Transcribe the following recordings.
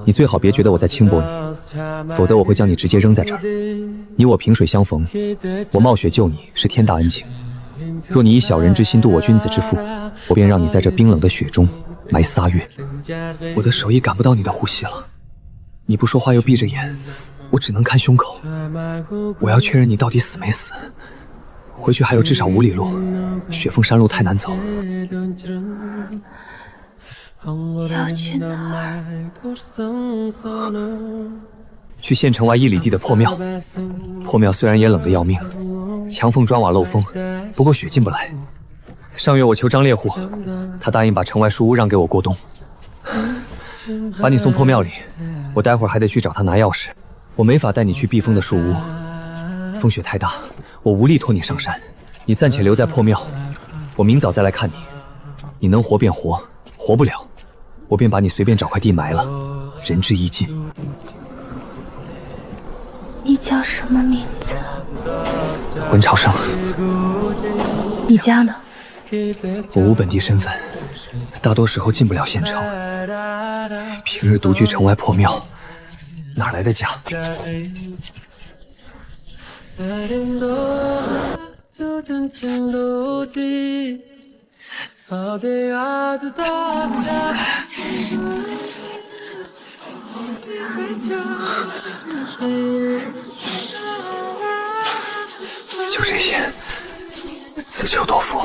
你最好别觉得我在轻薄你，否则我会将你直接扔在这儿。你我萍水相逢，我冒雪救你是天大恩情。若你以小人之心度我君子之腹，我便让你在这冰冷的雪中埋3月。我的手已感不到你的呼吸了，你不说话又闭着眼，我只能看胸口。我要确认你到底死没死。回去还有至少5里路，雪峰山路太难走。要去哪儿？去县城外1里地的破庙。破庙虽然也冷得要命，墙缝砖瓦漏风，不过雪进不来。上月我求张猎户，他答应把城外树屋让给我过冬。把你送破庙里，我待会儿还得去找他拿钥匙。我没法带你去避风的树屋，风雪太大，我无力拖你上山。你暂且留在破庙，我明早再来看你。你能活便活，活不了，我便把你随便找块地埋了，仁至义尽。你叫什么名字？温朝生。你家呢？我无本地身份，大多时候进不了县城，平日独居城外破庙，哪来的家？就这些，自求多福。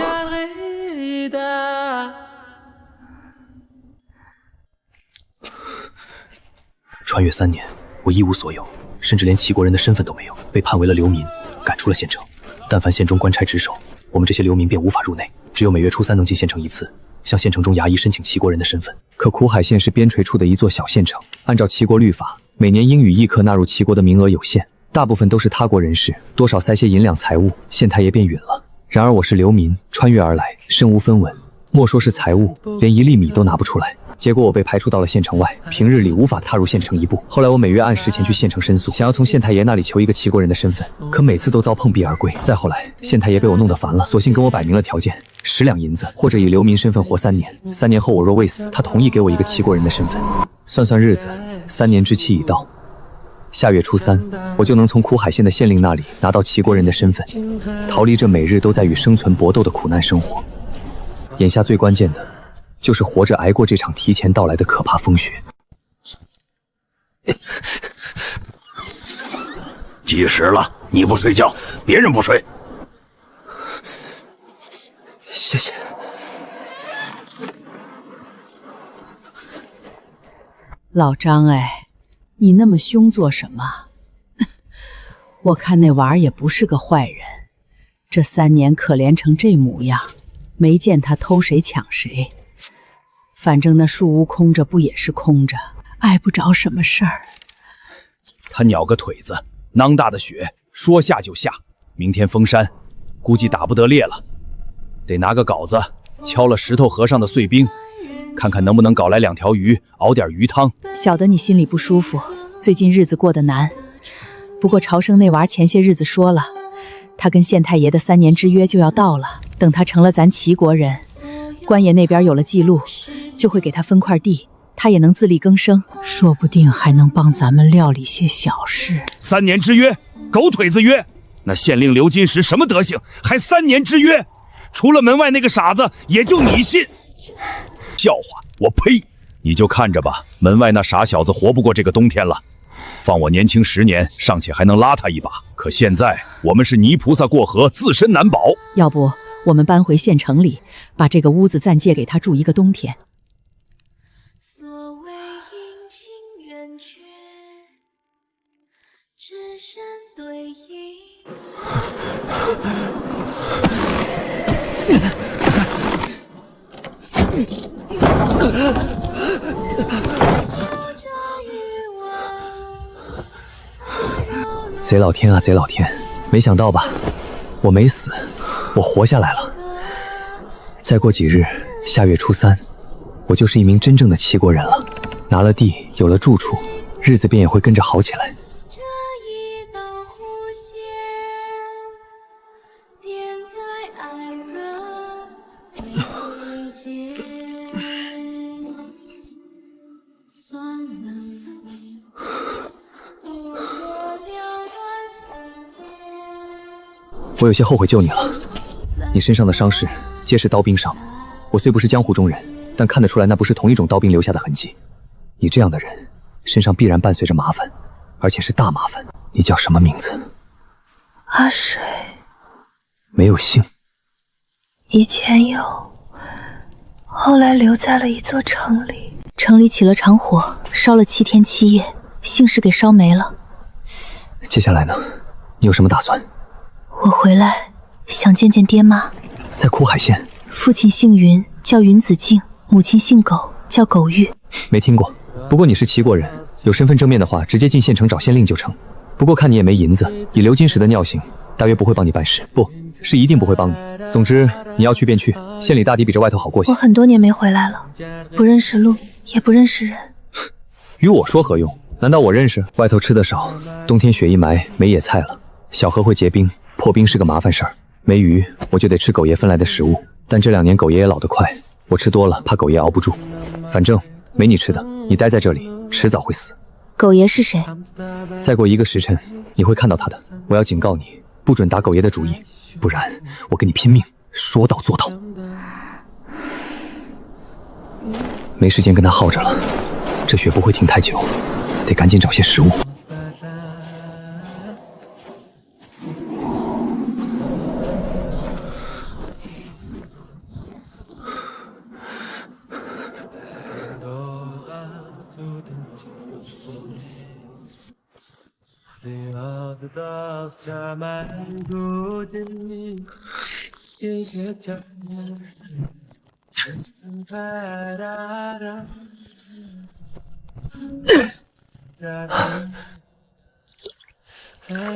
穿越3年，我一无所有，甚至连齐国人的身份都没有，被判为了流民，赶出了县城。但凡县中官差值守，我们这些流民便无法入内，只有每月初3能进县城1次，向县城中衙役申请齐国人的身份。可苦海县是边陲处的一座小县城，按照齐国律法，每年英语译客纳入齐国的名额有限，大部分都是他国人士，多少塞些银两财物，县太爷便允了。然而我是流民，穿越而来，身无分文，莫说是财物，连1粒米都拿不出来。结果我被排除到了县城外，平日里无法踏入县城1步。后来我每月按时前去县城申诉，想要从县太爷那里求一个齐国人的身份，可每次都遭碰壁而归。再后来，县太爷被我弄得烦了，索性跟我摆明了条件：10两银子，或者以流民身份活3年。3年后我若未死，他同意给我一个齐国人的身份。算算日子，3年之期已到。下月初3，我就能从苦海县的县令那里拿到齐国人的身份，逃离这每日都在与生存搏斗的苦难生活。眼下最关键的，就是活着挨过这场提前到来的可怕风雪。几时了？你不睡觉，别人不睡。谢谢。老张哎，你那么凶做什么？我看那娃儿也不是个坏人，这3年可怜成这模样，没见他偷谁抢谁。反正那树屋空着不也是空着，碍不着什么事儿。他鸟个腿子，囊大的雪说下就下，明天封山，估计打不得猎了，得拿个镐子敲了石头河上的碎冰，看看能不能搞来2条鱼，熬点鱼汤。晓得你心里不舒服，最近日子过得难。不过朝生那娃前些日子说了，他跟县太爷的3年之约就要到了，等他成了咱齐国人，官爷那边有了记录，就会给他分块地，他也能自力更生，说不定还能帮咱们料理些小事。3年之约，狗腿子约！那县令刘金石什么德行，还3年之约？除了门外那个傻子，也就你信。笑话，我呸！你就看着吧，门外那傻小子活不过这个冬天了。放我年轻10年，尚且还能拉他一把，可现在我们是泥菩萨过河，自身难保。要不我们搬回县城里，把这个屋子暂借给他住一个冬天。所谓阴晴圆缺，只身对影。贼老天啊，贼老天！没想到吧，我没死，我活下来了。再过几日，下月初3，我就是一名真正的齐国人了。拿了地，有了住处，日子便也会跟着好起来。这一道弧线，点在爱人眉间。算了，不过了断丝连。我有些后悔救你了。你身上的伤势皆是刀兵伤，我虽不是江湖中人，但看得出来那不是同一种刀兵留下的痕迹。你这样的人，身上必然伴随着麻烦，而且是大麻烦。你叫什么名字？阿水。没有姓。以前有，后来留在了一座城里。城里起了场火，烧了7天7夜，姓氏给烧没了。接下来呢？你有什么打算？我回来想见见爹妈。在苦海县。父亲姓云，叫云子敬；母亲姓苟，叫苟玉。没听过。不过你是齐国人，有身份证面的话，直接进县城找县令就成。不过看你也没银子，以流金石的尿性，大约不会帮你办事，不是一定不会帮你。总之你要去便去，县里大抵比这外头好过些。我很多年没回来了，不认识路，也不认识人。与我说何用？难道我认识？外头吃的少，冬天雪一埋，没野菜了。小河会结冰，破冰是个麻烦事儿。没鱼，我就得吃狗爷分来的食物。但这2年狗爷也老得快，我吃多了，怕狗爷熬不住。反正没你吃的，你待在这里，迟早会死。苟爷是谁？再过1个时辰，你会看到他的。我要警告你，不准打狗爷的主意，不然我跟你拼命，说到做到。没时间跟他耗着了，这雪不会停太久，得赶紧找些食物。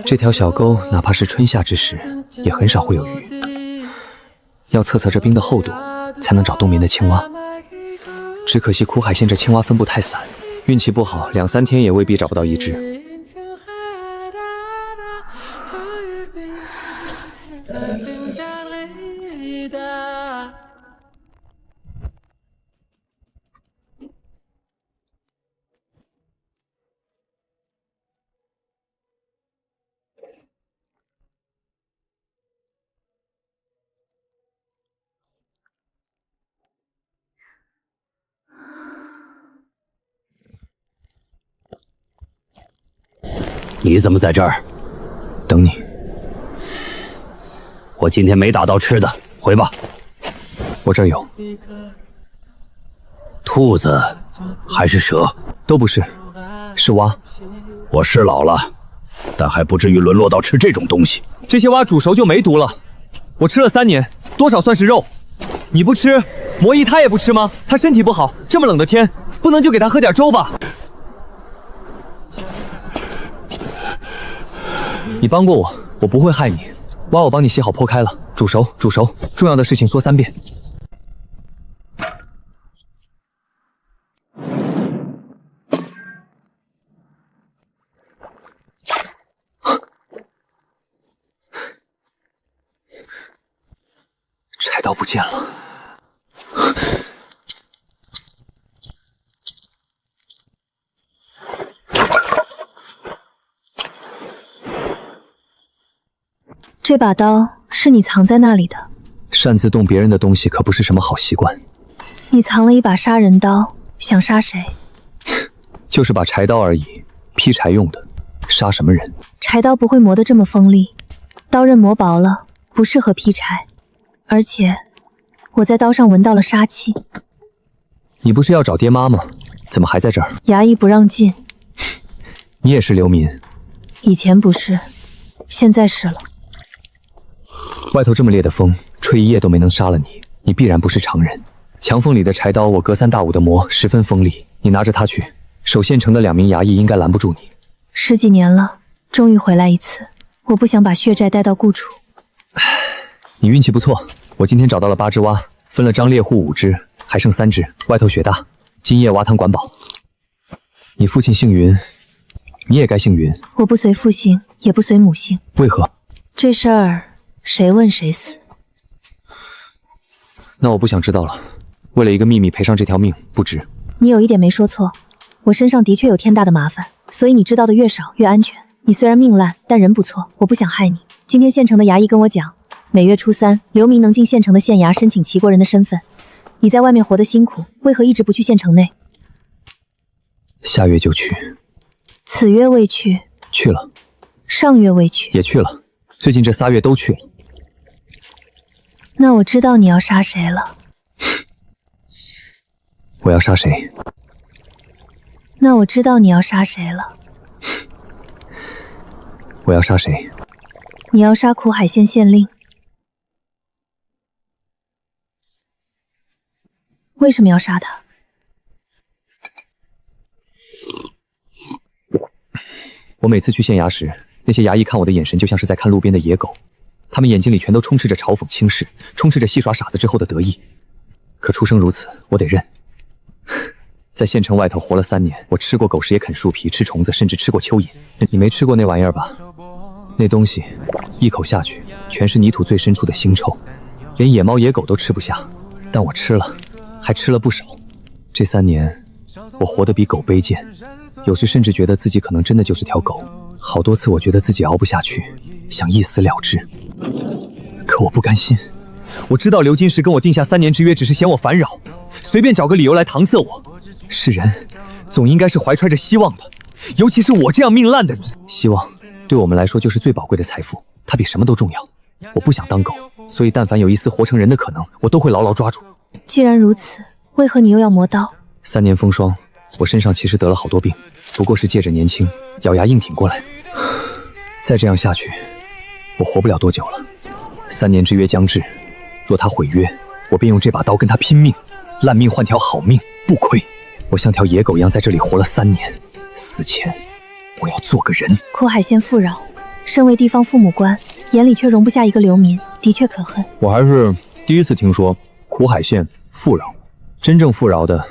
这条小沟哪怕是春夏之时，也很少会有鱼。要测测这冰的厚度，才能找冬眠的青蛙。只可惜苦海县这青蛙分布太散，运气不好，2、3天也未必找不到一只。你怎么在这儿？等你。我今天没打到吃的，回吧。我这儿有。兔子还是蛇？都不是，是蛙。我是老了，但还不至于沦落到吃这种东西。这些蛙煮熟就没毒了，我吃了3年，多少算是肉。你不吃，魔医他也不吃吗？他身体不好，这么冷的天，不能就给他喝点粥吧？你帮过我，我不会害你。蛙我帮你洗好剖开了，煮熟，煮熟。重要的事情说3遍。柴刀不见了。这把刀是你藏在那里的。擅自动别人的东西可不是什么好习惯。你藏了一把杀人刀，想杀谁？就是把柴刀而已，劈柴用的，杀什么人？柴刀不会磨得这么锋利，刀刃磨薄了，不适合劈柴。而且，我在刀上闻到了杀气。你不是要找爹妈吗？怎么还在这儿？衙役不让进。你也是流民？以前不是，现在是了。外头这么烈的风，吹一夜都没能杀了你，你必然不是常人。墙缝里的柴刀，我隔3大5的磨，十分锋利。你拿着它去，守县城的2名衙役应该拦不住你。10几年了，终于回来一次。我不想把血债带到故处。你运气不错，我今天找到了8只蛙，分了张猎户5只，还剩3只。外头雪大，今夜蛙汤管饱。你父亲姓云，你也该姓云。我不随父姓，也不随母姓。为何？这事儿谁问谁死。那我不想知道了。为了一个秘密赔上这条命，不值。你有一点没说错，我身上的确有天大的麻烦，所以你知道的越少越安全。你虽然命烂，但人不错，我不想害你。今天县城的衙役跟我讲，每月初3，流民能进县城的县衙申请齐国人的身份。你在外面活得辛苦，为何一直不去县城内？下月就去。此月未去，去了。上月未去，也去了。最近这3月都去了。那我知道你要杀谁了。我要杀谁？那我知道你要杀谁了。我要杀谁？你要杀苦海县县令。为什么要杀他？我每次去县衙时，那些衙役看我的眼神就像是在看路边的野狗，他们眼睛里全都充斥着嘲讽轻视，充斥着戏耍傻子之后的得意。可出生如此，我得认。在县城外头活了3年，我吃过狗食，也啃树皮，吃虫子，甚至吃过蚯蚓。你没吃过那玩意儿吧？那东西一口下去，全是泥土最深处的腥臭，连野猫野狗都吃不下。但我吃了，还吃了不少。这3年，我活得比狗卑贱，有时甚至觉得自己可能真的就是条狗。好多次我觉得自己熬不下去，想一死了之。可我不甘心，我知道刘金石跟我定下3年之约，只是嫌我烦扰，随便找个理由来搪塞我。是人，总应该是怀揣着希望的，尤其是我这样命烂的人。希望对我们来说就是最宝贵的财富，它比什么都重要。我不想当狗，所以但凡有一丝活成人的可能，我都会牢牢抓住。既然如此，为何你又要磨刀？3年风霜，我身上其实得了好多病，不过是借着年轻，咬牙硬挺过来。再这样下去，我活不了多久了。3年之约将至，若他毁约，我便用这把刀跟他拼命，烂命换条好命，不亏。我像条野狗一样在这里活了3年，死前我要做个人。苦海县富饶，身为地方父母官，眼里却容不下一个流民，的确可恨。我还是第一次听说苦海县富饶，真正富饶的，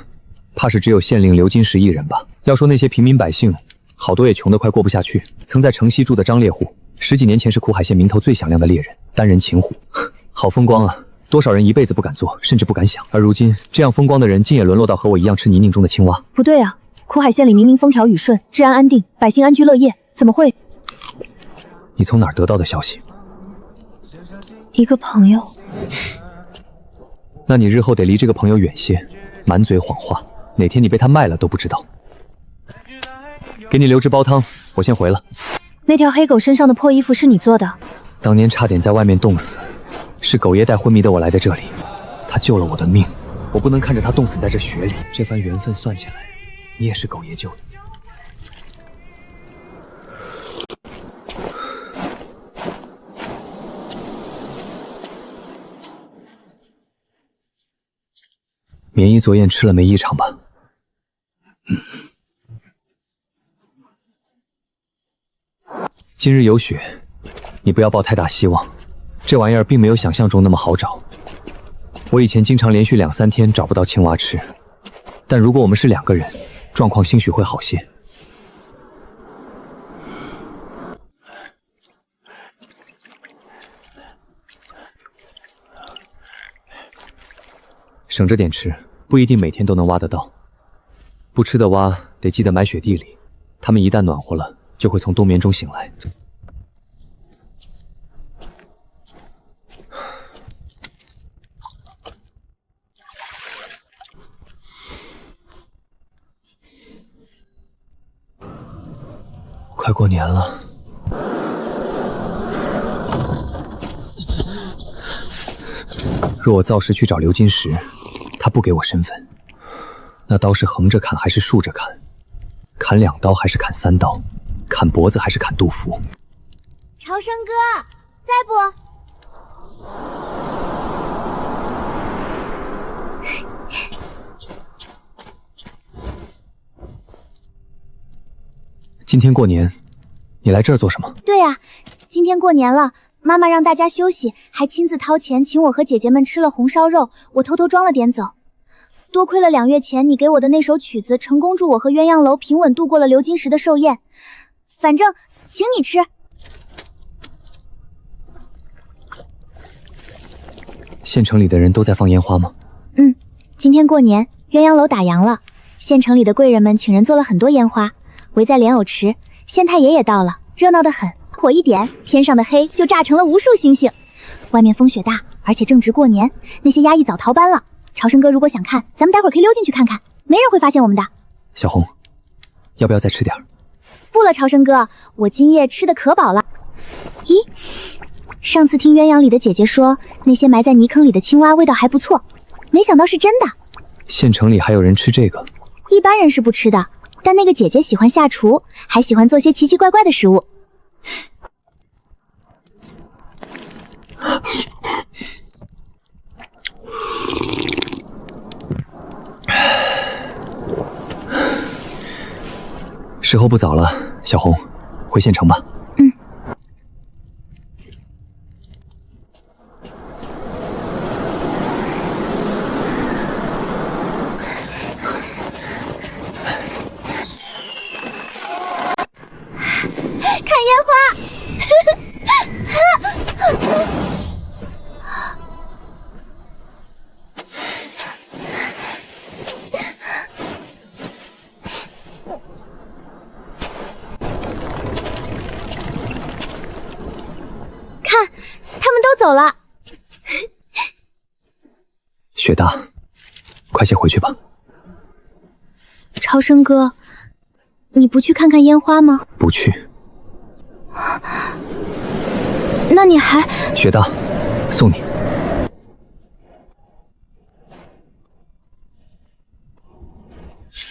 怕是只有县令刘金石一人吧。要说那些平民百姓，好多也穷得快过不下去。曾在城西住的张猎户，10几年前是苦海县名头最响亮的猎人，单人擒虎，好风光啊！多少人一辈子不敢做，甚至不敢想，而如今这样风光的人，竟也沦落到和我一样吃泥泞中的青蛙。不对啊，苦海县里明明风调雨顺，治安安定，百姓安居乐业，怎么会？你从哪儿得到的消息？一个朋友。那你日后得离这个朋友远些，满嘴谎话，哪天你被他卖了都不知道。给你留只煲汤，我先回了。那条黑狗身上的破衣服是你做的？当年差点在外面冻死，是狗爷带昏迷的我来的这里，他救了我的命，我不能看着他冻死在这雪里。这番缘分算起来，你也是狗爷救的。免疫昨夜吃了没异常吧？今日有雪，你不要抱太大希望，这玩意儿并没有想象中那么好找。我以前经常连续2、3天找不到青蛙吃，但如果我们是2个人，状况兴许会好些。省着点吃，不一定每天都能挖得到。不吃的蛙得记得埋雪地里，它们一旦暖和了，就会从冬眠中醒来。快过年了，若我造时去找刘金石，他不给我身份，那刀是横着砍还是竖着砍？砍2刀还是砍3刀？砍脖子还是砍肚腹？朝生哥，在不？今天过年，你来这儿做什么？对啊，今天过年了，妈妈让大家休息，还亲自掏钱请我和姐姐们吃了红烧肉，我偷偷装了点走。多亏了2月前你给我的那首曲子，成功助我和鸳鸯楼平稳度过了刘金石的寿宴。反正请你吃。县城里的人都在放烟花吗？今天过年，鸳鸯楼打烊了，县城里的贵人们请人做了很多烟花，围在莲藕池。县太爷也到了，热闹得很。火一点，天上的黑就炸成了无数星星。外面风雪大，而且正值过年，那些衙役早逃班了。朝生哥如果想看，咱们待会儿可以溜进去看看，没人会发现我们的。小红，要不要再吃点儿？不了，朝生哥，我今夜吃的可饱了。咦，上次听鸳鸯里的姐姐说，那些埋在泥坑里的青蛙味道还不错，没想到是真的。县城里还有人吃这个？一般人是不吃的，但那个姐姐喜欢下厨，还喜欢做些奇奇怪怪的食物。时候不早了，小红，回县城吧。嗯。看烟花！看，他们都走了。雪大，快些回去吧。超生哥，你不去看看烟花吗？不去。那你还……雪大，送你。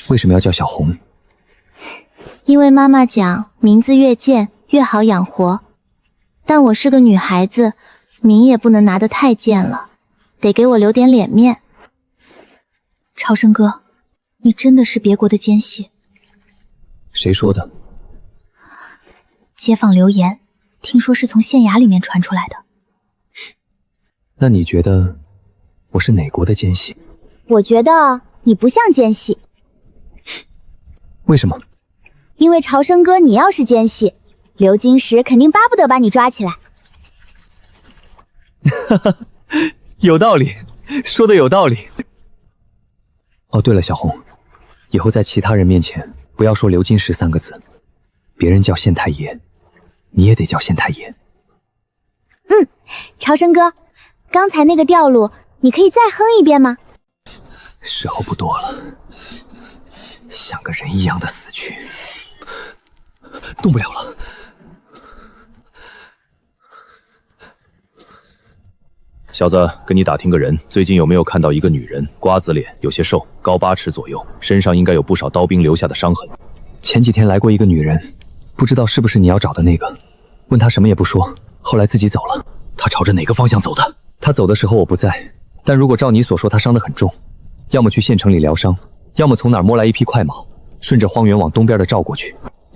为什么要叫小红？因为妈妈讲，名字越贱越好养活。但我是个女孩子，名也不能拿得太贱了，得给我留点脸面。超生哥，你真的是别国的奸细。谁说的？街坊留言，听说是从县衙里面传出来的。那你觉得我是哪国的奸细？我觉得你不像奸细。为什么？因为朝生哥，你要是奸细，刘金石肯定巴不得把你抓起来。哈哈，有道理，说的有道理。哦，对了，小红，以后在其他人面前不要说刘金石3个字，别人叫县太爷，你也得叫县太爷。嗯，朝生哥，刚才那个调路，你可以再哼一遍吗？时候不多了，像个人一样的死去，动不了了。小子，跟你打听个人，最近有没有看到一个女人，瓜子脸，有些瘦，高8尺左右，身上应该有不少刀兵留下的伤痕。前几天来过一个女人，不知道是不是你要找的那个，问她什么也不说，后来自己走了。她朝着哪个方向走的？她走的时候我不在，但如果照你所说她伤得很重，要么去县城里疗伤，要么从哪儿摸来一匹快马，顺着荒原往东边的赵过去。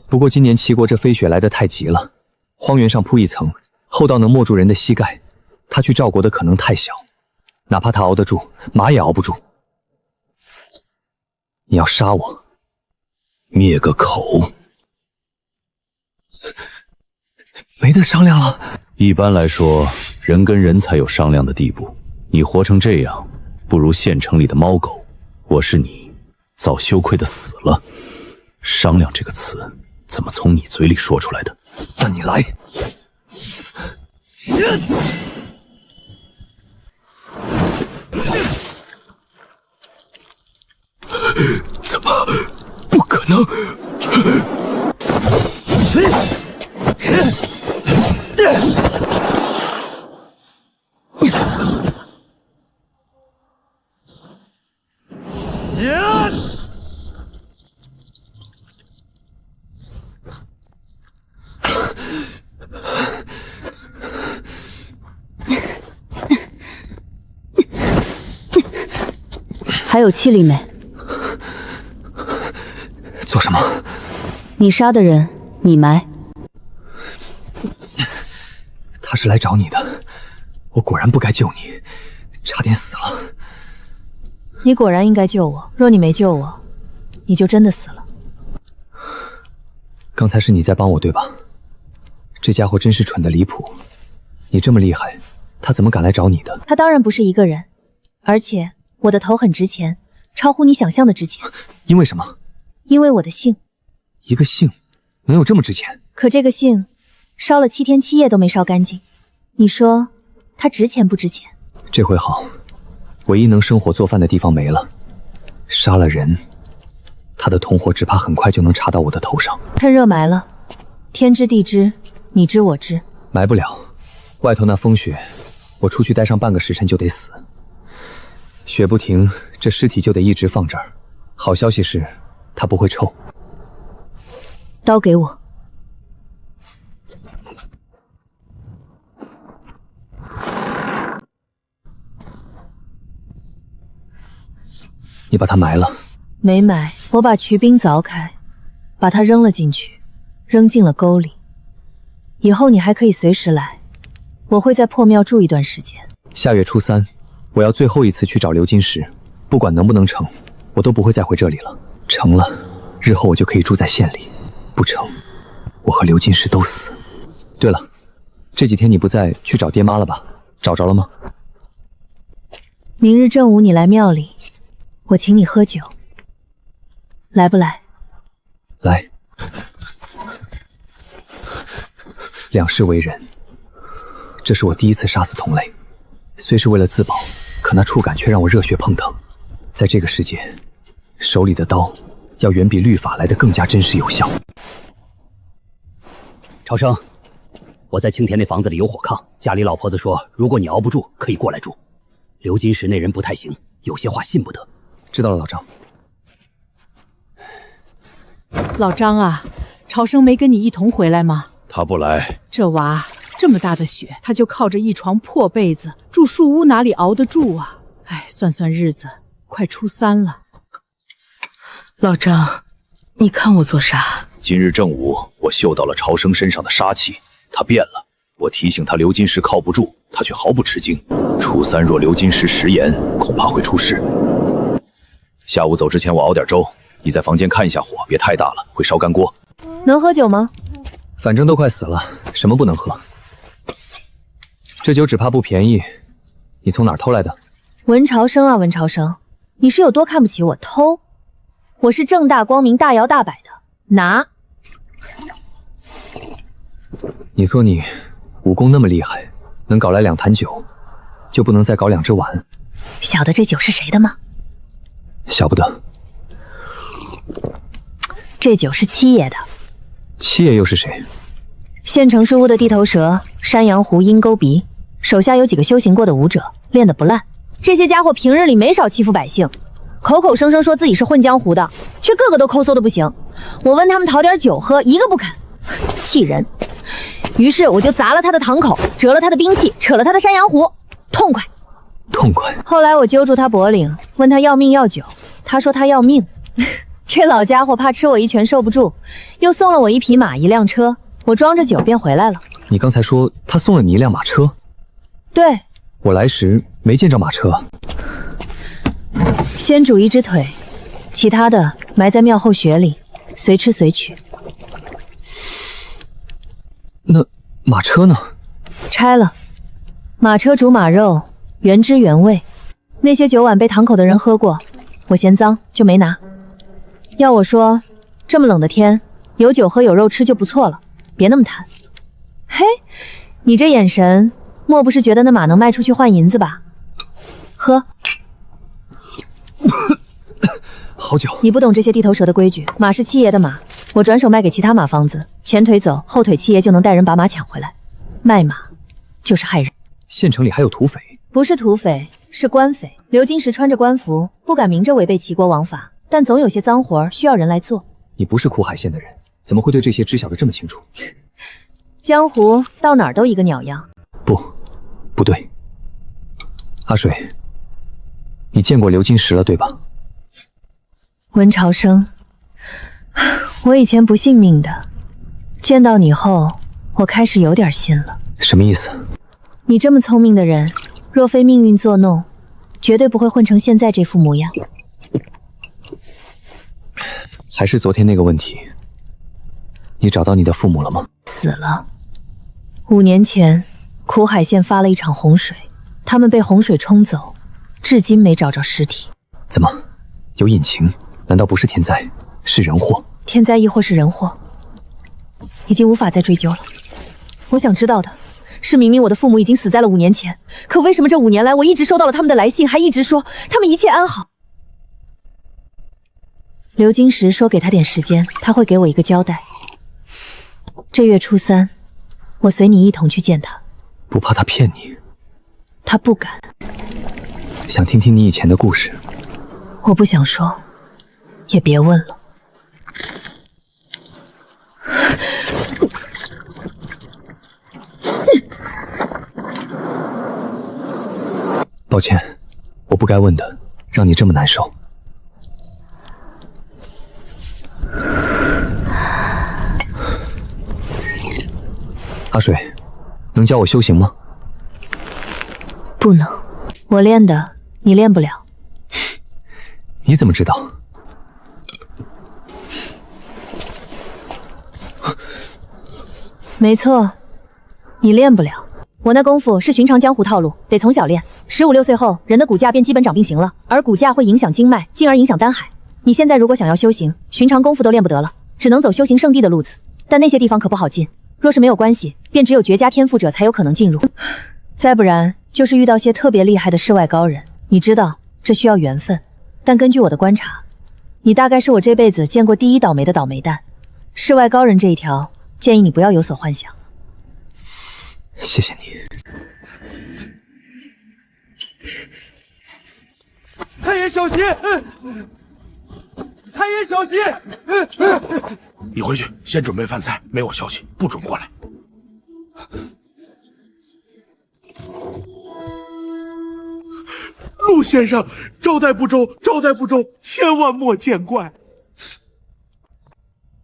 不过今年齐国这飞雪来得太急了，荒原上铺一层，厚到能没住人的膝盖，他去赵国的可能太小，哪怕他熬得住，马也熬不住。你要杀我，灭个口，没得商量了。一般来说，人跟人才有商量的地步。你活成这样，不如县城里的猫狗。我是你，早羞愧的死了。商量这个词，怎么从你嘴里说出来的？那你来。怎么不可能？还有气力没？做什么？你杀的人，你埋。他是来找你的，我果然不该救你，差点死了。你果然应该救我，若你没救我，你就真的死了。刚才是你在帮我对吧？这家伙真是蠢得离谱，你这么厉害，他怎么敢来找你的？他当然不是一个人，而且我的头很值钱，超乎你想象的值钱。因为什么？因为我的姓。一个姓能有这么值钱？可这个姓烧了7天7夜都没烧干净，你说它值钱不值钱？这回好，唯一能生火做饭的地方没了，杀了人，他的同伙只怕很快就能查到我的头上。趁热埋了，天知地知，你知我知。埋不了，外头那风雪，我出去待上半个时辰就得死。雪不停，这尸体就得一直放这儿。好消息是，它不会臭。刀给我。你把它埋了？没埋，我把渠冰凿开，把它扔了进去，扔进了沟里。以后你还可以随时来，我会在破庙住一段时间。下月初3，我要最后一次去找流金石，不管能不能成，我都不会再回这里了。成了，日后我就可以住在县里；不成，我和流金石都死。对了，这几天你不在，去找爹妈了吧？找着了吗？明日正午你来庙里，我请你喝酒，来不来？来。两世为人，这是我第一次杀死同类，虽是为了自保，可那触感却让我热血怦腾。在这个世界，手里的刀要远比律法来得更加真实有效。朝生，我在青田那房子里有火炕，家里老婆子说，如果你熬不住，可以过来住。刘金石那人不太行，有些话信不得。知道了，老张。老张啊，朝生没跟你一同回来吗？他不来。这娃这么大的雪，他就靠着一床破被子住树屋，哪里熬得住啊？哎，算算日子，快初3了。老张，你看我做啥？今日正午，我嗅到了朝生身上的杀气，他变了。我提醒他流金石靠不住，他却毫不吃惊。初3若流金石食言，恐怕会出事。下午走之前，我熬点粥，你在房间看一下火，别太大了，会烧干锅。能喝酒吗？反正都快死了，什么不能喝？这酒只怕不便宜，你从哪儿偷来的？文朝生啊，文朝生，你是有多看不起我？偷？我是正大光明、大摇大摆的拿。你说你武功那么厉害，能搞来2坛酒，就不能再搞2只碗？晓得这酒是谁的吗？晓不得。这酒是七爷的。七爷又是谁？县城书屋的地头蛇，山羊湖鹰钩鼻，手下有几个修行过的武者，练得不烂。这些家伙平日里没少欺负百姓，口口声声说自己是混江湖的，却个个都抠搜的不行。我问他们讨点酒喝，一个不肯，气人。于是我就砸了他的堂口，折了他的兵器，扯了他的山羊湖，痛快。痛快。后来我揪住他脖领，问他要命要酒，他说他要命。这老家伙怕吃我一拳受不住，又送了我1匹马1辆车，我装着酒便回来了。你刚才说他送了你1辆马车？对，我来时没见着马车。先煮1只腿，其他的埋在庙后穴里，随吃随取。那马车呢？拆了，马车煮马肉，原汁原味。那些酒碗被堂口的人喝过，我嫌脏就没拿。要我说，这么冷的天，有酒喝有肉吃就不错了，别那么贪。嘿，你这眼神，莫不是觉得那马能卖出去换银子吧？喝。好酒。你不懂这些地头蛇的规矩，马是七爷的马，我转手卖给其他马坊子，前腿走，后腿七爷就能带人把马抢回来。卖马就是害人。县城里还有土匪？不是土匪，是官匪。刘金石穿着官服，不敢明着违背齐国王法，但总有些脏活需要人来做。你不是苦海县的人，怎么会对这些知晓得这么清楚？江湖到哪儿都一个鸟样。不对。阿水，你见过刘金石了对吧？文朝生，我以前不信命的，见到你后，我开始有点信了。什么意思？你这么聪明的人，若非命运作弄，绝对不会混成现在这副模样。还是昨天那个问题，你找到你的父母了吗？死了。5年前，苦海县发了一场洪水，他们被洪水冲走，至今没找着尸体。怎么，有隐情，难道不是天灾，是人祸？天灾亦或是人祸，已经无法再追究了。我想知道的是，明明我的父母已经死在了5年前，可为什么这5年来我一直收到了他们的来信，还一直说他们一切安好？刘金石说给他点时间，他会给我一个交代。这月初3，我随你一同去见他。不怕他骗你？他不敢。想听听你以前的故事？我不想说，也别问了。抱歉，我不该问的，让你这么难受。阿水，能教我修行吗？不能，我练的你练不了。你怎么知道？没错，你练不了。我那功夫是寻常江湖套路，得从小练。15、16岁后，人的骨架便基本长并行了，而骨架会影响经脉，进而影响丹海。你现在如果想要修行，寻常功夫都练不得了，只能走修行圣地的路子。但那些地方可不好进，若是没有关系，便只有绝佳天赋者才有可能进入。再不然就是遇到些特别厉害的世外高人。你知道，这需要缘分。但根据我的观察，你大概是我这辈子见过第一倒霉的倒霉蛋。世外高人这一条，建议你不要有所幻想。谢谢你。太爷小心！太爷小心！你回去先准备饭菜，没我消息不准过来。陆先生，招待不周，招待不周，千万莫见怪。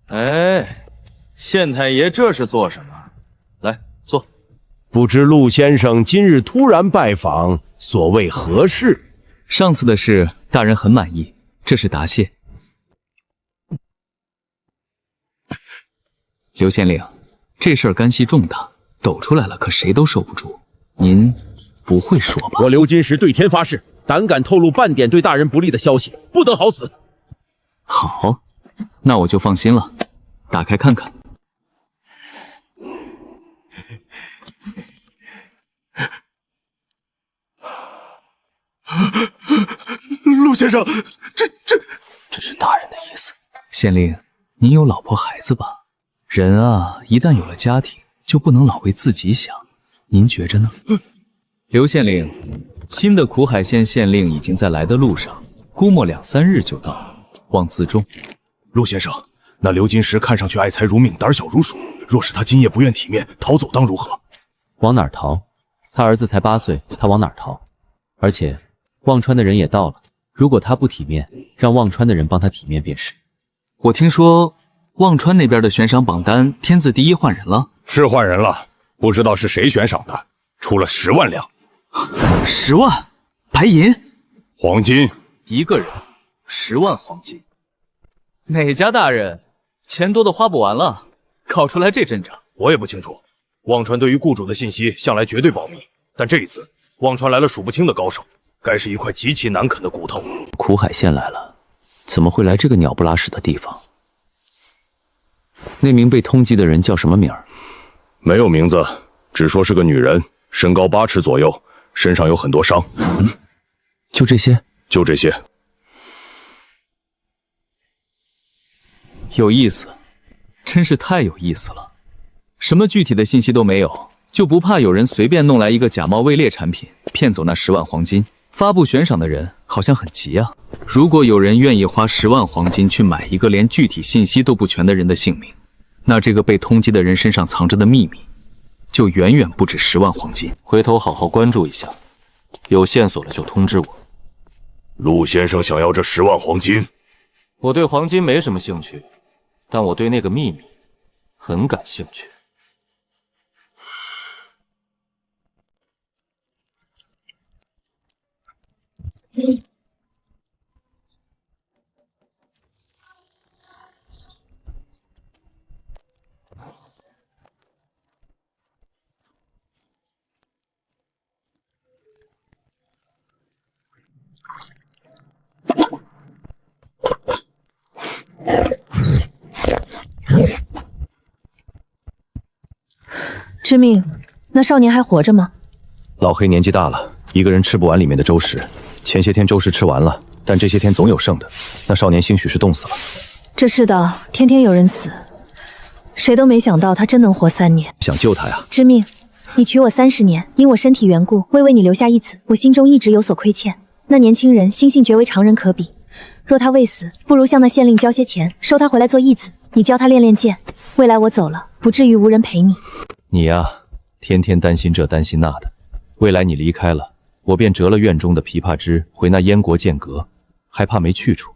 哎，县太爷这是做什么？来坐。不知陆先生今日突然拜访，所谓何事？上次的事，大人很满意，这是答谢。刘县令，这事儿干系重大，抖出来了，可谁都受不住。您不会说吧？我刘金石对天发誓，胆敢透露半点对大人不利的消息，不得好死。好，那我就放心了。打开看看。陆先生，这是大人的意思。县令，您有老婆孩子吧？人啊，一旦有了家庭，就不能老为自己想。您觉着呢？刘县令，新的苦海县县令已经在来的路上，估摸2、3日就到，望自重。陆先生，那刘金石看上去爱财如命，胆小如鼠。若是他今夜不愿体面，逃走当如何？往哪儿逃？他儿子才8岁，他往哪儿逃？而且忘川的人也到了，如果他不体面，让忘川的人帮他体面便是。我听说忘川那边的悬赏榜单天字第1换人了。是换人了，不知道是谁悬赏的，出了10万两。10万白银，黄金一个人10万黄金。哪家大人钱多的花不完了，搞出来这阵仗？我也不清楚。忘川对于雇主的信息向来绝对保密，但这一次忘川来了数不清的高手，该是一块极其难啃的骨头。苦海县来了，怎么会来这个鸟不拉屎的地方？那名被通缉的人叫什么名儿？没有名字，只说是个女人，身高8尺左右，身上有很多伤。就这些？就这些。有意思，真是太有意思了。什么具体的信息都没有，就不怕有人随便弄来一个假冒位列产品，骗走那10万黄金？发布悬赏的人好像很急啊。如果有人愿意花10万黄金去买一个连具体信息都不全的人的性命，那这个被通缉的人身上藏着的秘密，就远远不止10万黄金。回头好好关注一下，有线索了就通知我。陆先生想要这10万黄金？我对黄金没什么兴趣，但我对那个秘密很感兴趣。知命，那少年还活着吗？老黑年纪大了，一个人吃不完里面的粥食。前些天粥食吃完了，但这些天总有剩的。那少年兴许是冻死了。这世道天天有人死，谁都没想到他真能活3年。想救他呀？知命，你娶我30年，因我身体缘故，未为你留下一子，我心中一直有所亏欠。那年轻人心性绝为常人可比，若他未死，不如向那县令交些钱，收他回来做义子。你教他练练剑，未来我走了，不至于无人陪你。你呀，天天担心这担心那的。未来你离开了，我便折了院中的琵琶枝，回那燕国剑阁，还怕没去处。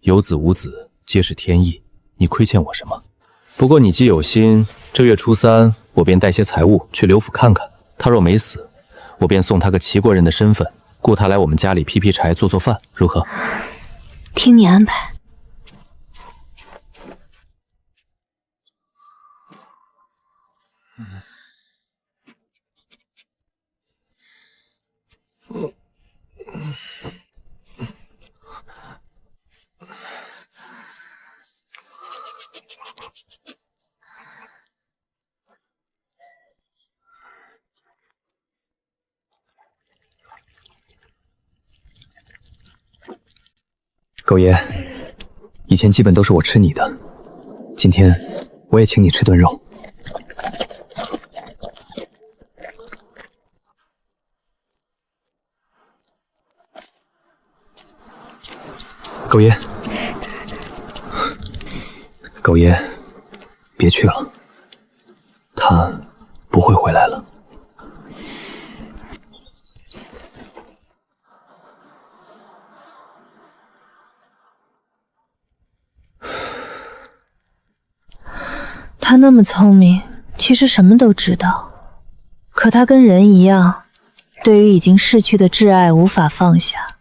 有子无子，皆是天意，你亏欠我什么？不过你既有心，这月初3，我便带些财物去刘府看看。他若没死，我便送他个齐国人的身份，雇他来我们家里劈劈柴，做做饭，如何？听你安排。狗爷，以前基本都是我吃你的，今天我也请你吃顿肉。狗爷，狗爷，别去了，他不会回来了。他那么聪明，其实什么都知道，可他跟人一样，对于已经逝去的挚爱无法放下，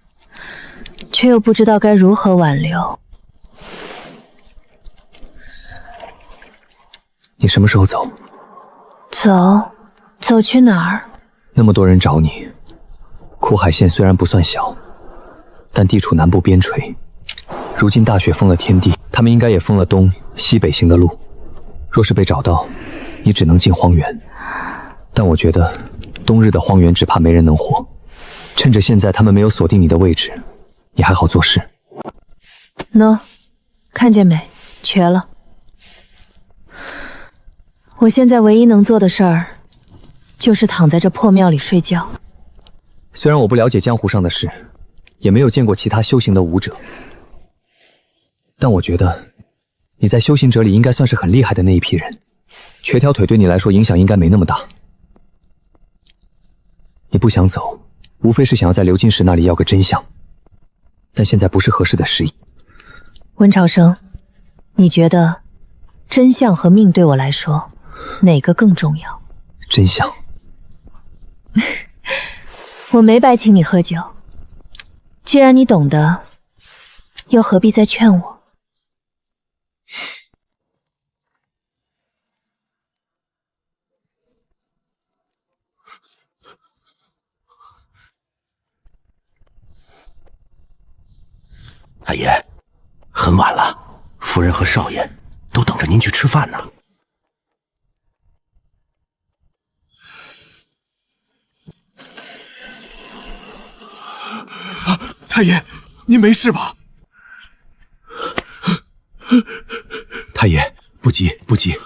却又不知道该如何挽留。你什么时候走？走去哪儿？那么多人找你，苦海县虽然不算小，但地处南部边陲，如今大雪封了天地，他们应该也封了东西北行的路。若是被找到，你只能进荒原。但我觉得，冬日的荒原只怕没人能活。趁着现在他们没有锁定你的位置，你还好做事。喏，看见没？瘸了。我现在唯一能做的事儿，就是躺在这破庙里睡觉。虽然我不了解江湖上的事，也没有见过其他修行的武者，但我觉得你在修行者里应该算是很厉害的那一批人。瘸条腿对你来说影响应该没那么大。你不想走，无非是想要在刘金石那里要个真相，但现在不是合适的时机。温朝生，你觉得真相和命对我来说，哪个更重要？真相。我没白请你喝酒，既然你懂得，又何必再劝我？太爷，很晚了，夫人和少爷都等着您去吃饭呢。太爷，您没事吧？太爷，不急不急。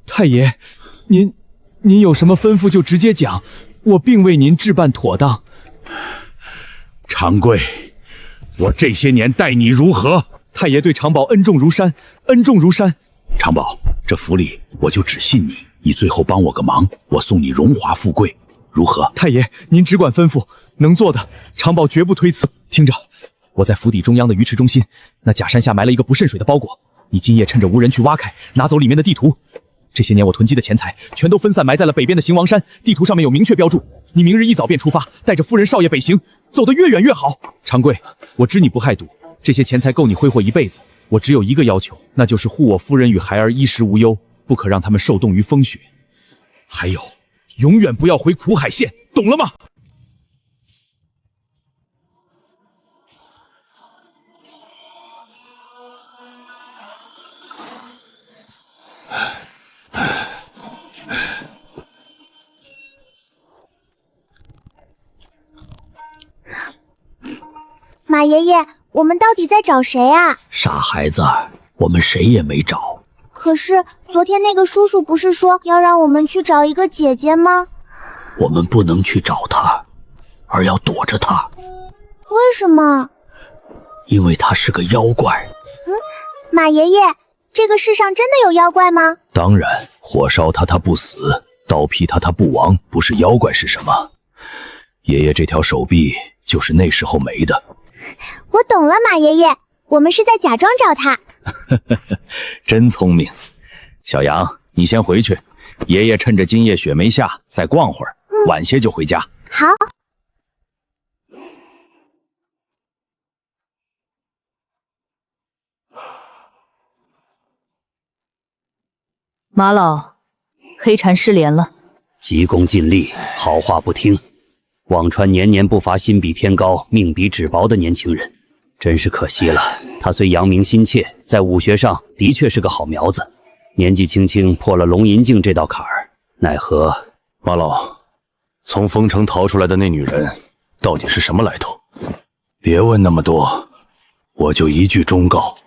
太爷，您有什么吩咐就直接讲，我并为您置办妥当。长贵，我这些年待你如何？太爷对长宝恩重如山，恩重如山。长宝，这府里我就只信你，你最后帮我个忙，我送你荣华富贵，如何？太爷，您只管吩咐，能做的，长宝绝不推辞。听着，我在府邸中央的鱼池中心，那假山下埋了一个不渗水的包裹，你今夜趁着无人去挖开，拿走里面的地图。这些年我囤积的钱财，全都分散埋在了北边的邢王山，地图上面有明确标注。你明日一早便出发，带着夫人少爷北行，走得越远越好。长贵，我知你不害赌，这些钱财够你挥霍一辈子。我只有一个要求，那就是护我夫人与孩儿衣食无忧，不可让他们受冻于风雪。还有，永远不要回苦海县，懂了吗？马爷爷，我们到底在找谁啊？傻孩子，我们谁也没找。可是昨天那个叔叔不是说要让我们去找一个姐姐吗？我们不能去找她，而要躲着她。为什么？因为她是个妖怪。马爷爷，这个世上真的有妖怪吗？当然，火烧她她不死，刀劈她她不亡，不是妖怪是什么？爷爷这条手臂就是那时候没的。我懂了，马爷爷，我们是在假装找他。真聪明。小杨，你先回去，爷爷趁着今夜雪没下再逛会儿，晚些就回家。好。马老，黑蝉失联了。急功近利，好话不听。忘川年年不乏心比天高、命比纸薄的年轻人，真是可惜了。他虽扬名心切，在武学上的确是个好苗子，年纪轻轻破了龙银境这道坎儿，奈何……马老，从丰城逃出来的那女人，到底是什么来头？别问那么多，我就一句忠告：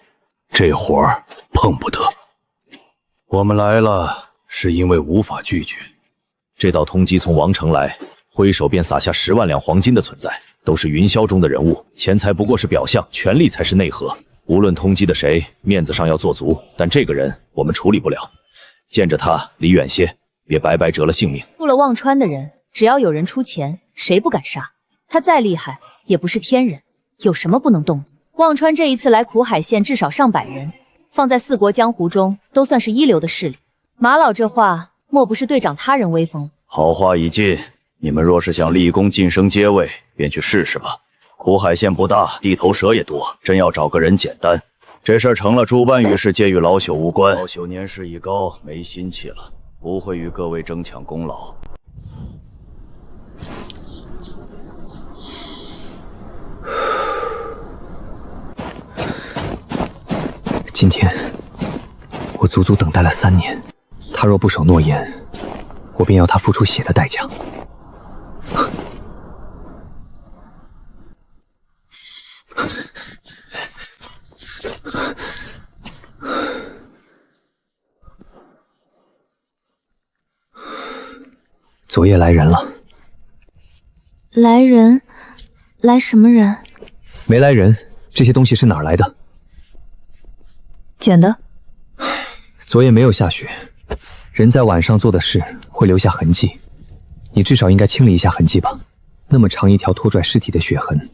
这活儿碰不得。我们来了，是因为无法拒绝。这道通缉从王城来，挥手便撒下10万两黄金的存在，都是云霄中的人物，钱财不过是表象，权力才是内核。无论通缉的谁，面子上要做足，但这个人我们处理不了。见着他离远些，别白白折了性命。入了忘川的人，只要有人出钱，谁不敢杀？他再厉害，也不是天人，有什么不能动的？忘川这一次来苦海县，至少上百人。放在4国江湖中，都算是一流的势力。马老这话，莫不是对长他人威风？好话已尽，你们若是想立功晋升阶位，便去试试吧。苦海县不大，地头蛇也多，真要找个人简单。这事儿成了，诸般于事皆与老朽无关。老朽年事已高，没心气了，不会与各位争抢功劳。今天我足足等待了3年，他若不守诺言，我便要他付出血的代价。昨夜来人了。来人？来什么人？没来人，这些东西是哪儿来的？捡的。昨夜没有下雪，人在晚上做的事会留下痕迹，你至少应该清理一下痕迹吧。那么长一条拖拽尸体的血痕，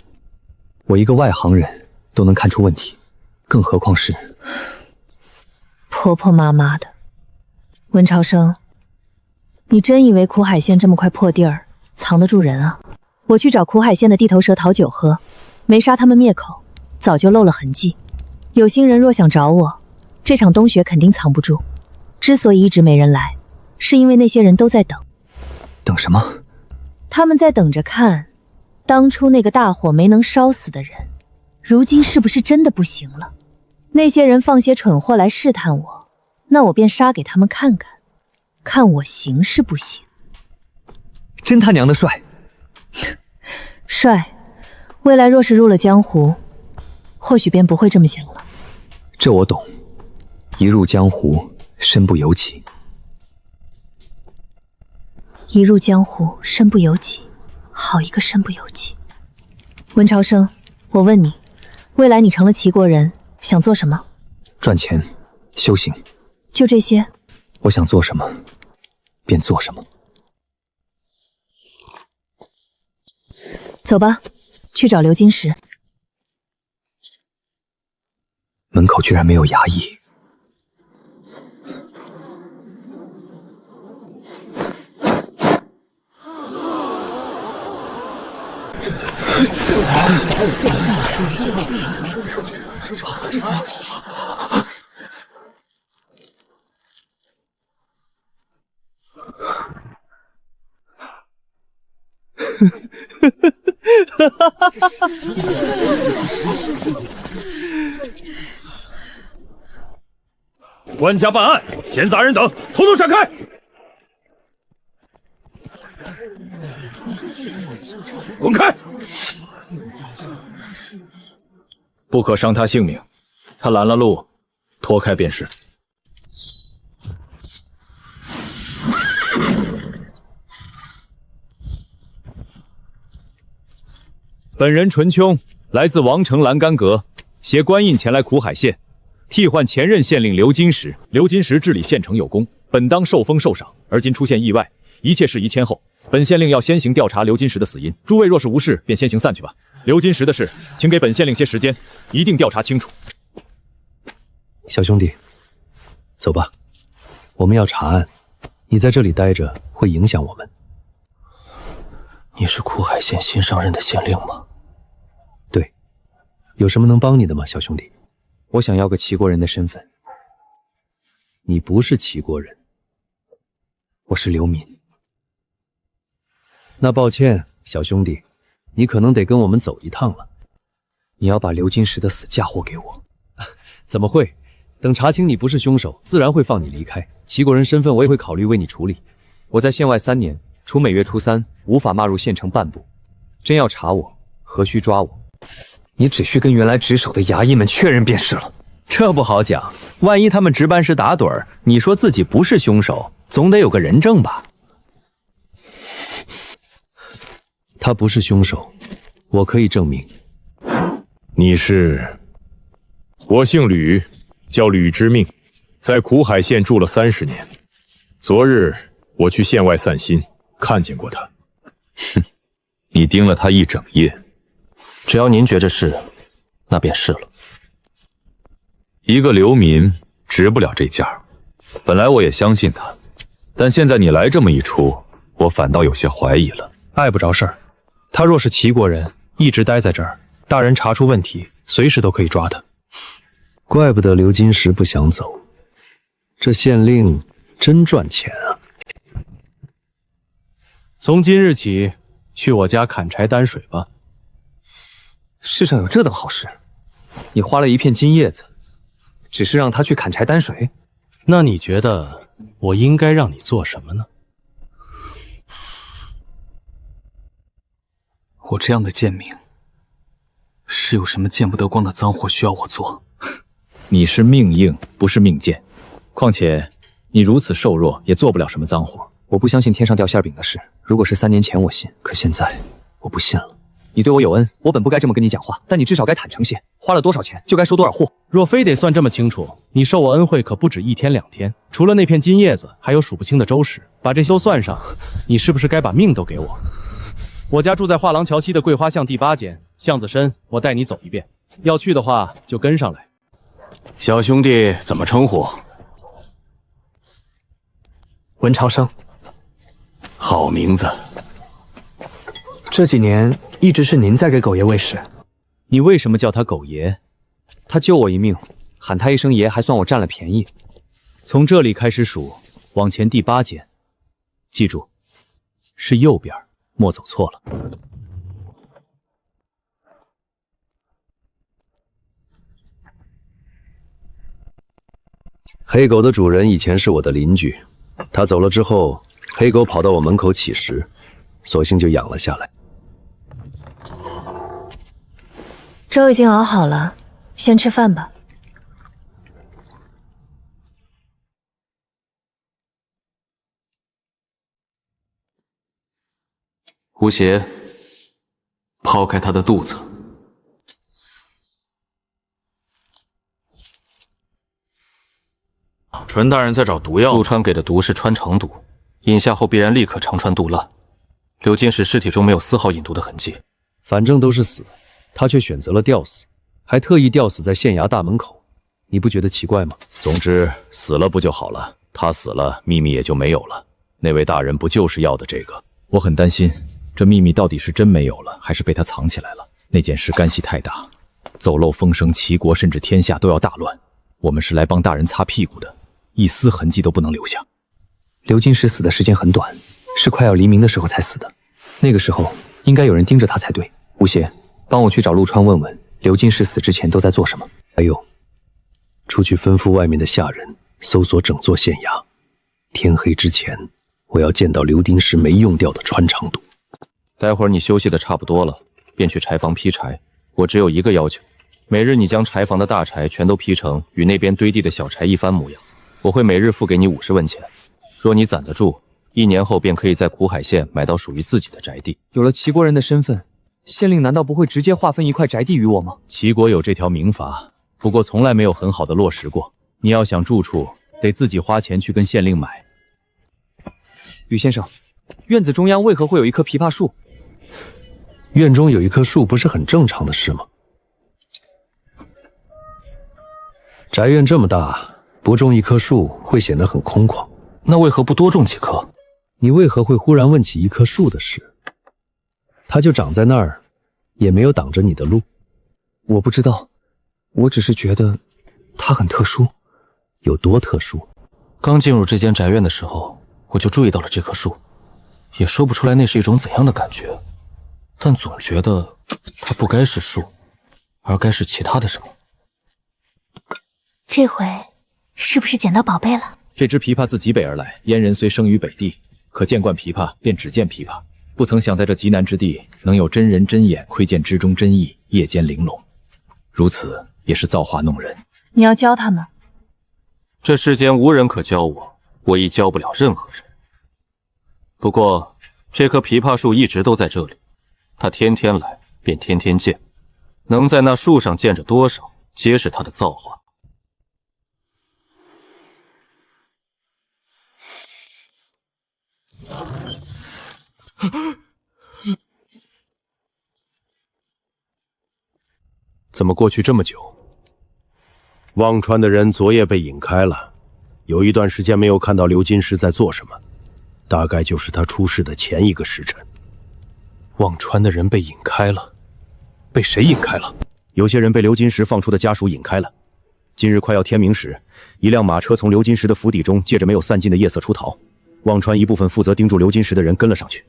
我一个外行人都能看出问题，更何况是……婆婆妈妈的。温朝生，你真以为苦海县这么块破地儿藏得住人啊？我去找苦海县的地头蛇讨酒喝，没杀他们灭口，早就露了痕迹。有心人若想找我，这场冬雪肯定藏不住。之所以一直没人来，是因为那些人都在等。等什么？他们在等着看，当初那个大火没能烧死的人，如今是不是真的不行了？那些人放些蠢货来试探我，那我便杀给他们看看，看我行是不行。真他娘的帅！帅，未来若是入了江湖，或许便不会这么想了。这我懂，一入江湖，身不由己。一入江湖，身不由己，好一个身不由己！温朝生，我问你，未来你成了齐国人，想做什么？赚钱，修行，就这些？我想做什么，便做什么。走吧，去找刘金石。门口居然没有衙役。官家办案，闲杂人等，统统闪开！滚开！不可伤他性命。他拦了路，脱开便是。本人纯凶，来自王城栏杆阁，携官印前来苦海县，替换前任县令刘金石。刘金石治理县城有功，本当受封受赏，而今出现意外，一切事宜迁后。本县令要先行调查刘金石的死因，诸位若是无事，便先行散去吧。刘金石的事，请给本县令些时间，一定调查清楚。小兄弟，走吧，我们要查案，你在这里待着会影响我们。你是苦海县新上任的县令吗？对，有什么能帮你的吗，小兄弟？我想要个齐国人的身份。你不是齐国人，我是流民。那抱歉，小兄弟，你可能得跟我们走一趟了。你要把刘金石的死嫁祸给我？怎么会？等查清你不是凶手，自然会放你离开。齐国人身份我也会考虑为你处理。我在县外3年，除每月初3，无法迈入县城半步。真要查我，何须抓我？你只需跟原来值守的衙役们确认便是了。这不好讲，万一他们值班时打盹儿，你说自己不是凶手，总得有个人证吧？他不是凶手，我可以证明。你是？我姓吕，叫吕之命，在苦海县住了30年。昨日我去县外散心，看见过他。哼，你盯了他一整夜。只要您觉着是，那便是了。一个流民值不了这价。本来我也相信他，但现在你来这么一出，我反倒有些怀疑了。碍不着事儿，他若是齐国人，一直待在这儿，大人查出问题，随时都可以抓他。怪不得刘金石不想走，这县令真赚钱啊！从今日起，去我家砍柴担水吧。世上有这等好事？你花了一片金叶子，只是让他去砍柴担水？那你觉得我应该让你做什么呢？我这样的贱民，是有什么见不得光的脏活需要我做？你是命硬，不是命贱。况且你如此瘦弱，也做不了什么脏活。我不相信天上掉馅饼的事。如果是3年前，我信；可现在，我不信了。你对我有恩，我本不该这么跟你讲话，但你至少该坦诚些。花了多少钱，就该收多少货。若非得算这么清楚，你受我恩惠可不止1天2天。除了那片金叶子，还有数不清的周氏。把这些都算上，你是不是该把命都给我？我家住在画廊桥西的桂花巷第8间，巷子深，我带你走一遍。要去的话，就跟上来。小兄弟怎么称呼？文长生。好名字。这几年一直是您在给狗爷喂食。你为什么叫他狗爷？他救我一命，喊他一声爷还算我占了便宜。从这里开始数，往前第8间，记住，是右边，莫走错了。黑狗的主人以前是我的邻居，他走了之后，黑狗跑到我门口乞食，索性就养了下来。粥已经熬好了，先吃饭吧。吴邪，抛开他的肚子。纯大人在找毒药。陆川给的毒是穿肠毒，饮下后必然立刻肠穿肚烂。刘金石尸体中没有丝毫饮毒的痕迹，反正都是死，他却选择了吊死，还特意吊死在县衙大门口，你不觉得奇怪吗？总之，死了不就好了？他死了，秘密也就没有了。那位大人不就是要的这个？我很担心，这秘密到底是真没有了，还是被他藏起来了？那件事干系太大，走漏风声，齐国甚至天下都要大乱。我们是来帮大人擦屁股的，一丝痕迹都不能留下。刘金石死的时间很短，是快要黎明的时候才死的。那个时候应该有人盯着他才对。吴邪，帮我去找陆川问问，刘金石死之前都在做什么？还有，出去吩咐外面的下人搜索整座县衙。天黑之前，我要见到刘金石没用掉的穿肠毒。待会儿你休息的差不多了，便去柴房劈柴。我只有一个要求，每日你将柴房的大柴全都劈成与那边堆地的小柴一番模样，我会每日付给你50文钱。若你攒得住，1年后便可以在苦海县买到属于自己的宅地。有了齐国人的身份，县令难道不会直接划分一块宅地于我吗？齐国有这条民法，不过从来没有很好的落实过。你要想住处，得自己花钱去跟县令买。吕先生，院子中央为何会有一棵枇杷树？院中有一棵树不是很正常的事吗？宅院这么大，不种一棵树会显得很空旷。那为何不多种几棵？你为何会忽然问起一棵树的事？它就长在那儿，也没有挡着你的路。我不知道，我只是觉得它很特殊。有多特殊？刚进入这间宅院的时候，我就注意到了这棵树，也说不出来那是一种怎样的感觉，但总觉得它不该是树，而该是其他的什么。这回是不是捡到宝贝了？这只枇杷自极北而来，燕人虽生于北地，可见惯枇杷，便只见枇杷，不曾想在这极南之地，能有真人真眼窥见之中真意，夜间玲珑，如此也是造化弄人。你要教他们？这世间无人可教我，我亦教不了任何人。不过，这棵枇杷树一直都在这里，它天天来，便天天见，能在那树上见着多少，皆是它的造化。怎么过去这么久？忘川的人昨夜被引开了，有一段时间没有看到刘金石在做什么，大概就是他出事的前一个时辰。忘川的人被引开了，被谁引开了？有些人被刘金石放出的家属引开了。今日快要天明时，一辆马车从刘金石的府邸中借着没有散尽的夜色出逃，忘川一部分负责盯住刘金石的人跟了上去。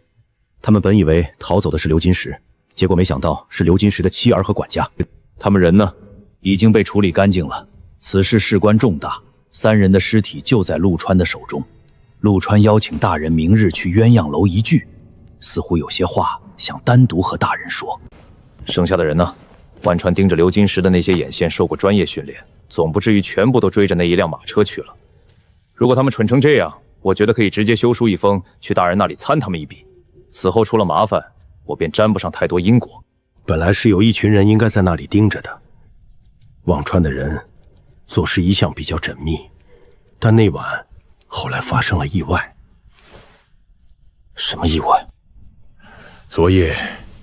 他们本以为逃走的是刘金石，结果没想到是刘金石的妻儿和管家。他们人呢？已经被处理干净了。此事事关重大，3人的尸体就在陆川的手中。陆川邀请大人明日去鸳鸯楼一聚，似乎有些话想单独和大人说。剩下的人呢？万川盯着刘金石的那些眼线受过专业训练，总不至于全部都追着那一辆马车去了。如果他们蠢成这样，我觉得可以直接修书一封，去大人那里参他们一笔。此后出了麻烦，我便沾不上太多因果。本来是有一群人应该在那里盯着的。忘川的人做事一向比较缜密，但那晚后来发生了意外。什么意外？昨夜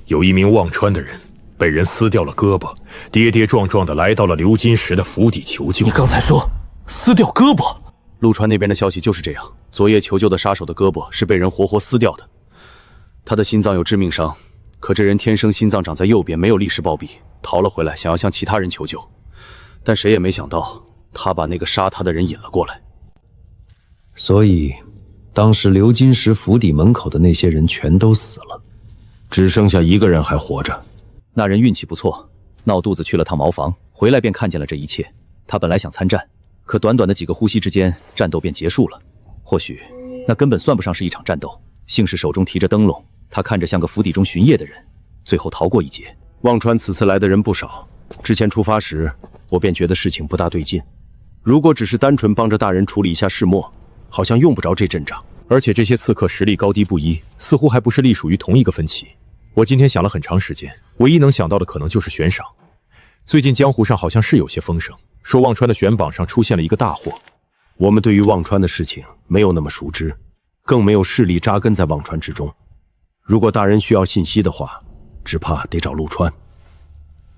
有一名忘川的人被人撕掉了胳膊，跌跌撞撞地来到了刘金石的府邸求救。你刚才说撕掉胳膊？陆川那边的消息就是这样，昨夜求救的杀手的胳膊是被人活活撕掉的。他的心脏有致命伤，可这人天生心脏长在右边，没有立时暴毙，逃了回来，想要向其他人求救，但谁也没想到他把那个杀他的人引了过来。所以当时刘金石府邸门口的那些人全都死了，只剩下一个人还活着。那人运气不错，闹肚子去了趟茅房，回来便看见了这一切。他本来想参战，可短短的几个呼吸之间，战斗便结束了。或许那根本算不上是一场战斗，幸是手中提着灯笼，他看着像个府邸中巡夜的人，最后逃过一劫。忘川此次来的人不少，之前出发时我便觉得事情不大对劲。如果只是单纯帮着大人处理一下事末，好像用不着这阵仗。而且这些刺客实力高低不一，似乎还不是隶属于同一个分歧。我今天想了很长时间，唯一能想到的可能就是悬赏。最近江湖上好像是有些风声，说忘川的悬榜上出现了一个大祸。我们对于忘川的事情没有那么熟知，更没有势力扎根在忘川之中。如果大人需要信息的话，只怕得找陆川。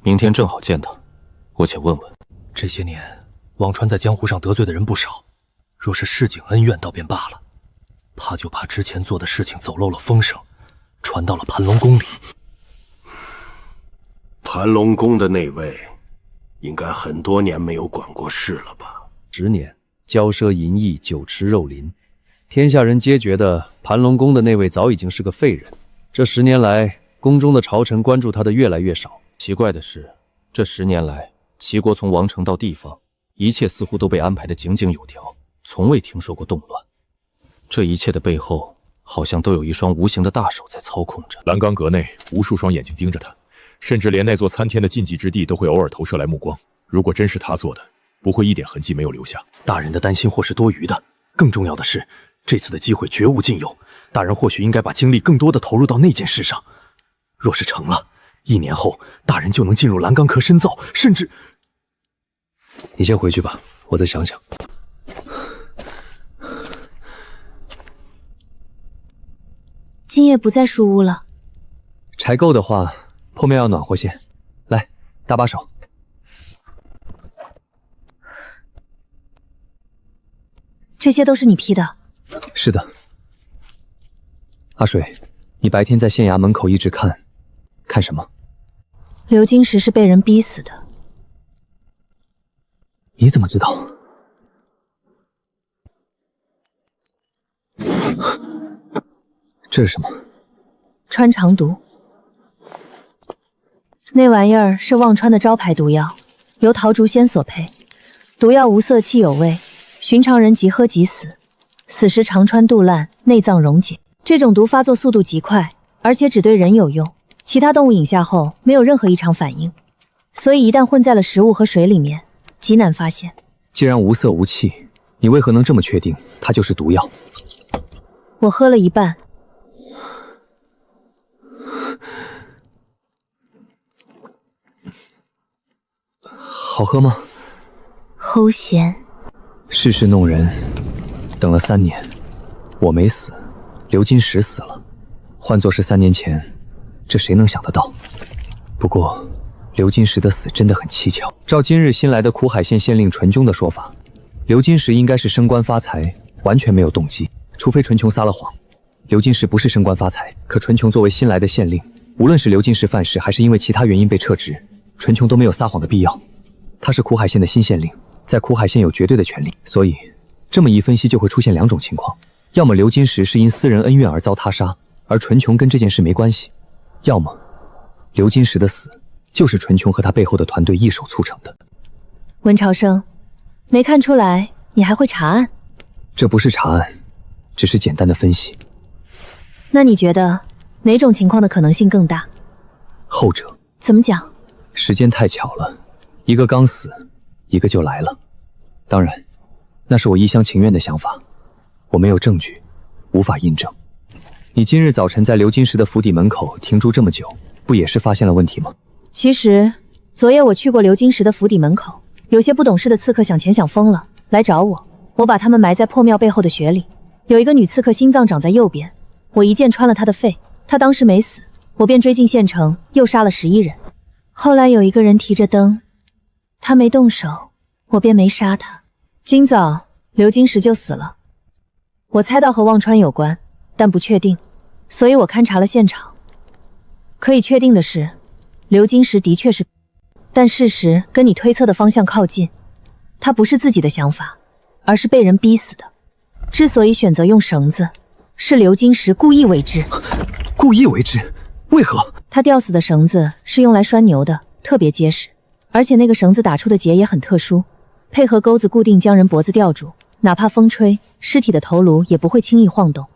明天正好见他，我且问问。这些年忘川在江湖上得罪的人不少，若是市井恩怨倒便罢了，怕就怕之前做的事情走漏了风声，传到了盘龙宫里。盘龙宫的那位应该很多年没有管过事了吧？10年，骄奢淫逸，酒池肉林，天下人皆觉得盘龙宫的那位早已经是个废人。这10年来，宫中的朝臣关注他的越来越少。奇怪的是，这10年来，齐国从王城到地方，一切似乎都被安排得井井有条，从未听说过动乱。这一切的背后，好像都有一双无形的大手在操控着。栏杆阁内无数双眼睛盯着他，甚至连那座参天的禁忌之地都会偶尔投射来目光。如果真是他做的，不会一点痕迹没有留下。大人的担心或是多余的，更重要的是，这次的机会绝无仅有。大人或许应该把精力更多的投入到那件事上。若是成了，1年后大人就能进入蓝钢科深造，甚至……你先回去吧，我再想想。今夜不在书屋了。柴够的话，破庙要暖和些。来，搭把手。这些都是你批的？是的。阿水，你白天在县衙门口一直看什么？刘金石是被人逼死的。你怎么知道？这是什么？穿肠毒。那玩意儿是忘川的招牌毒药，由桃竹仙所配。毒药无色气有味，寻常人即喝即死，死时肠穿肚烂，内脏溶解。这种毒发作速度极快，而且只对人有用，其他动物饮下后没有任何异常反应，所以一旦混在了食物和水里面，极难发现。既然无色无气，你为何能这么确定它就是毒药？我喝了一半。好喝吗？齁咸。世事弄人，等了3年，我没死，刘金石死了。换作是3年前，这谁能想得到？不过，刘金石的死真的很蹊跷。照今日新来的苦海县县令纯琼的说法，刘金石应该是升官发财，完全没有动机，除非纯琼撒了谎。刘金石不是升官发财，可纯琼作为新来的县令，无论是刘金石犯事，还是因为其他原因被撤职，纯琼都没有撒谎的必要。他是苦海县的新县令，在苦海县有绝对的权力，所以这么一分析就会出现2种情况：要么刘金石是因私人恩怨而遭他杀，而纯琼跟这件事没关系；要么刘金石的死就是纯琼和他背后的团队一手促成的。文朝生，没看出来你还会查案？这不是查案，只是简单的分析。那你觉得哪种情况的可能性更大？后者。怎么讲？时间太巧了，一个刚死，一个就来了。当然，那是我一厢情愿的想法，我没有证据，无法印证。你今日早晨在刘金石的府邸门口停住这么久，不也是发现了问题吗？其实昨夜我去过刘金石的府邸门口，有些不懂事的刺客想钱想疯了，来找我，我把他们埋在破庙背后的穴里。有一个女刺客心脏长在右边，我一剑穿了她的肺，她当时没死，我便追进县城，又杀了11人。后来有一个人提着灯，他没动手，我便没杀他。今早刘金石就死了，我猜到和忘川有关，但不确定，所以我勘察了现场。可以确定的是，刘金石的确是，但事实跟你推测的方向靠近，他不是自己的想法，而是被人逼死的。之所以选择用绳子，是刘金石故意为之。故意为之？为何？他吊死的绳子是用来拴牛的，特别结实，而且那个绳子打出的结也很特殊，配合钩子固定将人脖子吊住，哪怕风吹，尸体的头颅也不会轻易晃动。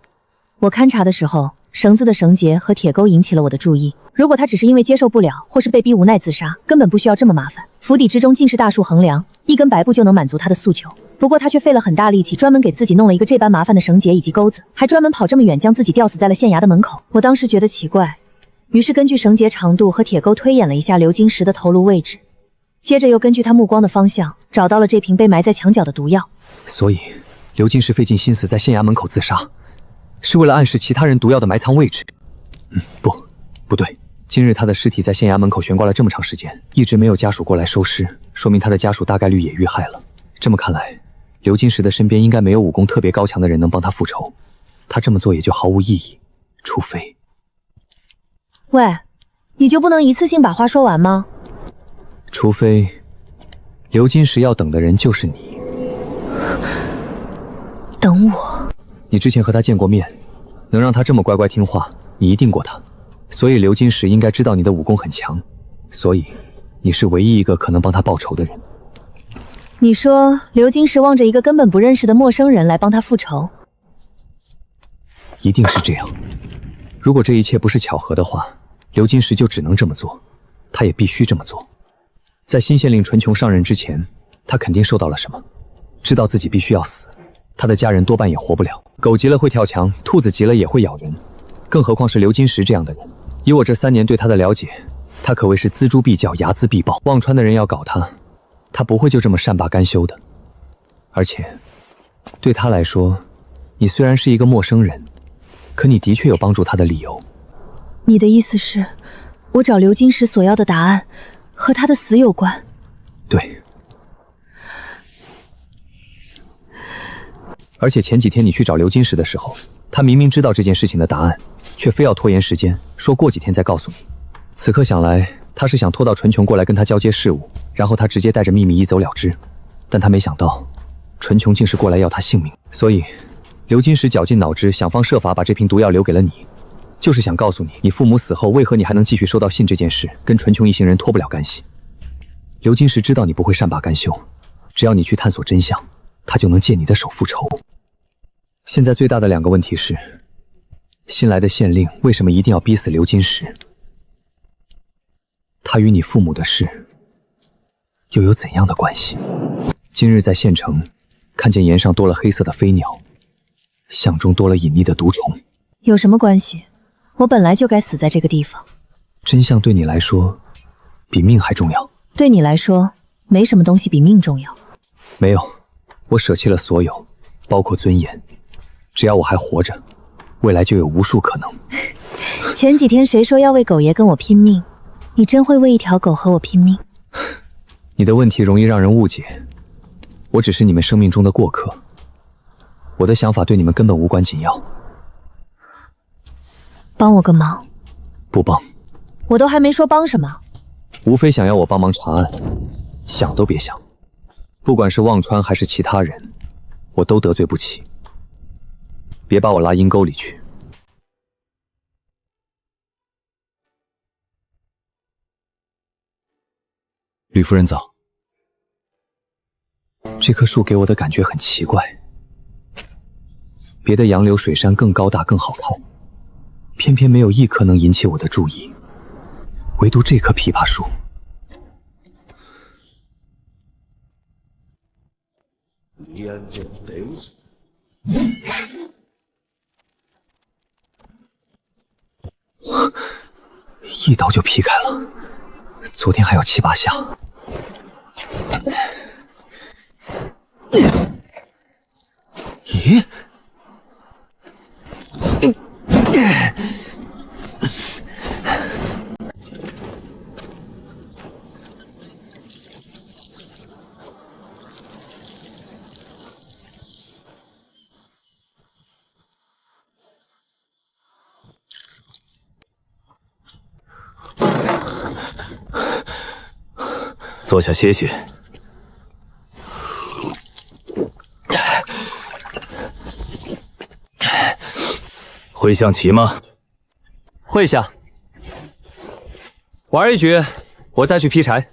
我勘察的时候，绳子的绳结和铁钩引起了我的注意。如果他只是因为接受不了，或是被逼无奈自杀，根本不需要这么麻烦。府邸之中尽是大树横梁，一根白布就能满足他的诉求。不过他却费了很大力气，专门给自己弄了一个这般麻烦的绳结以及钩子，还专门跑这么远，将自己吊死在了县衙的门口。我当时觉得奇怪，于是根据绳结长度和铁钩推演了一下刘金石的头颅位置，接着又根据他目光的方向，找到了这瓶被埋在墙角的毒药。所以，刘金石费尽心思在县衙门口自杀，是为了暗示其他人毒药的埋藏位置。不对，今日他的尸体在县衙门口悬挂了这么长时间，一直没有家属过来收尸，说明他的家属大概率也遇害了。这么看来，刘金石的身边应该没有武功特别高强的人能帮他复仇，他这么做也就毫无意义，除非……喂，你就不能一次性把话说完吗？除非刘金石要等的人就是你。等我？你之前和他见过面，能让他这么乖乖听话，你一定过他。所以刘金石应该知道你的武功很强，所以你是唯一一个可能帮他报仇的人。你说刘金石望着一个根本不认识的陌生人来帮他复仇？一定是这样。如果这一切不是巧合的话，刘金石就只能这么做。他也必须这么做。在新县令纯琼上任之前，他肯定受到了什么，知道自己必须要死。他的家人多半也活不了。狗急了会跳墙，兔子急了也会咬人，更何况是刘金石这样的人。以我这3年对他的了解，他可谓是锱铢必较，睚眦必报。忘川的人要搞他，他不会就这么善罢甘休的。而且，对他来说，你虽然是一个陌生人，可你的确有帮助他的理由。你的意思是，我找刘金石所要的答案，和他的死有关？对。而且前几天你去找刘金石的时候，他明明知道这件事情的答案，却非要拖延时间，说过几天再告诉你。此刻想来，他是想拖到纯琼过来跟他交接事务，然后他直接带着秘密一走了之。但他没想到，纯琼竟是过来要他性命。所以，刘金石绞尽脑汁，想方设法把这瓶毒药留给了你，就是想告诉你，你父母死后为何你还能继续收到信这件事，跟纯琼一行人脱不了干系。刘金石知道你不会善罢甘休，只要你去探索真相，他就能借你的手复仇。现在最大的2个问题是，新来的县令为什么一定要逼死刘金石？他与你父母的事又有怎样的关系？今日在县城看见岩上多了黑色的飞鸟，巷中多了隐匿的毒虫，有什么关系？我本来就该死在这个地方。真相对你来说比命还重要。对你来说，没什么东西比命重要。没有，我舍弃了所有，包括尊严。只要我还活着，未来就有无数可能。前几天谁说要为狗爷跟我拼命？你真会为一条狗和我拼命？你的问题容易让人误解，我只是你们生命中的过客，我的想法对你们根本无关紧要。帮我个忙。不帮。我都还没说帮什么。无非想要我帮忙查案，想都别想。不管是忘川还是其他人，我都得罪不起。别把我拉阴沟里去。吕夫人早。这棵树给我的感觉很奇怪，别的杨柳水杉更高大更好看，偏偏没有一棵能引起我的注意，唯独这棵枇杷树。一刀就劈开了，昨天还有7、8下。咦？坐下歇歇。会象棋吗？会下。玩一局，我再去劈柴。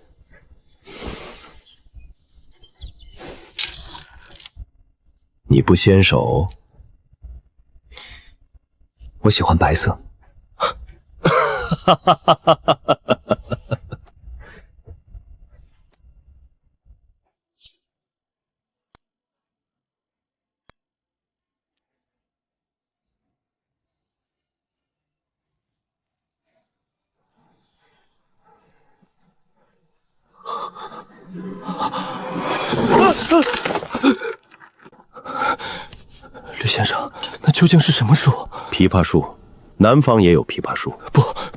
你不先手？我喜欢白色。哈哈哈哈哈哈！吕先生，那究竟是什么树？枇杷树，南方也有枇杷树。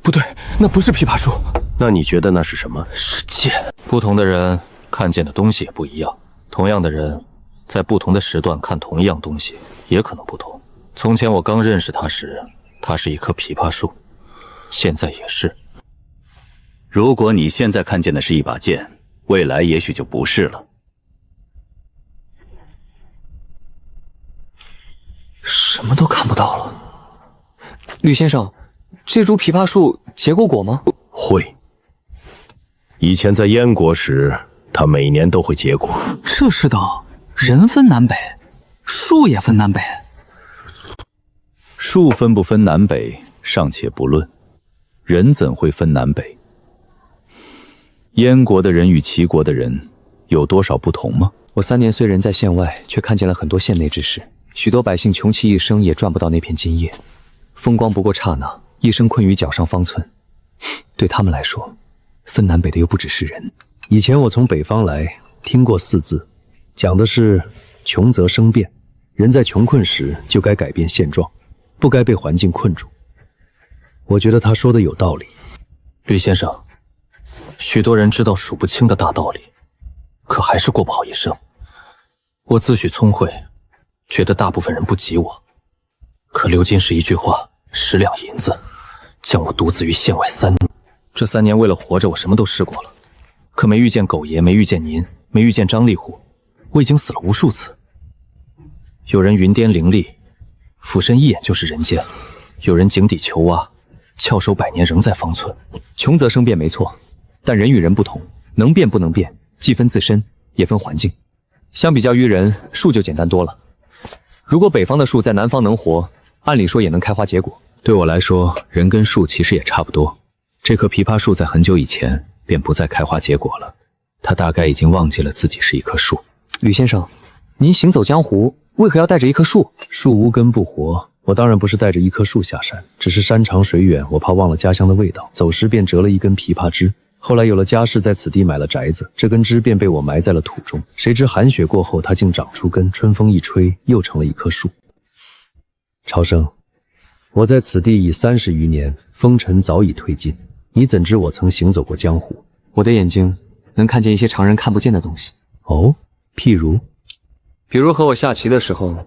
不对，那不是枇杷树。那你觉得那是什么？是剑。不同的人看见的东西也不一样，同样的人，在不同的时段看同一样东西也可能不同。从前我刚认识他时，他是一棵枇杷树，现在也是。如果你现在看见的是一把剑，未来也许就不是了。什么都看不到了。吕先生，这株枇杷树结过果吗？会。以前在燕国时，它每年都会结果。这世道，人分南北，树也分南北。树分不分南北尚且不论，人怎会分南北？燕国的人与齐国的人有多少不同吗？我3年虽人在县外，却看见了很多县内之事。许多百姓穷其一生也赚不到那片金叶，风光不过刹那，一生困于脚上方寸。对他们来说，分南北的又不只是人。以前我从北方来，听过4字，讲的是穷则生变，人在穷困时就该改变现状，不该被环境困住。我觉得他说的有道理。吕先生，许多人知道数不清的大道理，可还是过不好一生。我自诩聪慧，觉得大部分人不及我，可刘金石一句话10两银子，将我独自于县外3年。这3年为了活着，我什么都试过了，可没遇见狗爷，没遇见您，没遇见张立虎，我已经死了无数次。有人云巅凌厉，俯身一眼就是人间；有人井底求蛙，翘首百年仍在方寸。穷则生变没错，但人与人不同，能变不能变，既分自身，也分环境。相比较于人，树就简单多了。如果北方的树在南方能活，按理说也能开花结果。对我来说，人跟树其实也差不多。这棵枇杷树在很久以前便不再开花结果了，它大概已经忘记了自己是一棵树。吕先生，您行走江湖，为何要带着一棵树？树无根不活，我当然不是带着一棵树下山，只是山长水远，我怕忘了家乡的味道，走时便折了一根枇杷枝。后来有了家室，在此地买了宅子，这根枝便被我埋在了土中。谁知寒雪过后，它竟长出根，春风一吹，又成了一棵树。朝生，我在此地已30余年，风尘早已褪尽，你怎知我曾行走过江湖？我的眼睛能看见一些常人看不见的东西。哦，譬如？比如和我下棋的时候，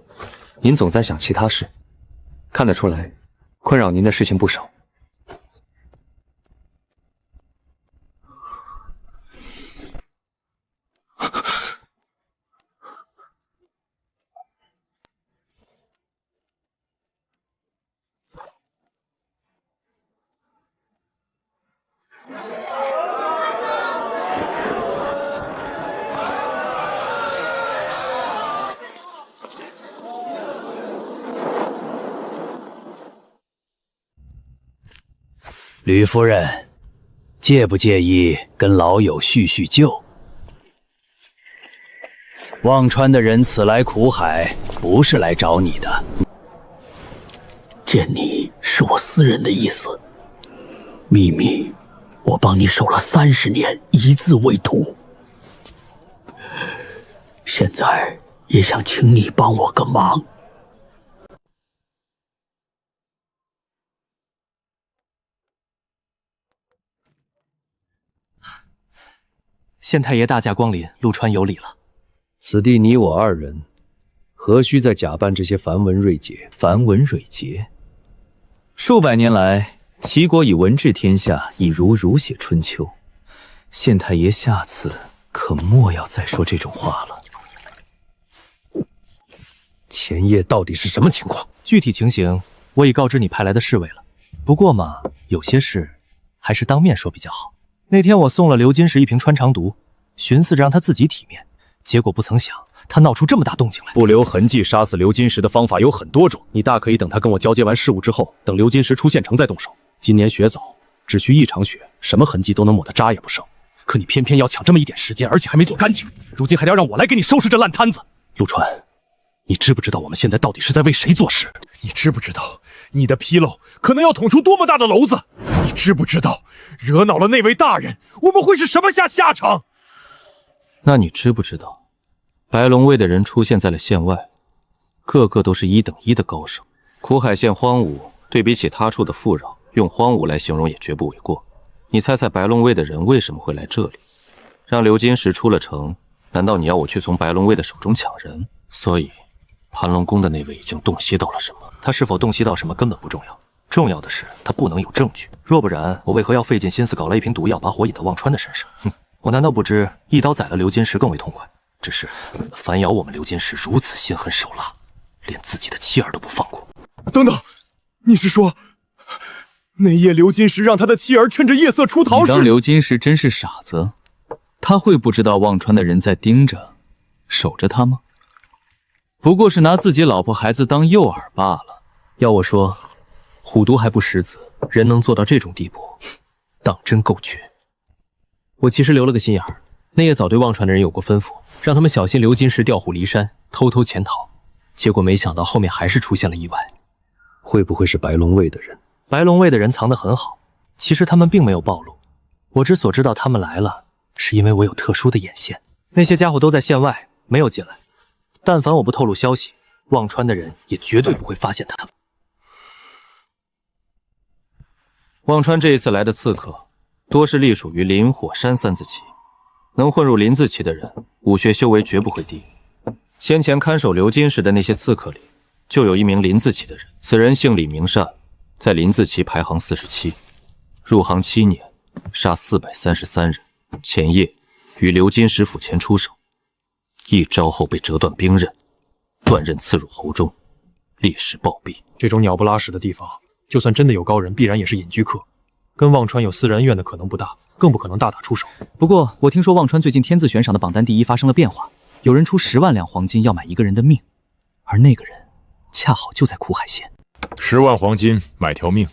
您总在想其他事，看得出来，困扰您的事情不少。吕夫人，介不介意跟老友叙叙旧？忘川的人此来苦海，不是来找你的。见你是我私人的意思，秘密我帮你守了30年，一字未吐。现在也想请你帮我个忙。县太爷大驾光临，陆川有礼了。此地你我2人，何须再假扮这些繁文缛节？繁文缛节，数百年来，齐国以文治天下，以儒写春秋。县太爷下次可莫要再说这种话了。前夜到底是什么情况？具体情形我已告知你派来的侍卫了。不过嘛，有些事还是当面说比较好。那天我送了刘金石一瓶穿肠毒，寻思着让他自己体面，结果不曾想他闹出这么大动静来。不留痕迹杀死刘金石的方法有很多种，你大可以等他跟我交接完事务之后，等刘金石出县城再动手。今年雪早，只需1场雪，什么痕迹都能抹得渣也不剩。可你偏偏要抢这么一点时间，而且还没做干净，如今还要让我来给你收拾这烂摊子。陆川，你知不知道我们现在到底是在为谁做事？你知不知道你的纰漏可能要捅出多么大的篓子？你知不知道惹恼了那位大人，我们会是什么下场？那你知不知道，白龙卫的人出现在了县外，个个都是1等1的高手。苦海县荒芜，对比起他处的富饶，用荒芜来形容也绝不为过。你猜猜白龙卫的人为什么会来这里？让刘金石出了城，难道你要我去从白龙卫的手中抢人？所以盘龙宫的那位已经洞悉到了什么？他是否洞悉到什么根本不重要，重要的是他不能有证据。若不然，我为何要费尽心思搞来一瓶毒药，把火引到忘川的身上？哼，我难道不知一刀宰了刘金石更为痛快？只是反咬我们刘金石如此心狠手辣，连自己的妻儿都不放过。等等，你是说那夜刘金石让他的妻儿趁着夜色出逃时？你当刘金石真是傻子？他会不知道忘川的人在盯着守着他吗？不过是拿自己老婆孩子当诱饵罢了。要我说，虎毒还不食子，人能做到这种地步，当真够绝。我其实留了个心眼儿，那夜早对忘川的人有过吩咐，让他们小心流金石调虎离山，偷偷潜逃。结果没想到后面还是出现了意外。会不会是白龙卫的人？白龙卫的人藏得很好，其实他们并没有暴露。我之所知道他们来了，是因为我有特殊的眼线。那些家伙都在县外，没有进来。但凡我不透露消息，忘川的人也绝对不会发现他们。忘川这一次来的刺客，多是隶属于林、火、山三字旗，能混入林字旗的人，武学修为绝不会低。先前看守流金石的那些刺客里，就有一名林字旗的人，此人姓李名善，在林字旗排行47，入行7年，杀433人，前夜于流金石府前出手，一招后被折断兵刃，断刃刺入喉中，立时暴毙。这种鸟不拉屎的地方，就算真的有高人，必然也是隐居客，跟忘川有私人恩怨的可能不大，更不可能大打出手。不过我听说忘川最近天字悬赏的榜单第一发生了变化，有人出10万两黄金要买一个人的命，而那个人恰好就在苦海县。10万黄金买条命，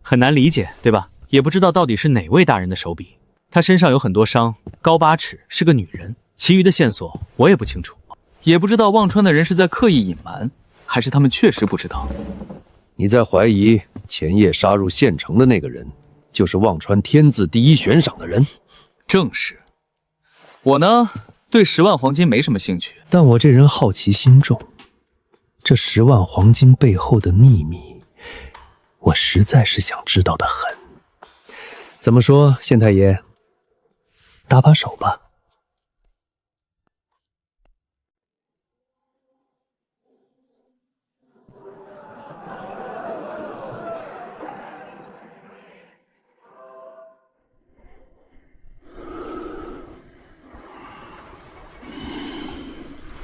很难理解，对吧？也不知道到底是哪位大人的手笔。他身上有很多伤，高8尺，是个女人。其余的线索我也不清楚，也不知道忘川的人是在刻意隐瞒，还是他们确实不知道。你在怀疑前夜杀入县城的那个人，就是忘川天字第一悬赏的人？正是。我呢，对10万黄金没什么兴趣，但我这人好奇心重，这10万黄金背后的秘密，我实在是想知道的很。怎么说，县太爷，搭把手吧。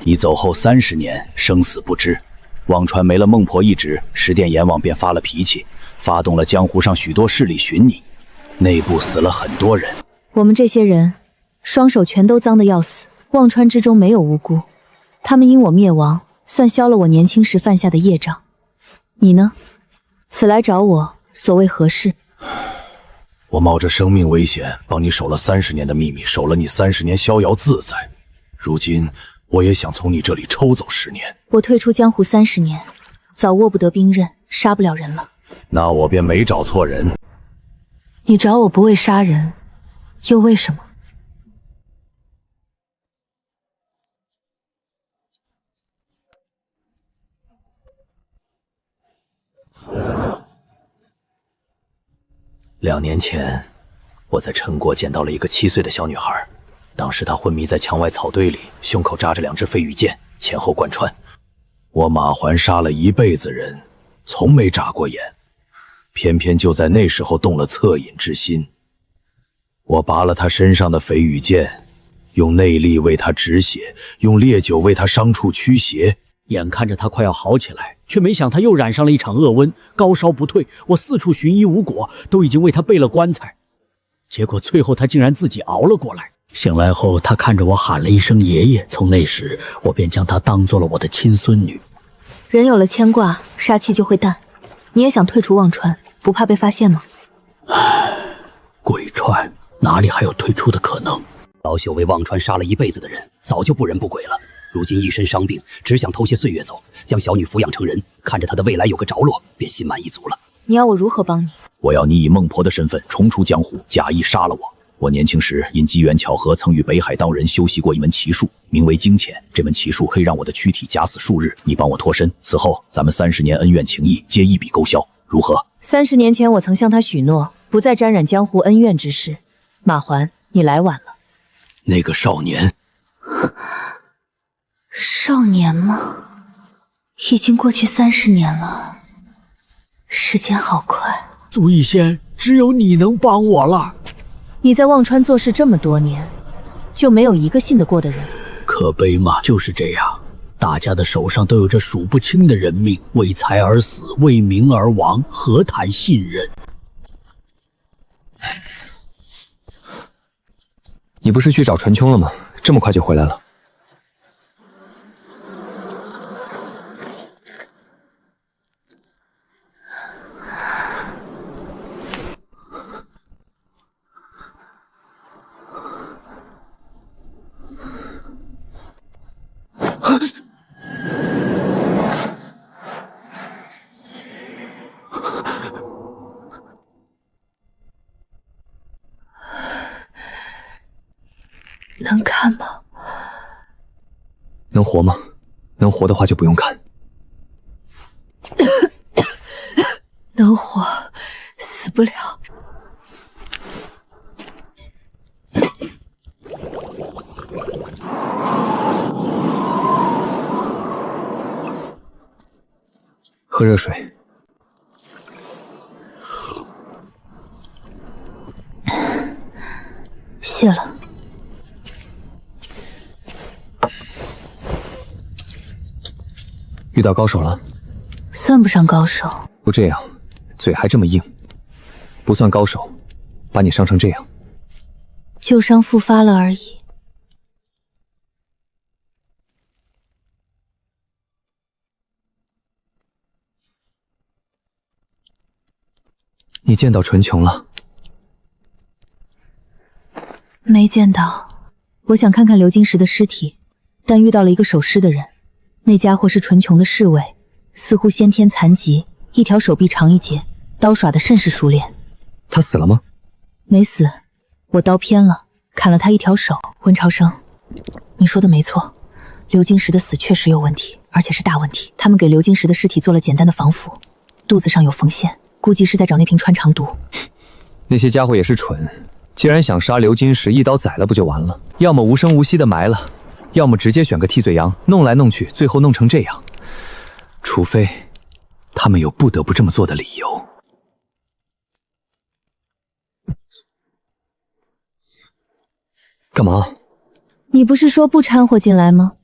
你走后30年，生死不知。忘川没了孟婆一职，十殿阎王便发了脾气，发动了江湖上许多势力寻你，内部死了很多人。我们这些人，双手全都脏得要死。忘川之中没有无辜，他们因我灭亡，算消了我年轻时犯下的业障。你呢？此来找我，所谓何事？我冒着生命危险帮你守了30年的秘密，守了你30年逍遥自在，如今我也想从你这里抽走10年。我退出江湖30年，早握不得兵刃，杀不了人了。那我便没找错人。你找我不为杀人，又为什么？2年前，我在陈国见到了一个7岁的小女孩。当时她昏迷在墙外草堆里，胸口扎着2支飞羽箭，前后贯穿。我马环杀了一辈子人，从没眨过眼，偏偏就在那时候动了恻隐之心。我拔了她身上的飞羽箭，用内力为她止血，用烈酒为她伤处驱邪。眼看着她快要好起来，却没想她又染上了一场恶瘟，高烧不退。我四处寻医无果，都已经为她备了棺材，结果最后她竟然自己熬了过来。醒来后，她看着我喊了一声爷爷，从那时我便将她当做了我的亲孙女。人有了牵挂，杀气就会淡。你也想退出忘川，不怕被发现吗？鬼川哪里还有退出的可能？老朽为忘川杀了一辈子的人，早就不人不鬼了。如今一身伤病，只想偷些岁月走，将小女抚养成人，看着她的未来有个着落，便心满意足了。你要我如何帮你？我要你以孟婆的身份重出江湖，假意杀了我。我年轻时因机缘巧合，曾与北海道人修习过一门奇术，名为惊潜。这门奇术可以让我的躯体假死数日，你帮我脱身，此后咱们30年恩怨情谊皆一笔勾销，如何？30年前我曾向他许诺，不再沾染江湖恩怨之事。马环，你来晚了。那个少年，少年吗？已经过去30年了，时间好快。足一仙，只有你能帮我了。你在忘川做事这么多年，就没有一个信得过的人？可悲嘛，就是这样。大家的手上都有着数不清的人命，为财而死，为名而亡，何谈信任？你不是去找传秋了吗？这么快就回来了？能看吗？能活吗？能活的话就不用看。能活，死不了。喝热水。谢了。遇到高手了？算不上高手。不这样，嘴还这么硬，不算高手，把你伤成这样。旧伤复发了而已。你见到纯琼了？没见到。我想看看刘金石的尸体，但遇到了一个守尸的人。那家伙是纯琼的侍卫，似乎先天残疾，一条手臂长一截，刀耍得甚是熟练。他死了吗？没死，我刀偏了，砍了他一条手。温超生，你说的没错，刘金石的死确实有问题，而且是大问题。他们给刘金石的尸体做了简单的防腐，肚子上有缝线，估计是在找那瓶穿肠毒。那些家伙也是蠢，既然想杀刘金石，一刀宰了不就完了？要么无声无息的埋了，要么直接选个替罪羊，弄来弄去，最后弄成这样。除非他们有不得不这么做的理由。干嘛？你不是说不掺和进来吗？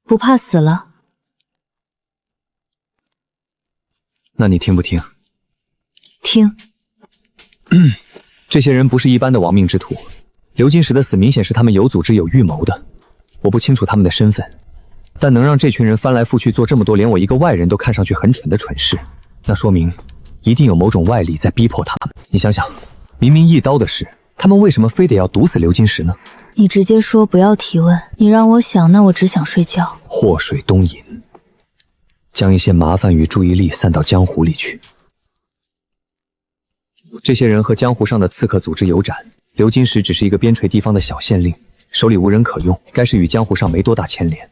不怕死了？那你听不听？听。这些人不是一般的亡命之徒，刘金石的死明显是他们有组织有预谋的。我不清楚他们的身份，但能让这群人翻来覆去做这么多连我一个外人都看上去很蠢的蠢事，那说明一定有某种外力在逼迫他们。你想想，明明一刀的事，他们为什么非得要毒死刘金石呢？你直接说，不要提问。你让我想，那我只想睡觉。祸水东引，将一些麻烦与注意力散到江湖里去。这些人和江湖上的刺客组织有斩，刘金石只是一个边陲地方的小县令，手里无人可用，该是与江湖上没多大牵连。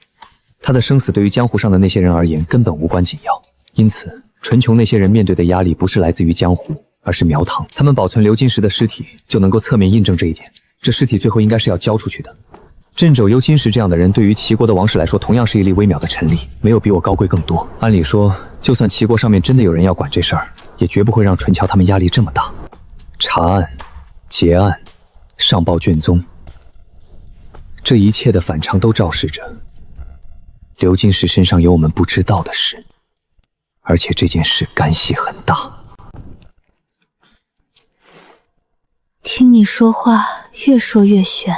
他的生死对于江湖上的那些人而言根本无关紧要，因此纯琼那些人面对的压力不是来自于江湖，而是苗堂。他们保存刘金石的尸体，就能够侧面印证这一点。这尸体最后应该是要交出去的。镇守幽金石这样的人，对于齐国的王室来说，同样是一粒微渺的尘粒，没有比我高贵更多。按理说，就算齐国上面真的有人要管这事儿，也绝不会让纯乔他们压力这么大。查案、结案、上报卷宗，这一切的反常都昭示着刘金石身上有我们不知道的事，而且这件事干系很大。听你说话越说越玄。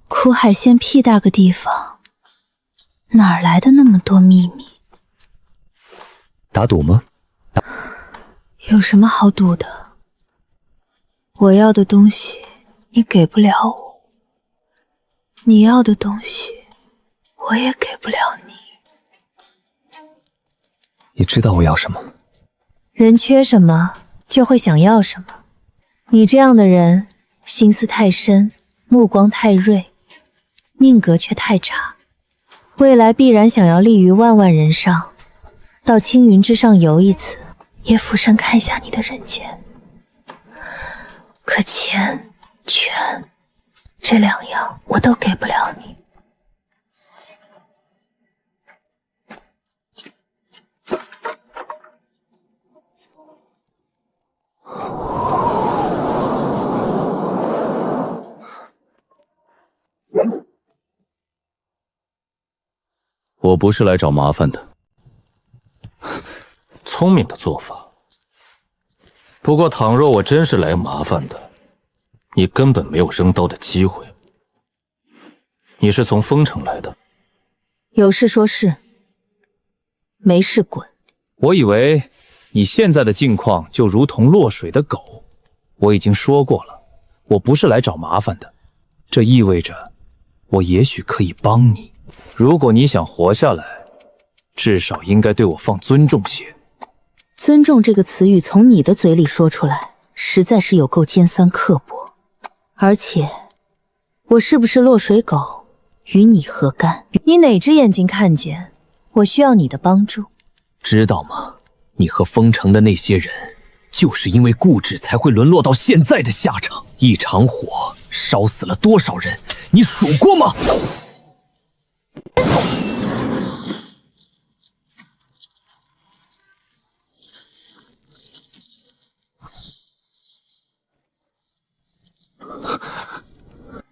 苦海县屁大个地方，哪儿来的那么多秘密？打赌吗？有什么好赌的？我要的东西你给不了我，你要的东西我也给不了你。你知道我要什么？人缺什么就会想要什么。你这样的人，心思太深，目光太锐，命格却太差，未来必然想要立于万万人上，到青云之上游一次，也俯身看一下你的人间。可钱、权这两样我都给不了你。我不是来找麻烦的。聪明的做法。不过，倘若我真是来麻烦的，你根本没有扔刀的机会。你是从丰城来的？有事说事，没事滚。我以为你现在的境况就如同落水的狗。我已经说过了，我不是来找麻烦的。这意味着我也许可以帮你。如果你想活下来，至少应该对我放尊重些。尊重这个词语从你的嘴里说出来，实在是有够尖酸刻薄。而且，我是不是落水狗，与你何干？你哪只眼睛看见我需要你的帮助？知道吗？你和封城的那些人，就是因为固执才会沦落到现在的下场。一场火烧死了多少人，你数过吗？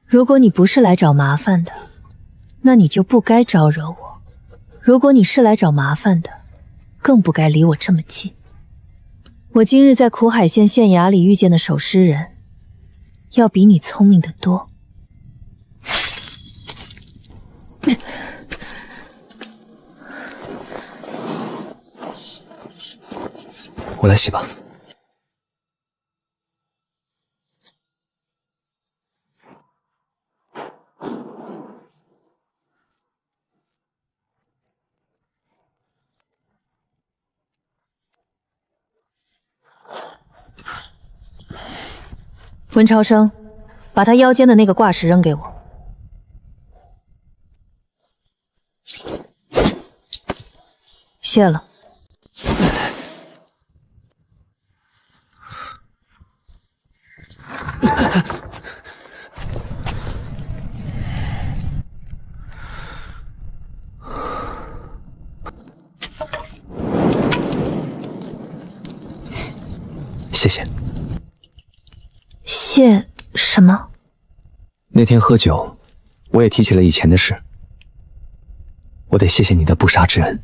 如果你不是来找麻烦的，那你就不该招惹我；如果你是来找麻烦的，更不该离我这么近。我今日在苦海县县衙里遇见的守尸人，要比你聪明得多。我来洗吧。文朝生，把他腰间的那个挂饰扔给我。谢了。谢谢。谢什么？那天喝酒，我也提起了以前的事。我得谢谢你的不杀之恩。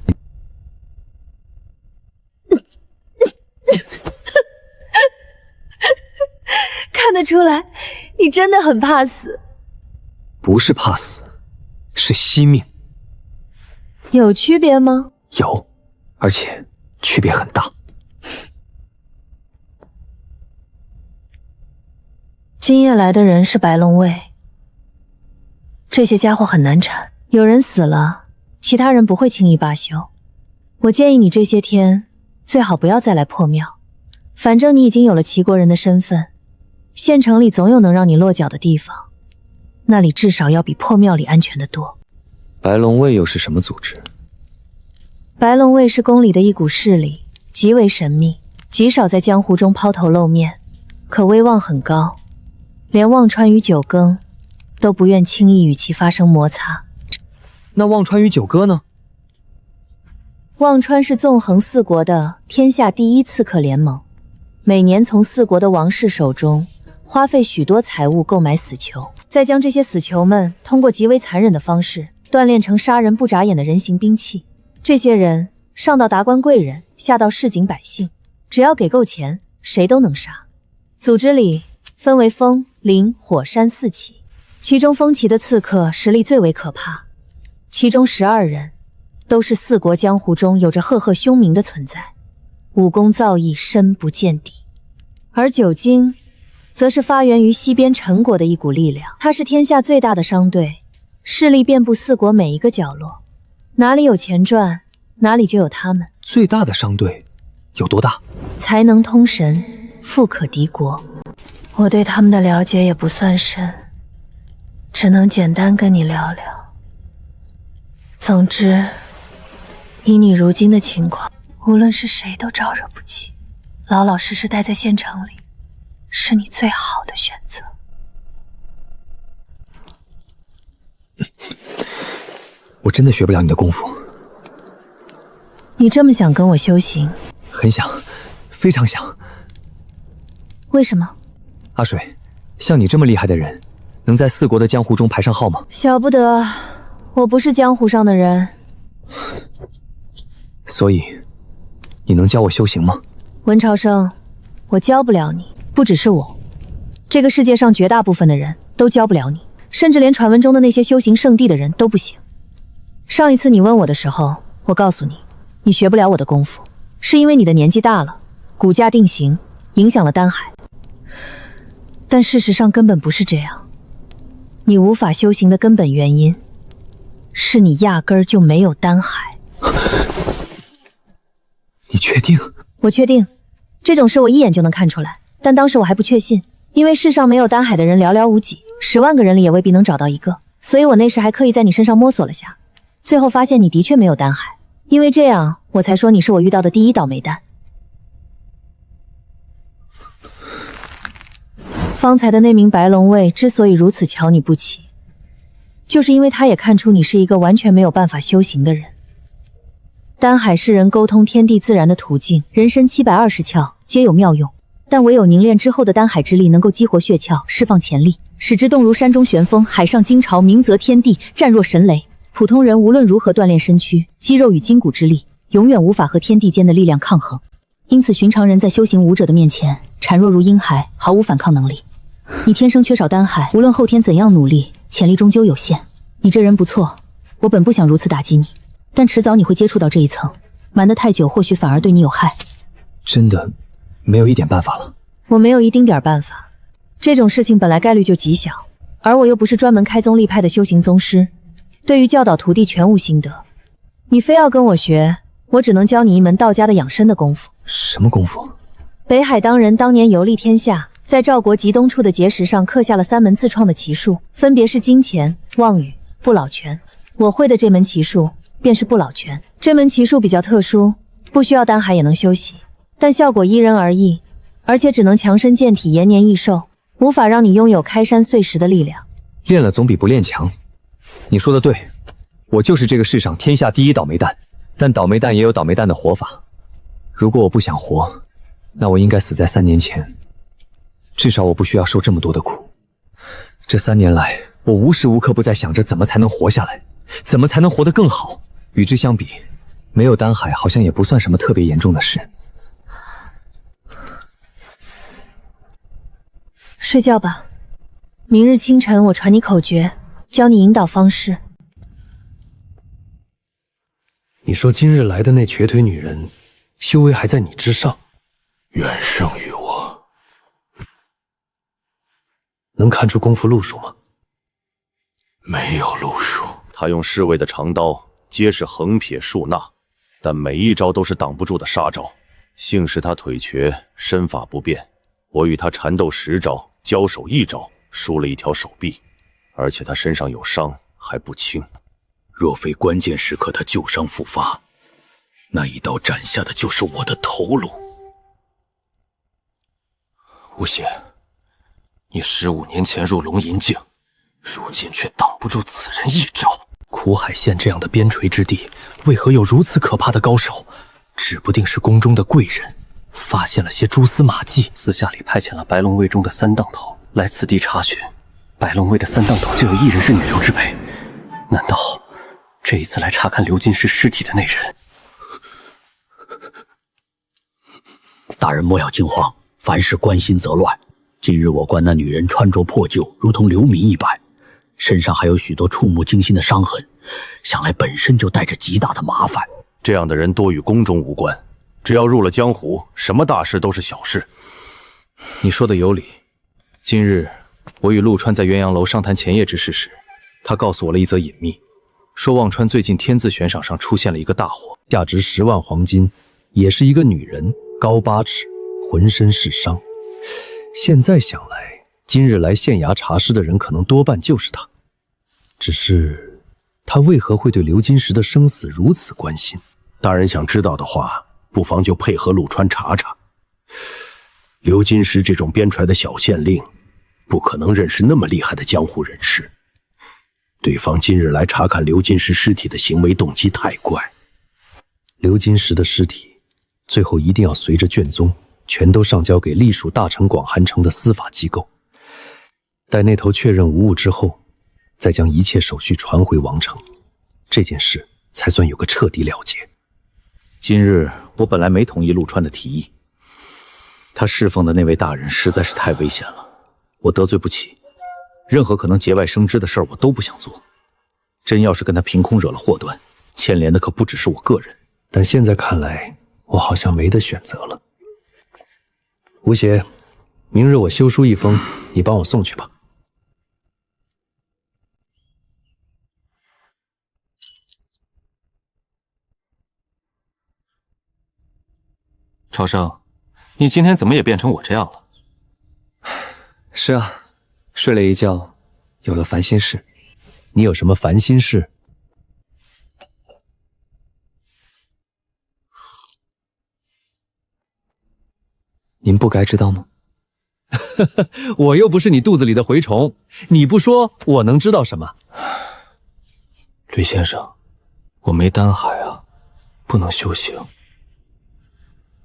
看得出来，你真的很怕死。不是怕死，是惜命。有区别吗？有，而且区别很大。今夜来的人是白龙卫，这些家伙很难缠，有人死了，其他人不会轻易罢休。我建议你这些天最好不要再来破庙，反正你已经有了齐国人的身份，县城里总有能让你落脚的地方，那里至少要比破庙里安全得多。白龙卫又是什么组织？白龙卫是宫里的一股势力，极为神秘，极少在江湖中抛头露面，可威望很高，连忘川与九更都不愿轻易与其发生摩擦。那忘川与九歌呢？忘川是纵横四国的天下第一刺客联盟，每年从四国的王室手中花费许多财物购买死囚，再将这些死囚们通过极为残忍的方式锻炼成杀人不眨眼的人形兵器。这些人上到达官贵人，下到市井百姓，只要给够钱，谁都能杀。组织里分为风、灵、火、山四旗，其中风旗的刺客实力最为可怕，其中12人都是四国江湖中有着赫赫凶名的存在，武功造诣深不见底。而九经则是发源于西边陈国的一股力量，它是天下最大的商队，势力遍布四国每一个角落，哪里有钱赚，哪里就有他们。最大的商队有多大？才能通神，富可敌国。我对他们的了解也不算深，只能简单跟你聊聊。总之，以你如今的情况，无论是谁都招惹不起，老老实实待在县城里，是你最好的选择。我真的学不了你的功夫。你这么想跟我修行？很想，非常想。为什么？阿水，像你这么厉害的人，能在四国的江湖中排上号吗？晓不得，我不是江湖上的人。所以，你能教我修行吗？文朝生，我教不了你，不只是我，这个世界上绝大部分的人都教不了你，甚至连传闻中的那些修行圣地的人都不行。上一次你问我的时候，我告诉你，你学不了我的功夫，是因为你的年纪大了，骨架定型，影响了丹海。但事实上根本不是这样。你无法修行的根本原因，是你压根儿就没有丹海。你确定？我确定，这种事我一眼就能看出来。但当时我还不确信，因为世上没有丹海的人寥寥无几，10万个人里也未必能找到一个。所以我那时还刻意在你身上摸索了下，最后发现你的确没有丹海。因为这样，我才说你是我遇到的第一倒霉蛋。方才的那名白龙卫之所以如此瞧你不起，就是因为他也看出你是一个完全没有办法修行的人。丹海是人沟通天地自然的途径，人身720窍皆有妙用，但唯有凝练之后的丹海之力能够激活血窍，释放潜力，使之动如山中旋风，海上惊潮，明则天地，战若神雷。普通人无论如何锻炼身躯、肌肉与筋骨之力，永远无法和天地间的力量抗衡。因此，寻常人在修行武者的面前，孱弱如婴孩，毫无反抗能力。你天生缺少丹海，无论后天怎样努力，潜力终究有限。你这人不错，我本不想如此打击你，但迟早你会接触到这一层，瞒得太久，或许反而对你有害。真的没有一点办法了？我没有一丁点办法，这种事情本来概率就极小，而我又不是专门开宗立派的修行宗师，对于教导徒弟全无心得。你非要跟我学，我只能教你一门道家的养生的功夫。什么功夫？北海当人当年游历天下，在赵国极东处的碣石上刻下了3门自创的奇术，分别是金钱、望语、不老拳。我会的这门奇术便是不老拳。这门奇术比较特殊，不需要丹海也能修习，但效果因人而异，而且只能强身健体、延年益寿，无法让你拥有开山碎石的力量。练了总比不练强。你说的对，我就是这个世上天下第一倒霉蛋，但倒霉蛋也有倒霉蛋的活法。如果我不想活，那我应该死在3年前，至少我不需要受这么多的苦。这3年来，我无时无刻不在想着怎么才能活下来，怎么才能活得更好。与之相比，没有丹海好像也不算什么特别严重的事。睡觉吧，明日清晨我传你口诀，教你引导方式。你说今日来的那瘸腿女人，修为还在你之上，远胜于我。能看出功夫路数吗？没有路数。他用侍卫的长刀，皆是横撇竖捺，但每一招都是挡不住的杀招。幸是他腿瘸，身法不便，我与他缠斗10招，交手1招，输了一条手臂，而且他身上有伤，还不轻。若非关键时刻他旧伤复发，那一刀斩下的就是我的头颅。吴邪，你15年前入龙银境，如今却挡不住此人一招。苦海县这样的边陲之地，为何有如此可怕的高手？指不定是宫中的贵人发现了些蛛丝马迹，私下里派遣了白龙卫中的3当头来此地查询。白龙卫的3当头就有1人是女流之辈，难道这一次来查看流金石尸体的那人？大人莫要惊慌，凡事关心则乱。今日我观那女人穿着破旧，如同流民一般，身上还有许多触目惊心的伤痕，想来本身就带着极大的麻烦。这样的人多与宫中无关，只要入了江湖，什么大事都是小事。你说的有理。今日我与陆川在鸳阳楼商谈前夜之事时，他告诉我了一则隐秘，说忘川最近天字悬赏上出现了一个大货，价值10万黄金，也是一个女人，高8尺，浑身是伤。现在想来，今日来县衙查尸的人可能多半就是他。只是他为何会对流金石的生死如此关心？大人想知道的话，不妨就配合陆川查查。流金石这种边陲的小县令，不可能认识那么厉害的江湖人士。对方今日来查看流金石尸体的行为动机太怪。流金石的尸体最后一定要随着卷宗全都上交给隶属大城广寒城的司法机构，待那头确认无误之后，再将一切手续传回王城，这件事才算有个彻底了结。今日我本来没同意陆川的提议，他侍奉的那位大人实在是太危险了，我得罪不起，任何可能节外生枝的事儿我都不想做。真要是跟他凭空惹了祸端，牵连的可不只是我个人。但现在看来，我好像没得选择了。吴邪，明日我修书一封，你帮我送去吧。朝生，你今天怎么也变成我这样了？是啊，睡了一觉，有了烦心事。你有什么烦心事？您不该知道吗？我又不是你肚子里的蛔虫，你不说我能知道什么？吕先生，我没丹海啊，不能修行，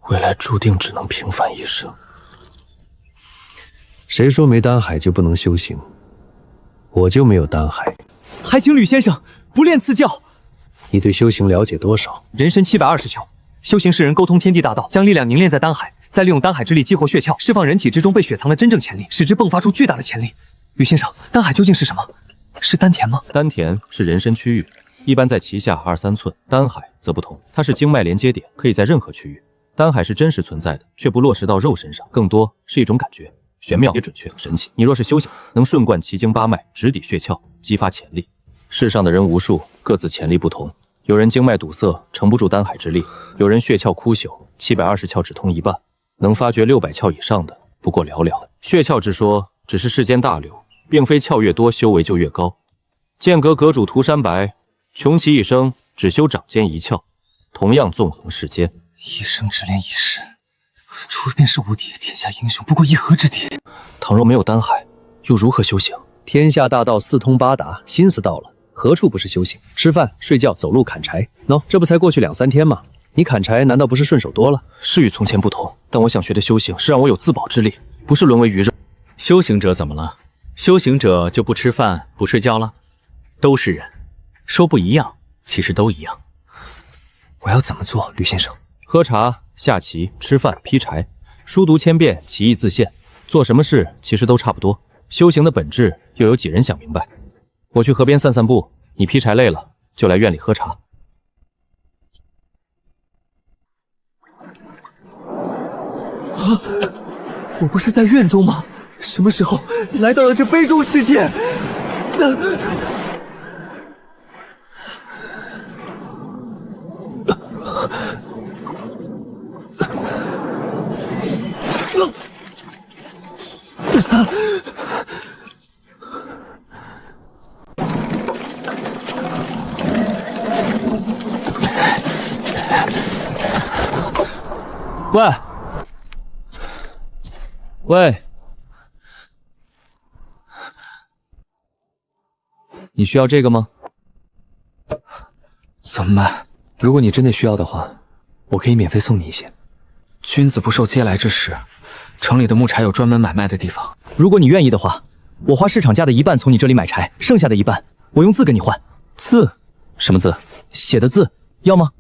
未来注定只能平凡一生。谁说没丹海就不能修行？我就没有丹海。还请吕先生不吝赐教。你对修行了解多少？人参720窍，修行是人沟通天地大道，将力量凝练在丹海，再利用丹海之力激活血窍，释放人体之中被雪藏的真正潜力，使之迸发出巨大的潜力。吕先生，丹海究竟是什么？是丹田吗？丹田是人参区域，一般在脐下2、3寸，丹海则不同，它是经脉连接点，可以在任何区域。丹海是真实存在的，却不落实到肉身上，更多是一种感觉，玄妙也准确，神奇。你若是修行，能顺贯奇经八脉，直抵血窍，激发潜力。世上的人无数，各自潜力不同，有人经脉堵塞，撑不住丹海之力；有人血窍枯朽，720窍只通一半，能发掘600窍以上的不过寥寥。血窍之说，只是世间大流，并非窍越多修为就越高。剑阁阁主涂山白，穷其一生只修掌间一窍，同样纵横世间。一生只练一世，出便是无敌，天下英雄不过一合之敌。倘若没有丹海，又如何修行？天下大道四通八达，心思到了，何处不是修行？吃饭、睡觉、走路、砍柴，这不才过去2、3天吗？你砍柴难道不是顺手多了？是与从前不同，但我想学的修行是让我有自保之力，不是沦为鱼肉。修行者怎么了？修行者就不吃饭、不睡觉了？都是人，说不一样，其实都一样。我要怎么做，吕先生？喝茶、下棋、吃饭、劈柴，书读千遍，其义自现。做什么事其实都差不多，修行的本质又有几人想明白？我去河边散散步，你劈柴累了就来院里喝茶。我不是在院中吗？什么时候来到了这杯中世界？喂，你需要这个吗？怎么办？如果你真的需要的话，我可以免费送你一些。君子不受嗟来之食，城里的木柴有专门买卖的地方。如果你愿意的话，我花市场价的1半从你这里买柴，剩下的1半我用字跟你换。字？什么字？写的字，要吗？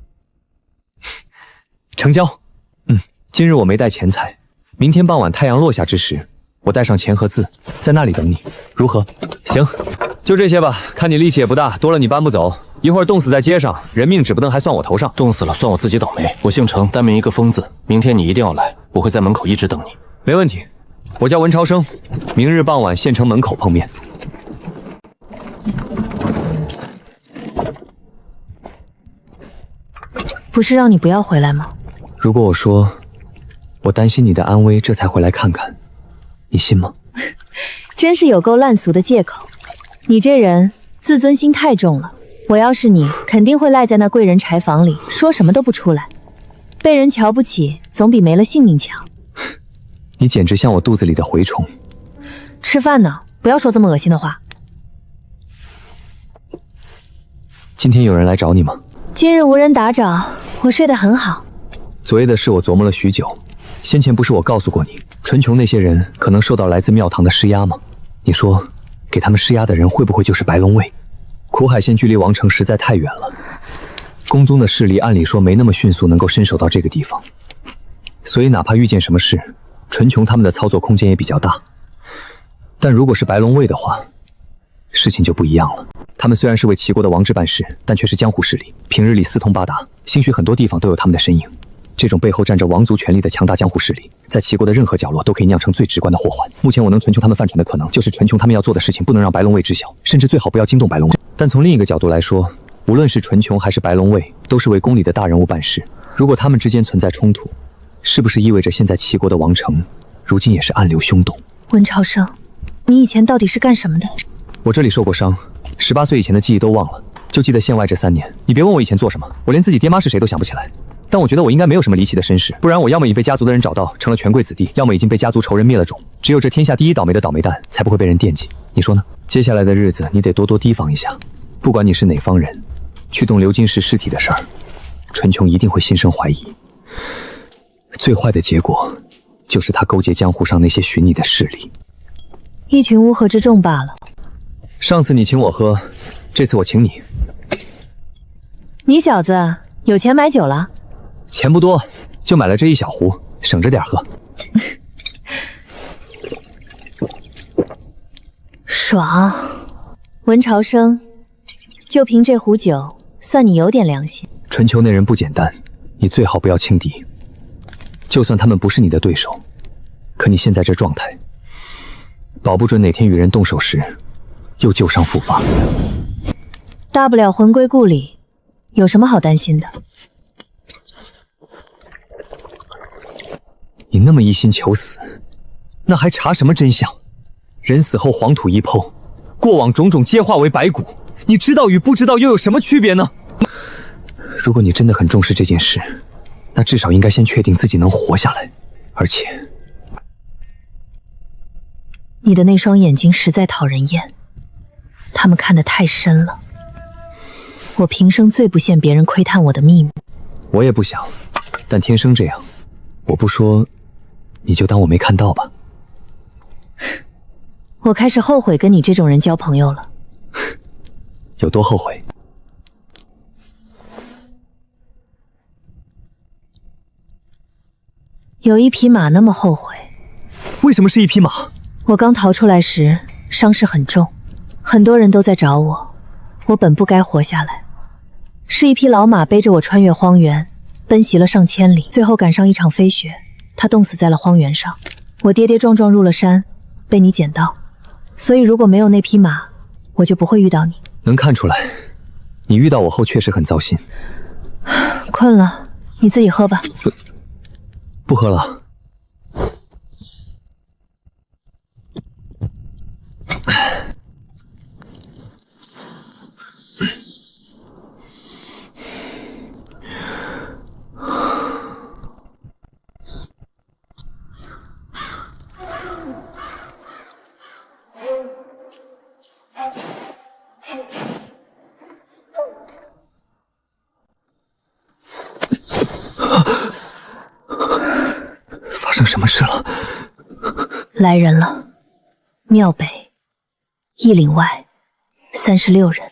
成交。今日我没带钱财，明天傍晚太阳落下之时，我带上钱和字，在那里等你，如何？行，就这些吧。看你力气也不大，多了你搬不走。一会儿冻死在街上，人命指不定还算我头上。冻死了算我自己倒霉。我姓程，单名一个疯字。明天你一定要来，我会在门口一直等你。没问题，我叫文朝生，明日傍晚县城门口碰面。不是让你不要回来吗？如果我说我担心你的安危，这才回来看看，你信吗？真是有够烂俗的借口。你这人自尊心太重了。我要是你，肯定会赖在那贵人柴房里，说什么都不出来。被人瞧不起，总比没了性命强。你简直像我肚子里的蛔虫。吃饭呢，不要说这么恶心的话。今天有人来找你吗？今日无人打扰，我睡得很好。昨夜的事我琢磨了许久，先前不是我告诉过你，纯琼那些人可能受到来自庙堂的施压吗？你说，给他们施压的人会不会就是白龙卫？苦海县距离王城实在太远了，宫中的势力按理说没那么迅速能够伸手到这个地方，所以哪怕遇见什么事，纯琼他们的操作空间也比较大。但如果是白龙卫的话，事情就不一样了。他们虽然是为齐国的王治办事，但却是江湖势力，平日里四通八达，兴许很多地方都有他们的身影。这种背后站着王族权力的强大江湖势力，在齐国的任何角落都可以酿成最直观的祸患。目前我能纯琼他们犯蠢的可能，就是纯琼他们要做的事情不能让白龙卫知晓，甚至最好不要惊动白龙卫。但从另一个角度来说，无论是纯琼还是白龙卫，都是为宫里的大人物办事。如果他们之间存在冲突，是不是意味着现在齐国的王城，如今也是暗流汹动？温朝生，你以前到底是干什么的？我这里受过伤，18岁以前的记忆都忘了，就记得县外这3年。你别问我以前做什么，我连自己爹妈是谁都想不起来。但我觉得我应该没有什么离奇的身世，不然我要么已被家族的人找到成了权贵子弟，要么已经被家族仇人灭了种。只有这天下第一倒霉的倒霉蛋，才不会被人惦记。你说呢？接下来的日子，你得多多提防一下。不管你是哪方人，去动刘金石尸体的事儿，纯琼一定会心生怀疑。最坏的结果，就是他勾结江湖上那些寻你的势力，一群乌合之众罢了。上次你请我喝，这次我请你。你小子有钱买酒了？钱不多，就买了这一小壶，省着点喝。爽。文朝生，就凭这壶酒，算你有点良心。春秋那人不简单，你最好不要轻敌。就算他们不是你的对手，可你现在这状态，保不准哪天与人动手时，又旧伤复发。大不了魂归故里，有什么好担心的？你那么一心求死，那还查什么真相？人死后黄土一剖，过往种种皆化为白骨，你知道与不知道又有什么区别呢？如果你真的很重视这件事，那至少应该先确定自己能活下来。而且，你的那双眼睛实在讨人厌，他们看得太深了。我平生最不羡别人窥探我的秘密。我也不想，但天生这样。我不说，你就当我没看到吧。我开始后悔跟你这种人交朋友了。有多后悔？有一匹马那么后悔。为什么是一匹马？我刚逃出来时伤势很重，很多人都在找我，我本不该活下来。是一匹老马背着我穿越荒原，奔袭了上千里，最后赶上一场飞雪，他冻死在了荒原上。我跌跌撞撞入了山，被你捡到。所以如果没有那匹马，我就不会遇到你。能看出来，你遇到我后确实很糟心。困了，你自己喝吧。不喝了。发生什么事了？来人了，庙北、义岭外，36人。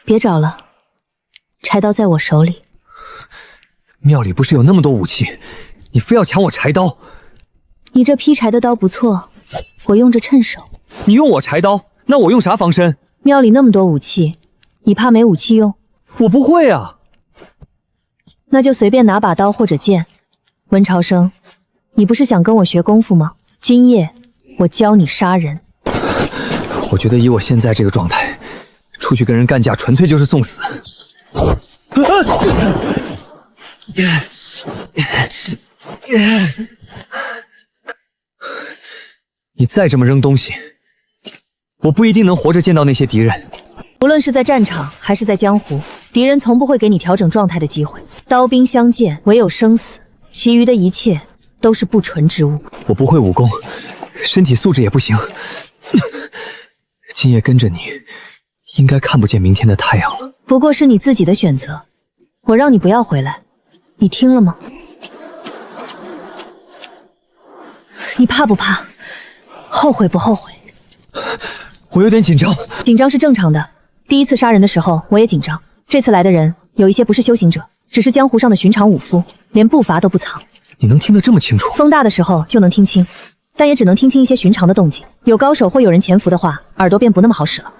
别找了，柴刀在我手里。庙里不是有那么多武器，你非要抢我柴刀？你这劈柴的刀不错，我用着趁手。你用我柴刀，那我用啥防身？庙里那么多武器，你怕没武器用？我不会啊。那就随便拿把刀或者剑。文朝生，你不是想跟我学功夫吗？今夜我教你杀人。我觉得以我现在这个状态，出去跟人干架纯粹就是送死。你再这么扔东西，我不一定能活着见到那些敌人。无论是在战场还是在江湖，敌人从不会给你调整状态的机会。刀兵相见，唯有生死，其余的一切都是不纯之物。我不会武功，身体素质也不行。今夜跟着你，应该看不见明天的太阳了。不过是你自己的选择，我让你不要回来，你听了吗？你怕不怕？后悔不后悔？我有点紧张。紧张是正常的，第一次杀人的时候我也紧张。这次来的人有一些不是修行者，只是江湖上的寻常武夫，连步伐都不藏。你能听得这么清楚？风大的时候就能听清，但也只能听清一些寻常的动静。有高手或有人潜伏的话，耳朵便不那么好使了。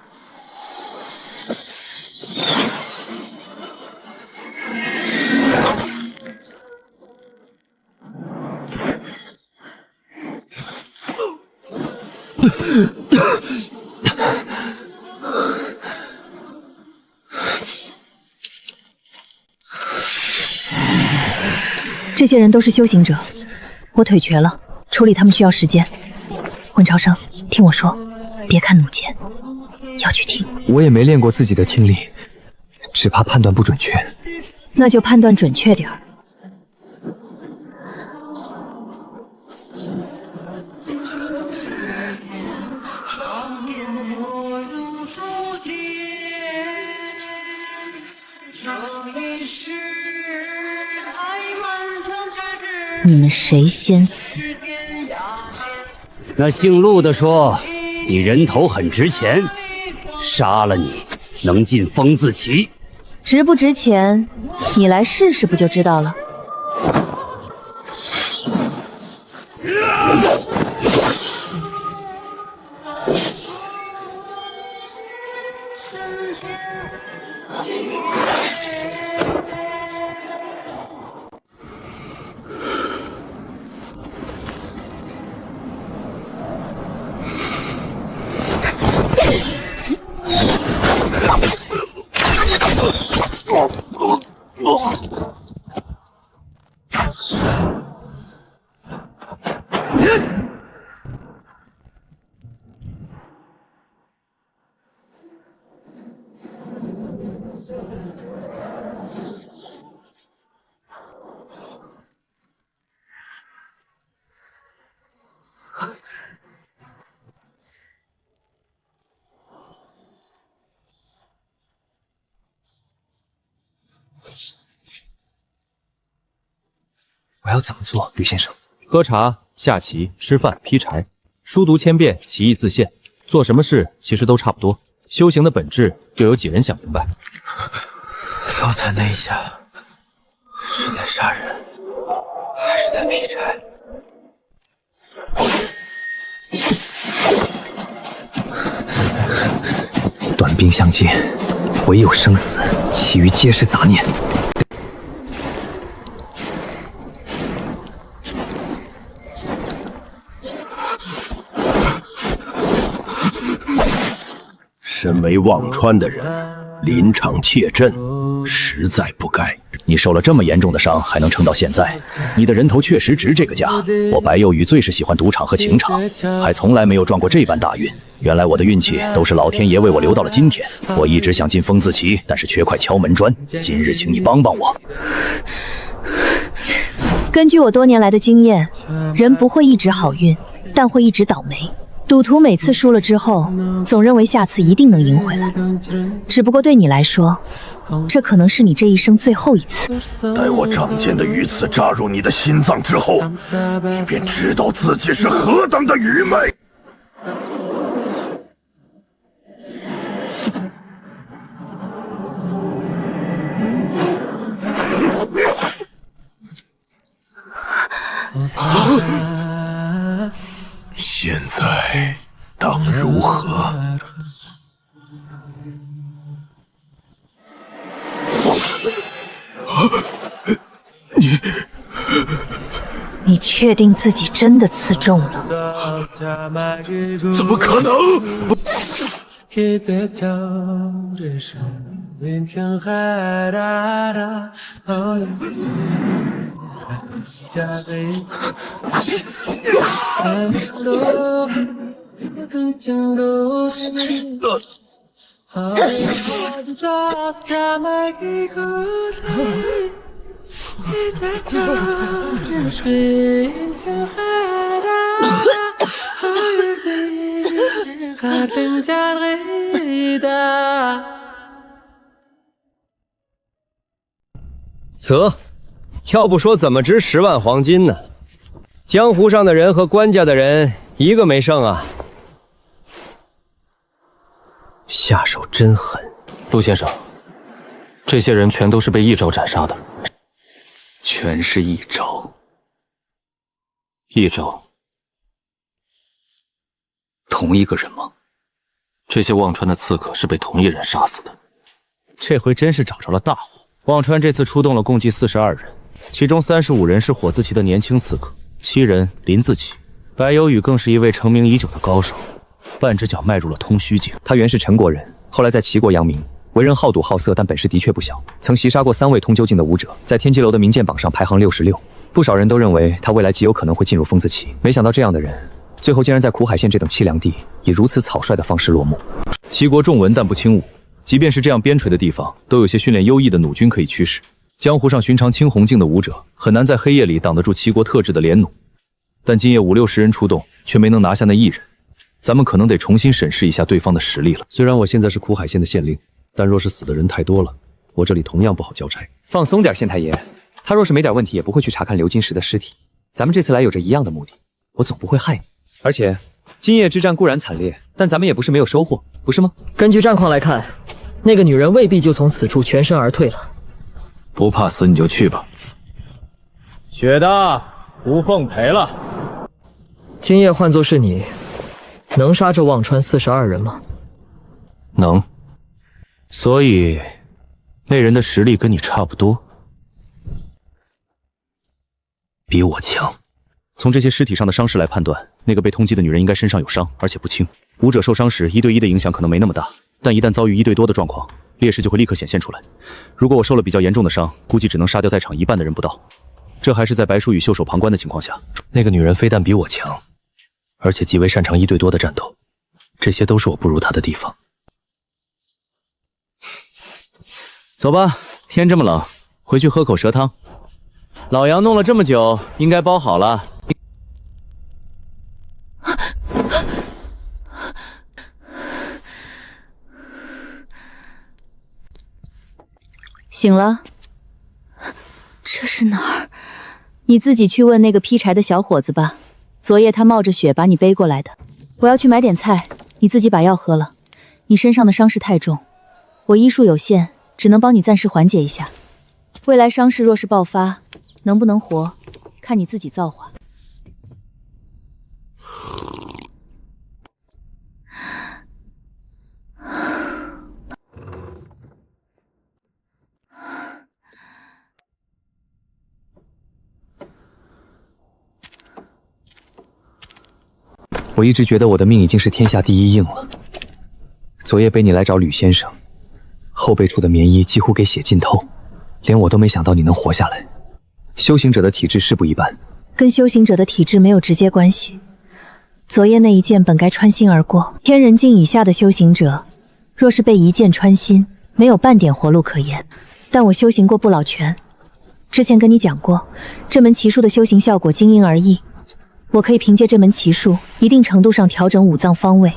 这些人都是修行者，我腿瘸了，处理他们需要时间。混朝生，听我说，别看弩箭，要去听。我也没练过自己的听力，只怕判断不准确。那就判断准确点儿。你们谁先死？那姓陆的说，你人头很值钱，杀了你能进风字旗。值不值钱，你来试试不就知道了。我要怎么做，吕先生？喝茶、下棋、吃饭、劈柴，书读千遍，其义自现。做什么事其实都差不多，修行的本质又有几人想明白？刚才那一下是在杀人，还是在劈柴？短兵相接，唯有生死，其余皆是杂念。身为忘川的人，临场怯阵，实在不该。你受了这么严重的伤，还能撑到现在，你的人头确实值这个价。我白幼宇最是喜欢赌场和情场，还从来没有撞过这般大运。原来我的运气都是老天爷为我留到了今天。我一直想进风字旗，但是缺块敲门砖。今日请你帮帮我。根据我多年来的经验，人不会一直好运，但会一直倒霉。赌徒每次输了之后，总认为下次一定能赢回来。只不过对你来说，这可能是你这一生最后一次。待我仗剑的鱼刺扎入你的心脏之后，你便知道自己是何等的愚昧。现在当如何？你确定自己真的刺中了？怎么可能？啧，要不说怎么值10万黄金呢？江湖上的人和官家的人一个没剩啊！下手真狠，陆先生，这些人全都是被一招斩杀的。全是一招。一招。同一个人吗？这些忘川的刺客是被同一人杀死的。这回真是找着了大祸。忘川这次出动了共计42人，其中35人是火字旗的年轻刺客，7人林字旗。白有宇更是一位成名已久的高手，半只脚迈入了通虚境。他原是陈国人，后来在齐国扬名，为人好赌好色，但本事的确不小，曾袭杀过3位通究境的武者，在天机楼的名剑榜上排行66。不少人都认为他未来极有可能会进入疯子期，没想到这样的人，最后竟然在苦海县这等凄凉地，以如此草率的方式落幕。齐国重文但不轻武，即便是这样边陲的地方，都有些训练优异的弩军可以驱使。江湖上寻常青红境的武者，很难在黑夜里挡得住齐国特制的连弩。但今夜50-60人出动，却没能拿下那一人。咱们可能得重新审视一下对方的实力了。虽然我现在是苦海县的县令，但若是死的人太多了，我这里同样不好交差。放松点，县太爷。他若是没点问题，也不会去查看刘金石的尸体。咱们这次来有着一样的目的，我总不会害你。而且，今夜之战固然惨烈，但咱们也不是没有收获，不是吗？根据战况来看，那个女人未必就从此处全身而退了。不怕死你就去吧。雪大，无奉陪了。今夜换作是你，能杀这忘川42人吗？能。所以，那人的实力跟你差不多。比我强。从这些尸体上的伤势来判断，那个被通缉的女人应该身上有伤，而且不轻。武者受伤时，1对1的影响可能没那么大，但一旦遭遇1对多的状况，劣势就会立刻显现出来。如果我受了比较严重的伤，估计只能杀掉在场一半的人不到。这还是在白淑宇袖手旁观的情况下。那个女人非但比我强，而且极为擅长1对多的战斗，这些都是我不如她的地方。走吧，天这么冷，回去喝口蛇汤。老杨弄了这么久，应该包好了。醒了？这是哪儿？你自己去问那个劈柴的小伙子吧。昨夜他冒着雪把你背过来的。我要去买点菜，你自己把药喝了。你身上的伤势太重，我医术有限，只能帮你暂时缓解一下。未来伤势若是爆发，能不能活，看你自己造化。我一直觉得我的命已经是天下第一硬了。昨夜被你来找吕先生，后背处的棉衣几乎给血浸透，连我都没想到你能活下来。修行者的体质是不一般，跟修行者的体质没有直接关系。昨夜那一剑本该穿心而过，天人境以下的修行者，若是被一剑穿心，没有半点活路可言。但我修行过不老拳，之前跟你讲过，这门奇术的修行效果因人而异。我可以凭借这门奇术，一定程度上调整五脏方位，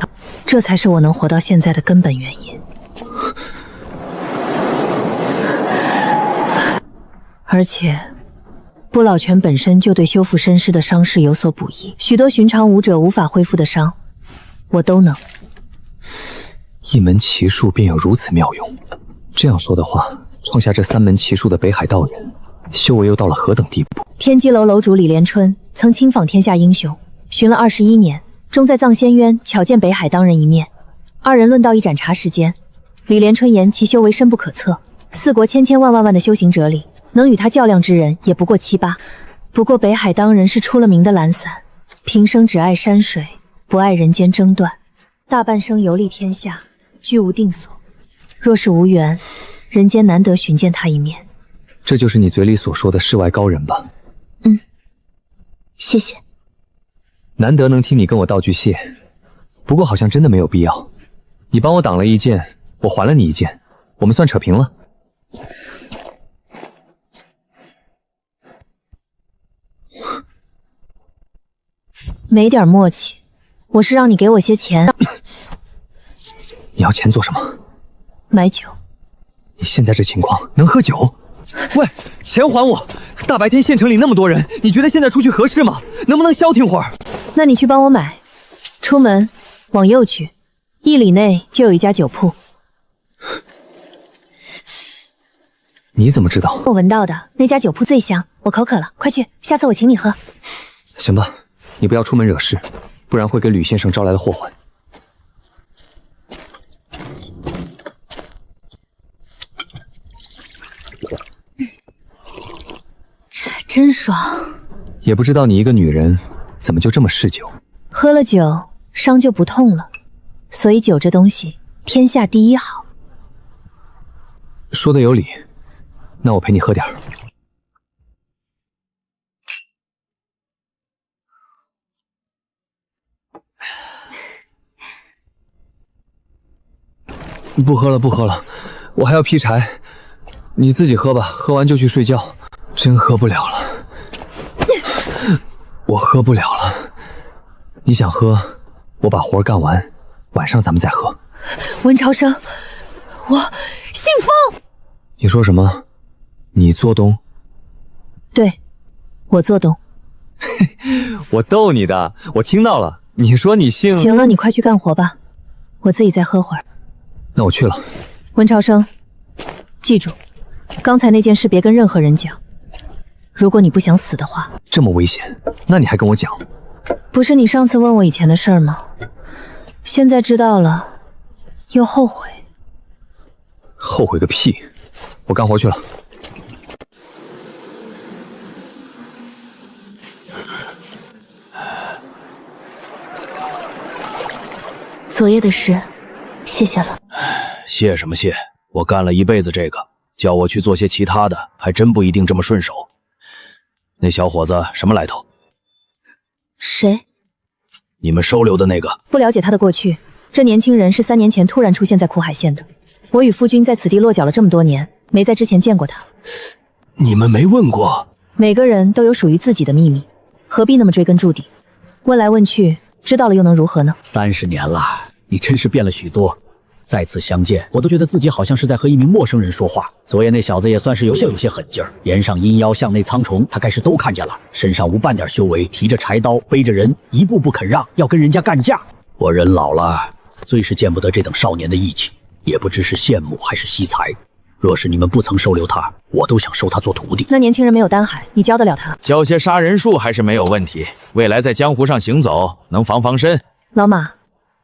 这才是我能活到现在的根本原因。而且，不老拳本身就对修复身尸的伤势有所补益，许多寻常武者无法恢复的伤，我都能。一门奇术便有如此妙用，这样说的话，创下这3门奇术的北海道人，修为又到了何等地步？天机楼楼主李连春曾亲访天下英雄，寻了21年，终在藏仙渊巧见北海当人一面。二人论道一盏茶时间，李连春言其修为深不可测，4国千万的修行者里，能与他较量之人也不过7、8。不过北海当人是出了名的懒散，平生只爱山水，不爱人间争端，大半生游历天下，居无定所。若是无缘，人间难得寻见他一面。这就是你嘴里所说的世外高人吧？谢谢。难得能听你跟我道句谢，不过好像真的没有必要。你帮我挡了一剑，我还了你一剑，我们算扯平了。没点默契，我是让你给我些钱。你要钱做什么？买酒。你现在这情况能喝酒？喂，钱还我！大白天县城里那么多人，你觉得现在出去合适吗？能不能消停会儿？那你去帮我买。出门往右去，1里内就有一家酒铺。你怎么知道？我闻到的，那家酒铺最香。我口渴了，快去，下次我请你喝。行吧，你不要出门惹事，不然会给吕先生招来了祸患。真爽。也不知道你一个女人怎么就这么嗜酒。喝了酒，伤就不痛了，所以酒这东西天下第一好。说的有理，那我陪你喝点儿。不喝了，不喝了，我还要劈柴。你自己喝吧，喝完就去睡觉。真喝不了了，我喝不了了。你想喝，我把活干完，晚上咱们再喝。温超生，我信封。你说什么？你做东？对，我做东。我逗你的，我听到了。你说你姓……行了，你快去干活吧，我自己再喝会儿。那我去了。温超生，记住，刚才那件事别跟任何人讲。如果你不想死的话。这么危险，那你还跟我讲？不是你上次问我以前的事儿吗？现在知道了，又后悔。后悔个屁！我干活去了。昨夜的事，谢谢了。谢什么谢？我干了一辈子这个，叫我去做些其他的，还真不一定这么顺手。那小伙子什么来头？谁？你们收留的那个？不了解他的过去，这年轻人是3年前突然出现在苦海县的。我与夫君在此地落脚了这么多年，没在之前见过他。你们没问过？每个人都有属于自己的秘密，何必那么追根究底？问来问去，知道了又能如何呢？30年了，你真是变了许多。再次相见，我都觉得自己好像是在和一名陌生人说话。昨夜那小子也算是有些狠劲儿，岩上阴妖，向内苍虫，他该是都看见了。身上无半点修为，提着柴刀，背着人，一步不肯让，要跟人家干架。我人老了，最是见不得这等少年的义气，也不知是羡慕还是惜才。若是你们不曾收留他，我都想收他做徒弟。那年轻人没有丹海，你教得了他？教些杀人术还是没有问题，未来在江湖上行走，能防身。老马，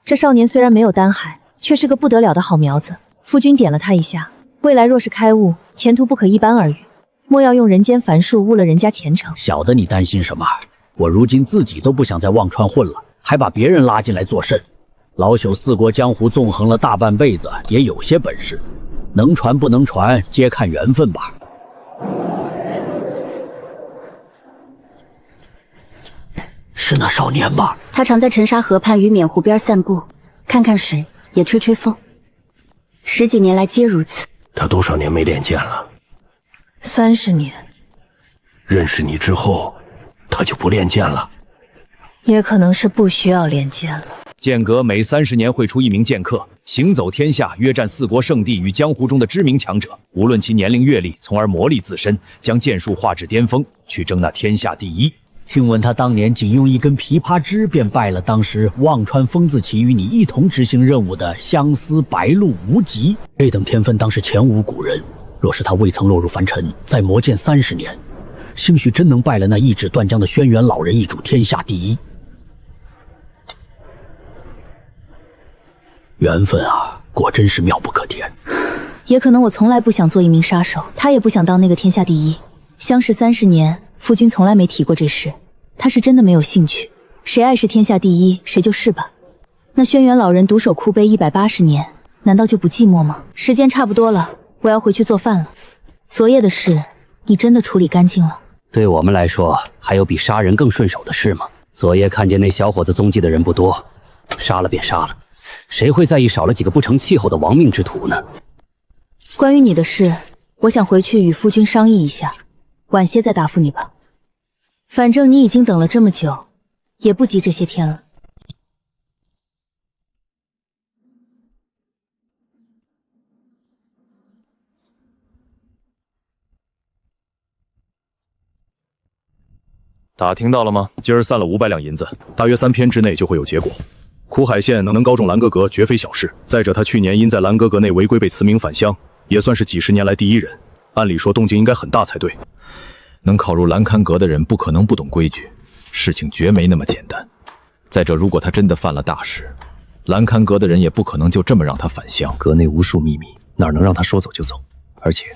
这少年虽然没有丹海，却是个不得了的好苗子。夫君点了他一下，未来若是开悟，前途不可一般而语。莫要用人间凡术误了人家前程。晓得你担心什么？我如今自己都不想在忘川混了，还把别人拉进来做甚？老朽4国江湖纵横了大半辈子，也有些本事，能传不能传，皆看缘分吧。是那少年吧？他常在沉沙河畔与冕湖边散步，看看水，也吹吹风。10几年来皆如此。他多少年没练剑了？30年。认识你之后，他就不练剑了？也可能是不需要练剑了。剑阁每30年会出一名剑客，行走天下，约战4国圣地与江湖中的知名强者，无论其年龄阅历，从而磨砺自身，将剑术化至巅峰，去争那天下第一。听闻他当年仅用一根枇杷枝，便败了当时忘川风自旗与你一同执行任务的相思白鹿无极。这等天分当是前无古人。若是他未曾落入凡尘，再磨剑30年，兴许真能败了那一指断江的轩辕老人一主天下第一。缘分啊，果真是妙不可言。也可能我从来不想做一名杀手，他也不想当那个天下第一。相识30年，夫君从来没提过这事，他是真的没有兴趣。谁爱是天下第一，谁就是吧。那轩辕老人独守枯碑180年，难道就不寂寞吗？时间差不多了，我要回去做饭了。昨夜的事，你真的处理干净了？对我们来说，还有比杀人更顺手的事吗？昨夜看见那小伙子踪迹的人不多，杀了便杀了，谁会在意少了几个不成气候的亡命之徒呢？关于你的事，我想回去与夫君商议一下，晚些再答复你吧。反正你已经等了这么久，也不急这些天了。打听到了吗？今儿散了500两银子，大约3天之内就会有结果。苦海县能高中蓝哥哥，绝非小事。再者，他去年因在蓝哥哥内违规被慈铭返乡，也算是几10年来第一人。按理说动静应该很大才对。能考入蓝勘阁的人不可能不懂规矩，事情绝没那么简单。再者，如果他真的犯了大事，蓝勘阁的人也不可能就这么让他返乡。阁内无数秘密，哪能让他说走就走？而且，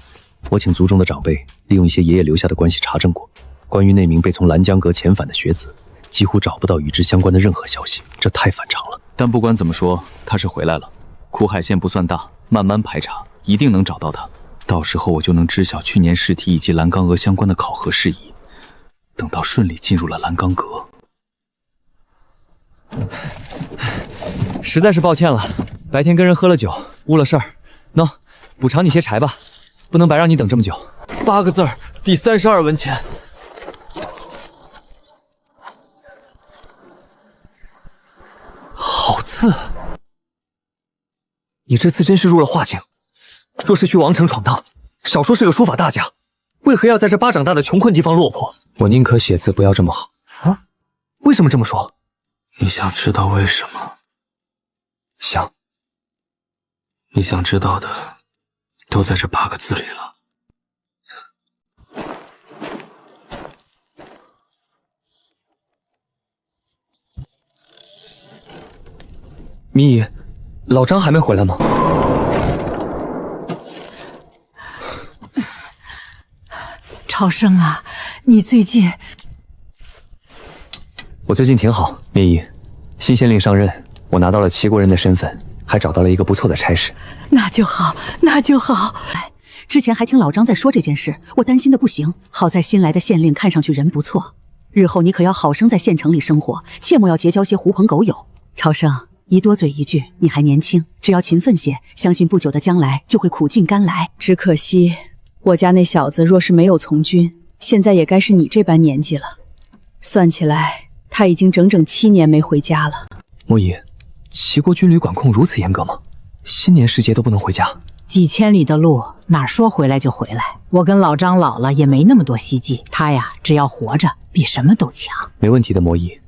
我请族中的长辈利用一些爷爷留下的关系查证过，关于那名被从蓝江阁遣返的学子，几乎找不到与之相关的任何消息，这太反常了。但不管怎么说，他是回来了。苦海县不算大，慢慢排查，一定能找到他。到时候我就能知晓去年试题以及蓝钢阁相关的考核事宜。等到顺利进入了蓝钢阁，实在是抱歉了，白天跟人喝了酒，误了事儿。喏，补偿你些柴吧，不能白让你等这么久。8个字儿，抵32文钱。好字，你这次真是入了画境。若是去王城闯荡，少说是个书法大家，为何要在这巴掌大的穷困地方落魄？我宁可写字不要这么好。啊？为什么这么说？你想知道为什么？想。你想知道的，都在这8个字里了。咪姨，老张还没回来吗？超生啊，你最近……我最近挺好，咪姨。新县令上任，我拿到了齐国人的身份，还找到了一个不错的差事。那就好，那就好。之前还听老张在说这件事，我担心的不行。好在新来的县令看上去人不错，日后你可要好生在县城里生活，切莫要结交些狐朋狗友。超生，一多嘴一句，你还年轻，只要勤奋些，相信不久的将来就会苦尽甘来。只可惜，我家那小子若是没有从军，现在也该是你这般年纪了。算起来，他已经整整7年没回家了。莫姨，齐国军旅管控如此严格吗？新年时节都不能回家？几千里的路，哪说回来就回来？我跟老张老了也没那么多希冀，他呀，只要活着，比什么都强。没问题的，莫姨。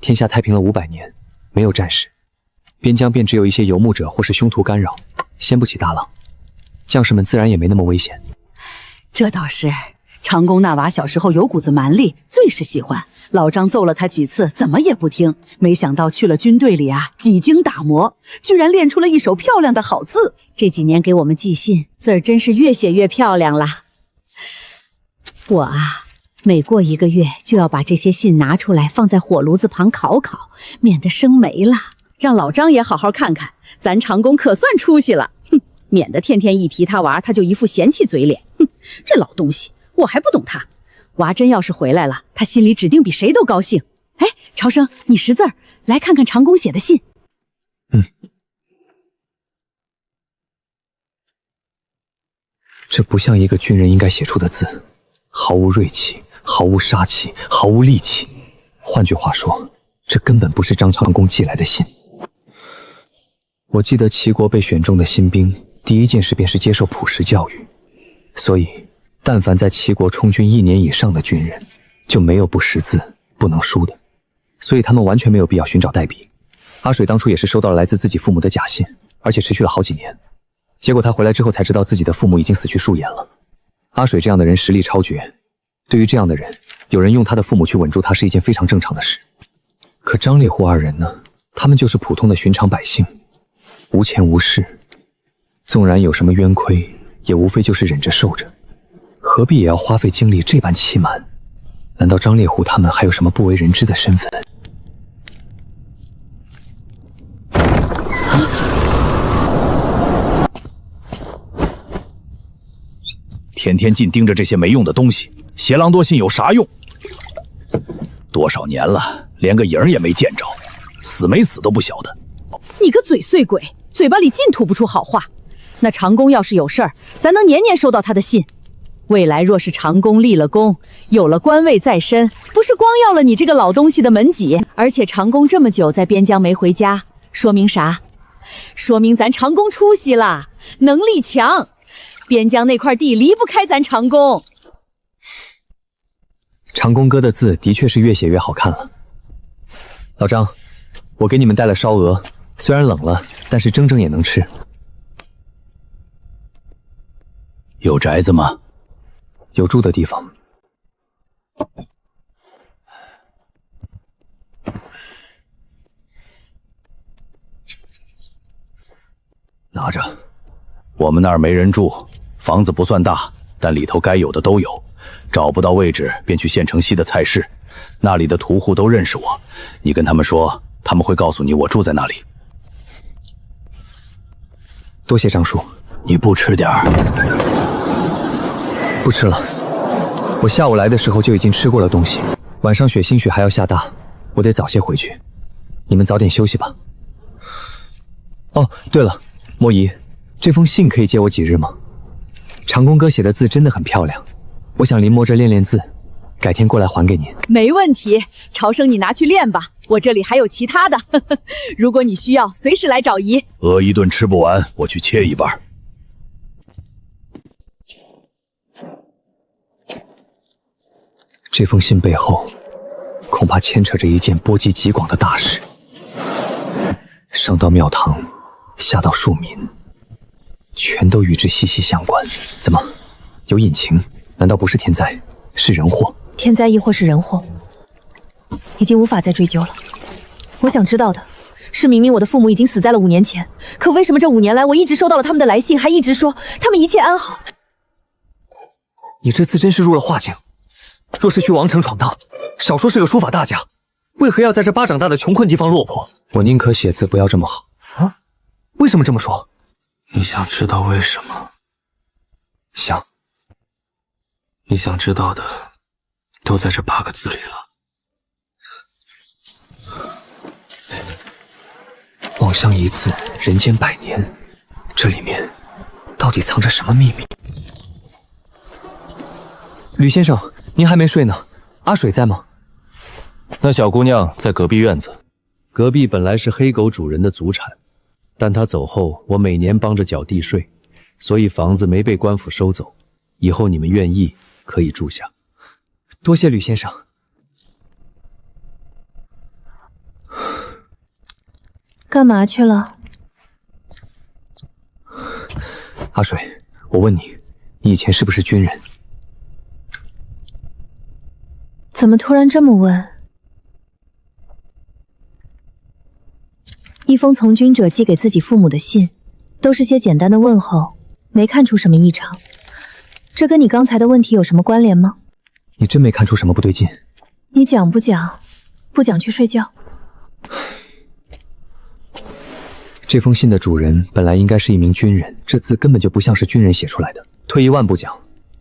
天下太平了500年，没有战事，边疆便只有一些游牧者或是凶徒干扰，掀不起大浪，将士们自然也没那么危险。这倒是，长工那娃小时候有股子蛮力，最是喜欢。老张揍了他几次，怎么也不听。没想到去了军队里啊，几经打磨，居然练出了一手漂亮的好字。这几年给我们寄信，字儿真是越写越漂亮了。我啊，每过1个月就要把这些信拿出来，放在火炉子旁烤烤，免得生霉了。让老张也好好看看，咱长工可算出息了。哼，免得天天一提他娃，他就一副嫌弃嘴脸。哼，这老东西，我还不懂他。娃真要是回来了，他心里指定比谁都高兴。哎，朝生，你识字儿，来看看长工写的信。这不像一个军人应该写出的字，毫无锐气，毫无杀气，毫无戾气。换句话说，这根本不是张长工寄来的信。我记得齐国被选中的新兵，第一件事便是接受朴实教育，所以但凡在齐国充军1年以上的军人，就没有不识字、不能书的，所以他们完全没有必要寻找代笔。阿水当初也是收到了来自自己父母的假信，而且持续了好几年。结果他回来之后才知道自己的父母已经死去数年了。阿水这样的人实力超绝，对于这样的人，有人用他的父母去稳住他是一件非常正常的事。可张烈户2人呢？他们就是普通的寻常百姓，无钱无势，纵然有什么冤亏，也无非就是忍着受着。何必也要花费精力这般欺瞒？难道张烈户他们还有什么不为人知的身份？天天净盯着这些没用的东西，写狼多信有啥用？多少年了，连个影儿也没见着，死没死都不晓得。你个嘴碎鬼，嘴巴里尽吐不出好话。那长工要是有事儿，咱能年年收到他的信。未来若是长工立了功，有了官位在身，不是光要了你这个老东西的门籍，而且长工这么久在边疆没回家，说明啥？说明咱长工出息了，能力强。边疆那块地离不开咱长工。长工哥的字的确是越写越好看了。老张，我给你们带了烧鹅，虽然冷了，但是蒸蒸也能吃。有宅子吗？有住的地方。拿着。我们那儿没人住，房子不算大，但里头该有的都有。找不到位置，便去县城西的菜市，那里的屠户都认识我。你跟他们说，他们会告诉你我住在那里。多谢张叔。你不吃点儿？不吃了。我下午来的时候就已经吃过了东西，晚上新雪还要下大，我得早些回去。你们早点休息吧。哦，对了，莫姨，这封信可以借我几日吗？长工哥写的字真的很漂亮，我想临摹着练练字，改天过来还给您。没问题，朝生你拿去练吧，我这里还有其他的，如果你需要，随时来找姨。饿一顿吃不完，我去切一半。这封信背后，恐怕牵扯着一件波及极广的大事，上到庙堂，下到庶民，全都与之息息相关。怎么，有隐情？难道不是天灾，是人祸？天灾亦或是人祸，已经无法再追究了。我想知道的是，明明我的父母已经死在了5年前，可为什么这5年来我一直收到了他们的来信，还一直说他们一切安好？你这次真是入了化境。若是去王城闯荡，少说是个书法大家，为何要在这巴掌大的穷困地方落魄？我宁可写字不要这么好。啊？为什么这么说？你想知道为什么？想。你想知道的，都在这8个字里了。望乡一字，人间百年，这里面到底藏着什么秘密？吕先生，您还没睡呢，阿水在吗？那小姑娘在隔壁院子。隔壁本来是黑狗主人的祖产，但他走后，我每年帮着缴地税，所以房子没被官府收走。以后你们愿意可以住下。多谢吕先生。干嘛去了？阿水，我问你，你以前是不是军人？怎么突然这么问？一封从军者寄给自己父母的信，都是些简单的问候，没看出什么异常。这跟你刚才的问题有什么关联吗？你真没看出什么不对劲？你讲不讲？不讲去睡觉。这封信的主人本来应该是一名军人，这字根本就不像是军人写出来的。退一万步讲，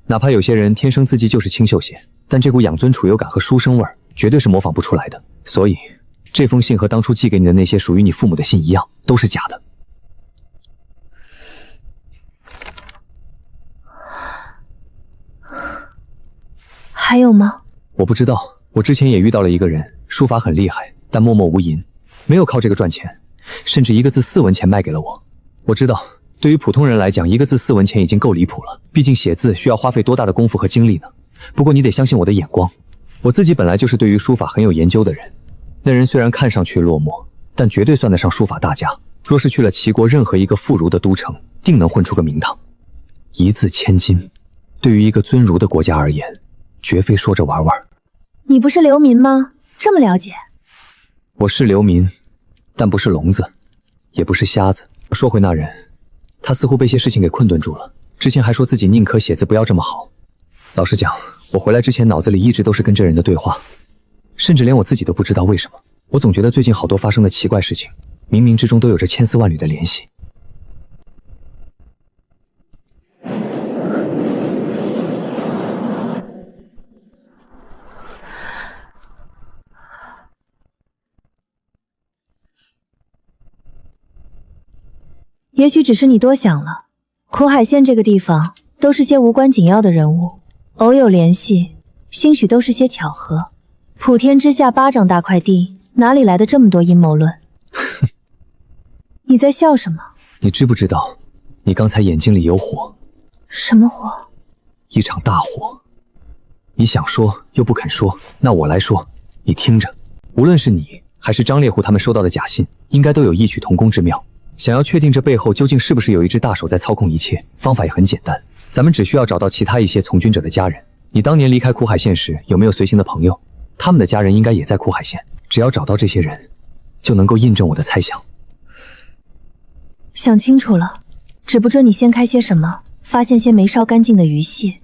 哪怕有些人天生字迹就是清秀些，但这股养尊处优感和书生味儿，绝对是模仿不出来的。所以，这封信和当初寄给你的那些属于你父母的信一样，都是假的。还有吗？我不知道，我之前也遇到了一个人，书法很厉害，但默默无垠，没有靠这个赚钱，甚至1个字4文钱卖给了我。我知道，对于普通人来讲，1个字4文钱已经够离谱了，毕竟写字需要花费多大的功夫和精力呢？不过你得相信我的眼光，我自己本来就是对于书法很有研究的人。那人虽然看上去落寞，但绝对算得上书法大家。若是去了齐国任何一个妇孺的都城，定能混出个名堂。1字千金，对于一个尊儒的国家而言，绝非说着玩玩。你不是流民吗？这么了解？我是流民，但不是聋子，也不是瞎子。说回那人，他似乎被些事情给困顿住了，之前还说自己宁可写字不要这么好。老实讲，我回来之前脑子里一直都是跟这人的对话，甚至连我自己都不知道为什么。我总觉得最近好多发生的奇怪事情，冥冥之中都有着千丝万缕的联系。也许只是你多想了。苦海县这个地方都是些无关紧要的人物，偶有联系，兴许都是些巧合。普天之下巴掌大块地，哪里来的这么多阴谋论？你在笑什么？你知不知道，你刚才眼睛里有火？什么火？一场大火。你想说又不肯说，那我来说，你听着。无论是你还是张猎户他们收到的假信，应该都有异曲同工之妙。想要确定这背后究竟是不是有一只大手在操控一切，方法也很简单，咱们只需要找到其他一些从军者的家人。你当年离开苦海县时，有没有随行的朋友？他们的家人应该也在苦海县。只要找到这些人，就能够印证我的猜想。想清楚了，只不准你先开些什么，发现些没烧干净的鱼蟹，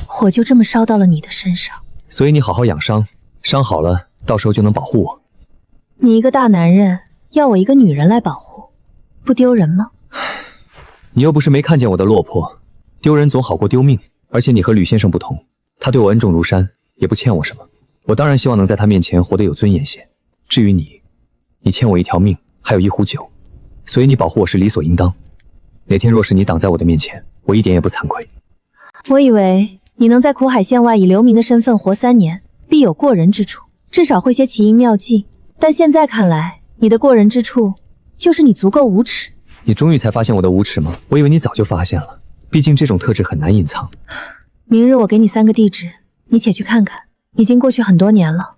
火就这么烧到了你的身上。所以你好好养伤，伤好了，到时候就能保护我。你一个大男人，要我一个女人来保护，不丢人吗？你又不是没看见我的落魄，丢人总好过丢命。而且你和吕先生不同，他对我恩重如山，也不欠我什么。我当然希望能在他面前活得有尊严些。至于你，你欠我一条命，还有一壶酒，所以你保护我是理所应当。哪天若是你挡在我的面前，我一点也不惭愧。我以为你能在苦海县外以流民的身份活3年，必有过人之处，至少会些奇淫妙计。但现在看来，你的过人之处就是你足够无耻。你终于才发现我的无耻吗？我以为你早就发现了，毕竟这种特质很难隐藏。明日我给你3个地址，你且去看看。已经过去很多年了，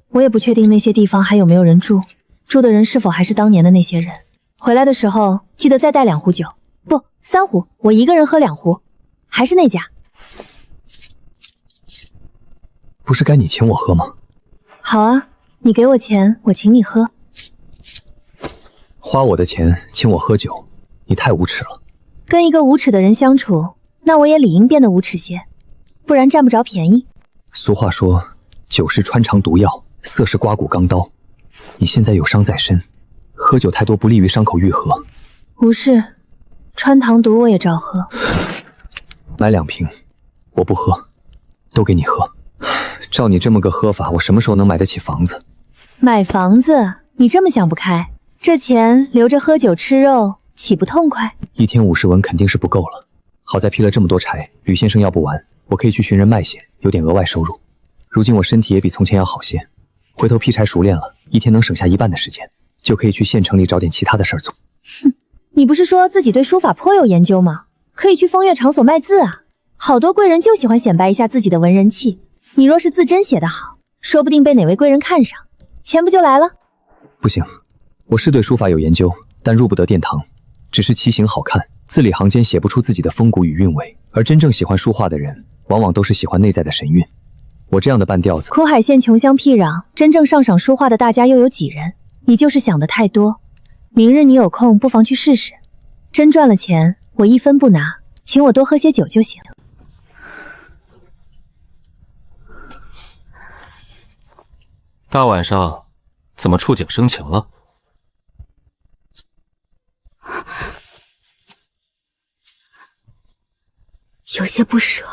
我也不确定那些地方还有没有人住，住的人是否还是当年的那些人。回来的时候记得再带2壶酒，不，3壶，我一个人喝2壶，还是那家。不是该你请我喝吗？好啊，你给我钱，我请你喝。花我的钱请我喝酒，你太无耻了。跟一个无耻的人相处，那我也理应变得无耻些，不然占不着便宜。俗话说，酒是穿肠毒药，色是刮骨钢刀。你现在有伤在身，喝酒太多不利于伤口愈合。无事，穿堂毒我也照喝。买2瓶，我不喝，都给你喝。照你这么个喝法，我什么时候能买得起房子？买房子？你这么想不开，这钱留着喝酒吃肉，岂不痛快？一天50文肯定是不够了。好在劈了这么多柴，吕先生要不完，我可以去寻人卖些，有点额外收入。如今我身体也比从前要好些，回头劈柴熟练了，一天能省下1半的时间，就可以去县城里找点其他的事儿做。哼，你不是说自己对书法颇有研究吗？可以去风月场所卖字啊。好多贵人就喜欢显摆一下自己的文人气。你若是字真写得好，说不定被哪位贵人看上，钱不就来了？不行，我是对书法有研究，但入不得殿堂，只是棋形好看，字里行间写不出自己的风骨与韵味。而真正喜欢书画的人，往往都是喜欢内在的神韵。我这样的半吊子，苦海县穷乡僻壤，真正上赏书画的大家又有几人？你就是想的太多。明日你有空不妨去试试，真赚了钱，我1分不拿，请我多喝些酒就行。大晚上怎么触景生情了？有些不舍。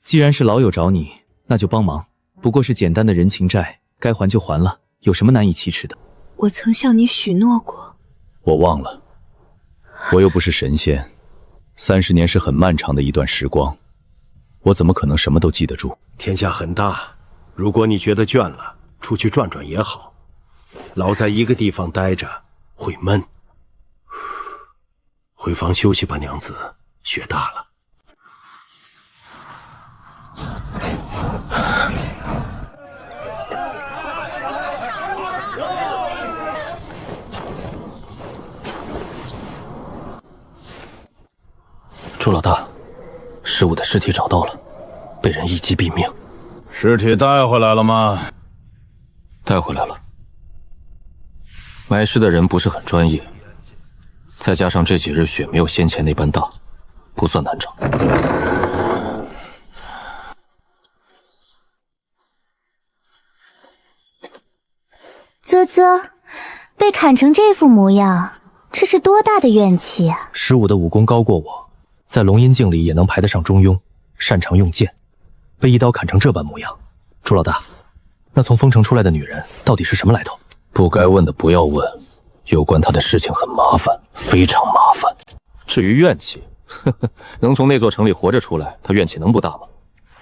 既然是老友找你，那就帮忙，不过是简单的人情债，该还就还了，有什么难以启齿的？我曾向你许诺过。我忘了，我又不是神仙，30年是很漫长的一段时光，我怎么可能什么都记得住？天下很大，如果你觉得倦了，出去转转也好，老在一个地方待着会闷。回房休息吧，娘子，雪大了。朱老大，师傅的尸体找到了，被人一击毙命。尸体带回来了吗？带回来了。埋尸的人不是很专业，再加上这几日雪没有先前那般大，不算难找。啧啧，被砍成这副模样，这是多大的怨气啊！15的武功高过我，在龙阴境里也能排得上中庸，擅长用剑，被一刀砍成这般模样。朱老大，那从丰城出来的女人到底是什么来头？不该问的不要问，有关她的事情很麻烦，非常麻烦。至于怨气，呵呵，能从那座城里活着出来，她怨气能不大吗？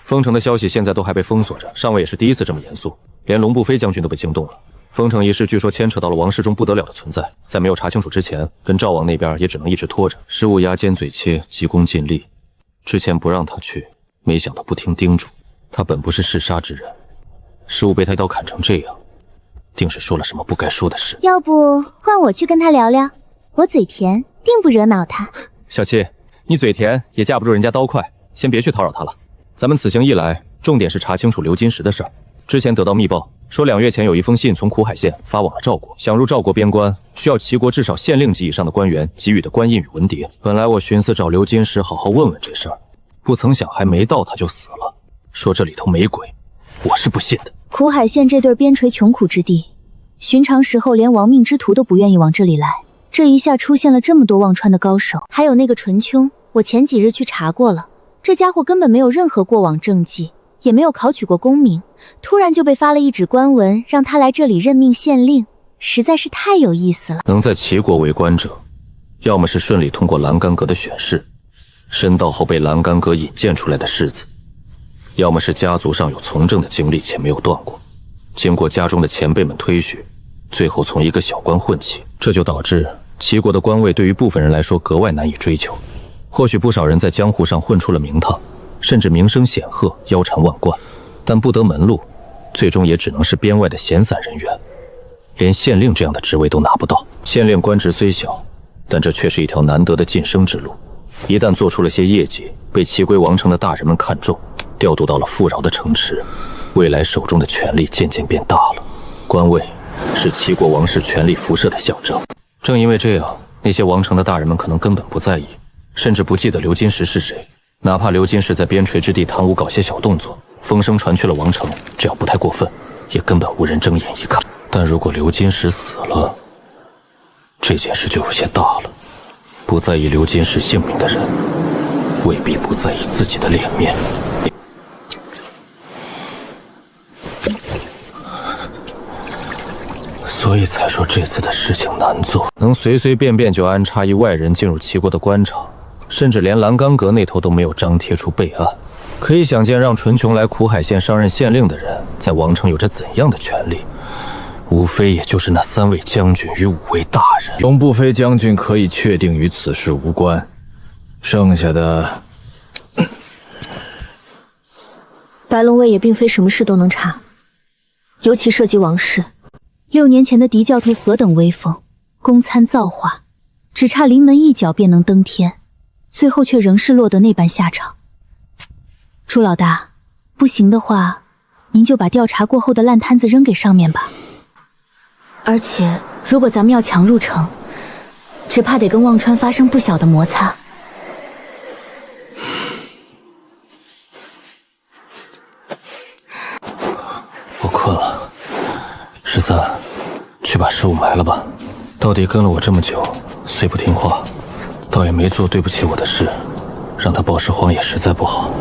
丰城的消息现在都还被封锁着，上尉也是第一次这么严肃，连龙步飞将军都被惊动了。丰城一事据说牵扯到了王世忠不得了的存在，在没有查清楚之前，跟赵王那边也只能一直拖着。失误牙尖嘴切，急功近利。之前不让他去，没想到不听叮嘱。他本不是嗜杀之人，失误被他一刀砍成这样，定是说了什么不该说的事。要不换我去跟他聊聊，我嘴甜，定不惹恼他。小七，你嘴甜也架不住人家刀快，先别去讨扰他了。咱们此行一来，重点是查清楚刘金石的事儿。之前得到密报，说2月前有一封信从苦海县发往了赵国，想入赵国边关，需要齐国至少县令级以上的官员给予的官印与文牒。本来我寻思找刘金石好好问问这事儿，不曾想还没到他就死了，说这里头没鬼，我是不信的。苦海县这对边陲穷苦之地，寻常时候连亡命之徒都不愿意往这里来，这一下出现了这么多忘川的高手，还有那个纯琼，我前几日去查过了，这家伙根本没有任何过往政绩，也没有考取过功名，突然就被发了一纸官文，让他来这里任命县令，实在是太有意思了。能在齐国为官者，要么是顺利通过栏杆阁的选试，深道后被栏杆阁引荐出来的世子，要么是家族上有从政的经历且没有断过，经过家中的前辈们推举，最后从一个小官混起，这就导致齐国的官位对于部分人来说格外难以追求。或许不少人在江湖上混出了名堂，甚至名声显赫，腰缠万贯，但不得门路，最终也只能是边外的闲散人员，连县令这样的职位都拿不到。县令官职虽小，但这却是一条难得的晋升之路。一旦做出了些业绩，被齐归王城的大人们看中，调度到了富饶的城池，未来手中的权力渐渐变大了。官位是齐国王室权力辐射的象征。正因为这样，那些王城的大人们可能根本不在意，甚至不记得刘金石是谁。哪怕刘金石在边陲之地贪污搞些小动作，风声传去了王城，只要不太过分，也根本无人睁眼一看。但如果刘金石死了，这件事就有些大了。不在意刘金石性命的人，未必不在意自己的脸面。所以才说这次的事情难做，能随随便便就安插一外人进入齐国的官场，甚至连栏杆阁那头都没有张贴出备案。可以想见，让纯琼来苦海县上任县令的人，在王城有着怎样的权力？无非也就是那3位将军与5位大人。龙不飞将军可以确定与此事无关，剩下的……白龙卫也并非什么事都能查，尤其涉及王室。6年前的狄教头何等威风，公参造化，只差临门一脚便能登天，最后却仍是落得那般下场。朱老大，不行的话，您就把调查过后的烂摊子扔给上面吧。而且，如果咱们要强入城，只怕得跟忘川发生不小的摩擦。我困了，13，去把尸物埋了吧。到底跟了我这么久，虽不听话，倒也没做对不起我的事，让他暴尸荒野实在不好。